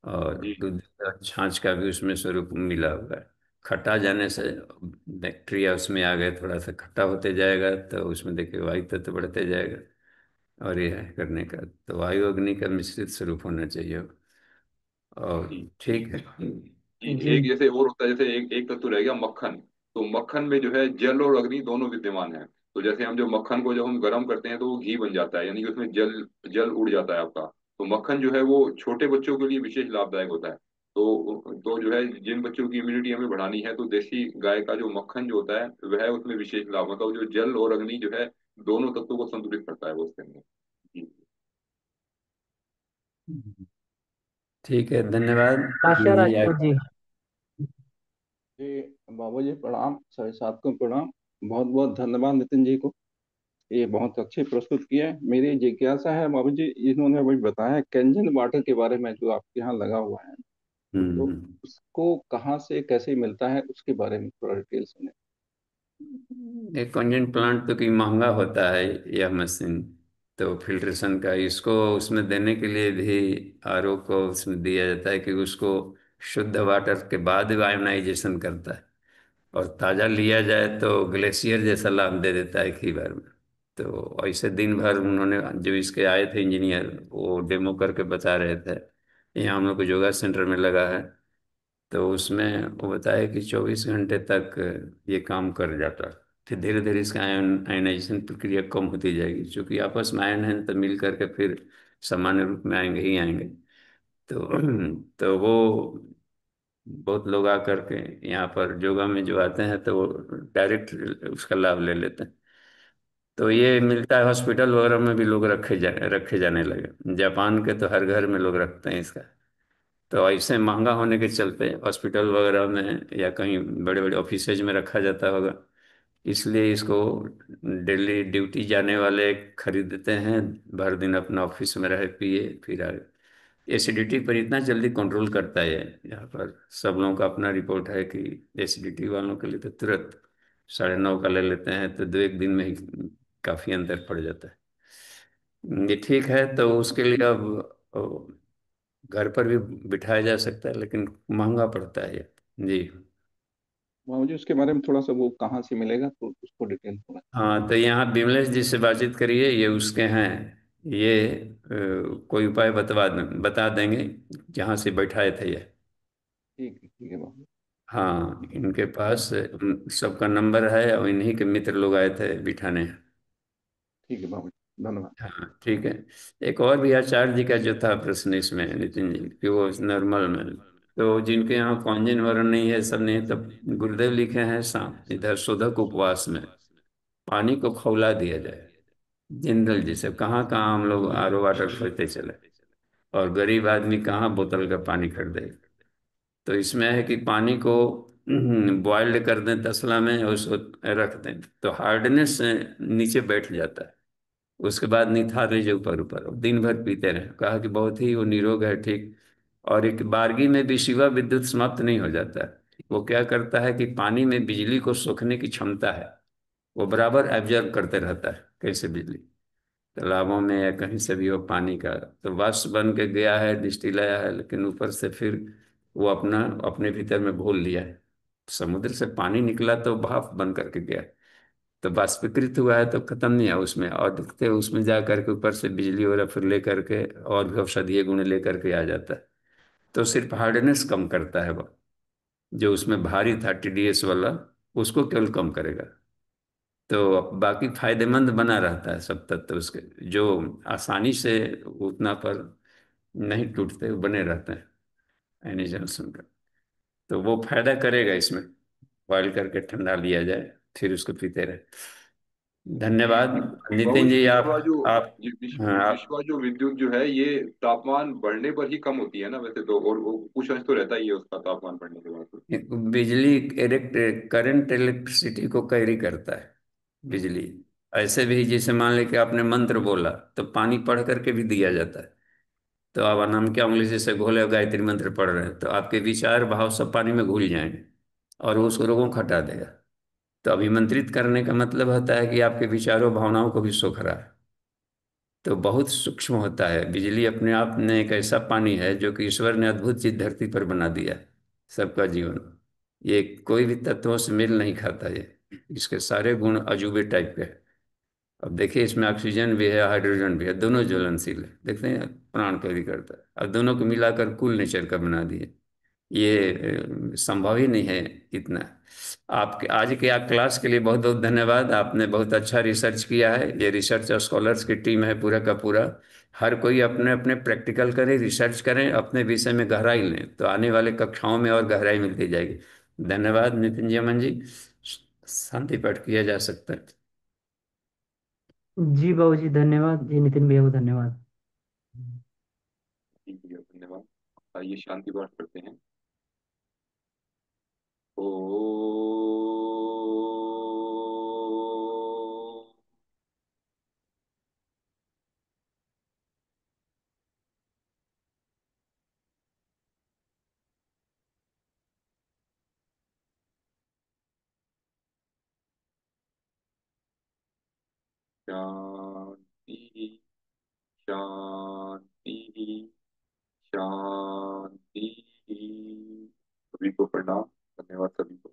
[SPEAKER 7] और
[SPEAKER 1] जी।
[SPEAKER 7] दूध का छाछ का भी उसमें स्वरूप मिला हुआ है। खट्टा जाने से बैक्टीरिया उसमें आ गए, थोड़ा सा खट्टा होते जाएगा तो उसमें देखिए वायु तत्व बढ़ते जाएगा। और ये है करने का, तो वायु अग्नि का मिश्रित स्वरूप होना चाहिए। और
[SPEAKER 1] जी।
[SPEAKER 7] ठीक है।
[SPEAKER 1] जी,
[SPEAKER 2] जी
[SPEAKER 1] एक जैसे और होता है, जैसे एक एक तत्व रह गया मक्खन। तो मक्खन में जो है जल और अग्नि दोनों विद्यमान है। तो जैसे हम जो मक्खन को जब हम गर्म करते हैं तो वो घी बन जाता है, यानी कि उसमें जल जल उड़ जाता है आपका। तो मक्खन जो है वो छोटे बच्चों के लिए विशेष लाभदायक होता है। तो जो है जिन बच्चों की इम्यूनिटी हमें बढ़ानी है, तो देसी गाय का जो मक्खन जो होता है वह उसमें विशेष लाभ, मतलब जो जल और अग्नि जो है दोनों तत्वों को संतुलित करता है वो उसके अंदर। जी।
[SPEAKER 7] ठीक है, धन्यवाद।
[SPEAKER 2] आशा
[SPEAKER 7] जी
[SPEAKER 2] राजपूत जी।
[SPEAKER 10] जी बाबू जी प्रणाम, सभी साथियों को प्रणाम। बहुत बहुत धन्यवाद नितिन जी को, ये बहुत अच्छे प्रस्तुत किए। मेरी जिज्ञासा है बाबू जी, इन्होंने अभी बताया कैंजन वाटर के बारे में जो आपके यहाँ लगा हुआ है, तो
[SPEAKER 7] हम्म।
[SPEAKER 10] उसको कहाँ से कैसे मिलता है उसके बारे में थोड़ा डिटेल सुने।
[SPEAKER 7] एक कंजेंट प्लांट तो कि महंगा होता है यह मशीन, तो फिल्ट्रेशन का इसको उसमें देने के लिए भी आरओ को उसमें दिया जाता है कि उसको शुद्ध वाटर के बाद आयोनाइजेशन करता है। और ताज़ा लिया जाए तो ग्लेशियर जैसा लाभ दे देता है एक ही बार में। तो ऐसे दिन भर उन्होंने जो इसके आए थे इंजीनियर, वो डेमो करके बता रहे थे। यहाँ हम लोग को योगा सेंटर में लगा है, तो उसमें वो बताया कि 24 घंटे तक ये काम कर जाता है। फिर धीरे धीरे इसका आयनाइजेशन प्रक्रिया कम होती जाएगी, क्योंकि आपस में आयन है तो मिल करके फिर सामान्य रूप में आएंगे ही आएंगे। तो तो वो बहुत लोग आकर के यहाँ पर योगा में जो आते हैं तो वो डायरेक्ट उसका लाभ ले लेते हैं। तो ये मिलता है हॉस्पिटल वगैरह में भी, लोग रखे जाने लगे। जापान के तो हर घर में लोग रखते हैं इसका। तो ऐसे महंगा होने के चलते हॉस्पिटल वगैरह में या कहीं बड़े बड़े ऑफिसेज में रखा जाता होगा, इसलिए इसको डेली ड्यूटी जाने वाले खरीदते हैं। भर दिन अपना ऑफिस में रहे पिए फिर आए। एसिडिटी पर इतना जल्दी कंट्रोल करता है यहाँ पर। सब लोगों का अपना रिपोर्ट है कि एसिडिटी वालों के लिए तो तुरंत 9:30 का ले लेते हैं तो 2 एक दिन में ही काफ़ी अंतर पड़ जाता है। ये ठीक है, तो उसके लिए अब घर पर भी बिठाया जा सकता है, लेकिन महंगा पड़ता है ये। जी।
[SPEAKER 10] बाबू जी उसके बारे में थोड़ा सा, वो कहाँ से मिलेगा तो उसको डिटेल थोड़ा।
[SPEAKER 7] हाँ, तो यहाँ विमलेश जी से बातचीत करिए, ये उसके हैं। ये कोई उपाय बता देंगे जहाँ से बैठाए थे ये।
[SPEAKER 10] ठीक है बाबू।
[SPEAKER 7] हाँ, इनके पास सबका नंबर है और इन्हीं के मित्र लोग आए थे बिठाने।
[SPEAKER 10] ठीक है बाबू जी, धन्यवाद।
[SPEAKER 7] हाँ ठीक है। एक और भी आचार्य जी का जो था प्रश्न इसमें नितिन जी, कि वो नॉर्मल में, तो जिनके यहाँ कौंजिन वर्ण नहीं है सब नहीं, तब गुरुदेव लिखे हैं शाम इधर शोधक उपवास में पानी को खौला दिया जाए। जिंदल जी से कहाँ कहाँ हम लोग आरओ वाटर खरीदते चले, और गरीब आदमी कहाँ बोतल का पानी खरीदे। तो इसमें है कि पानी को बॉइल्ड कर दें तसला में और उसको रख दें तो हार्डनेस नीचे बैठ जाता है। उसके बाद निथार लीजिए ऊपर ऊपर और दिन भर पीते रहे। कहा कि बहुत ही वो निरोग है, ठीक। और एक बारगी में भी शिवा विद्युत समाप्त नहीं हो जाता है। वो क्या करता है कि पानी में बिजली को सोखने की क्षमता है, वो बराबर एब्जॉर्ब करते रहता है। कैसे बिजली तालाबों में या कहीं से भी हो पानी का, तो वाष्प बन के गया है, डिस्टिल आया है, लेकिन ऊपर से फिर वो अपना अपने भीतर में घोल लिया है। समुद्र से पानी निकला तो भाप बन करके गया, तो वाष्पीकृत हुआ है तो खत्म नहीं है उसमें, और दिखते उसमें जा करके ऊपर से बिजली वगैरह फिर ले करके और भी औषधीय गुण ले करके आ जाता है। तो सिर्फ हार्डनेस कम करता है वो, जो उसमें भारी था टीडीएस वाला उसको केवल कम करेगा। तो बाकी फायदेमंद बना रहता है सब तत्व उसके, जो आसानी से उतना पर नहीं टूटते, वो बने रहते हैं एनिजन का। तो वो फायदा करेगा इसमें, बॉयल करके ठंडा लिया जाए फिर उसको पीते रहे।
[SPEAKER 1] जी
[SPEAKER 7] धन्यवाद
[SPEAKER 1] जी। बाबू
[SPEAKER 7] नितिन
[SPEAKER 1] जी,
[SPEAKER 7] जी।
[SPEAKER 1] विश्वा जो
[SPEAKER 7] आप
[SPEAKER 1] जी
[SPEAKER 7] हाँ आप
[SPEAKER 1] विश्वा जो विद्युत जो है ये तापमान बढ़ने पर ही कम होती है ना वैसे तो, और वो कुछ अंश तो रहता ही है उसका तापमान बढ़ने के बाद तो।
[SPEAKER 7] बिजली करंट इलेक्ट्रिसिटी को कैरी करता है बिजली। ऐसे भी जैसे मान लें कि आपने मंत्र बोला तो पानी पढ़ करके भी दिया जाता है। तो आप अनाम क्या उंगली जैसे घोले और गायत्री मंत्र पढ़ रहे हैं तो आपके विचार भाव सब पानी में घुल जाएंगे और वो उस रोगों को हटा देगा। तो अभिमंत्रित करने का मतलब होता है कि आपके विचारों भावनाओं को भी सोख रहा है। तो बहुत सूक्ष्म होता है। बिजली अपने आप में एक ऐसा पानी है जो कि ईश्वर ने अद्भुत चीज धरती पर बना दिया है, सबका जीवन। ये कोई भी तत्वों से मेल नहीं खाता ये, इसके सारे गुण अजूबे टाइप के हैं। अब देखिए इसमें ऑक्सीजन भी है, हाइड्रोजन भी है, दोनों ज्वलनशील है, देखते हैं प्राण कैरी करता है, और दोनों को मिलाकर कुल नेचर का बना दिए। ये संभव ही नहीं है इतना। आपके आज के आप क्लास के लिए बहुत बहुत धन्यवाद। आपने बहुत अच्छा रिसर्च किया है। ये रिसर्च स्कॉलर्स की टीम है पूरा का पूरा। हर कोई अपने अपने प्रैक्टिकल करें, रिसर्च करें, अपने विषय में गहराई लें तो आने वाले कक्षाओं में और गहराई मिलती जाएगी। धन्यवाद नितिन जी, अमन जी। शांति पाठ किया जा सकता है।
[SPEAKER 2] जी बाबू जी धन्यवाद, जी नितिन भैया को धन्यवाद।
[SPEAKER 1] ठीक है, धन्यवाद। आइए शांति पाठ करते हैं। ओ शांति शांति शांति। सभी को प्रणाम, धन्यवाद सभी को।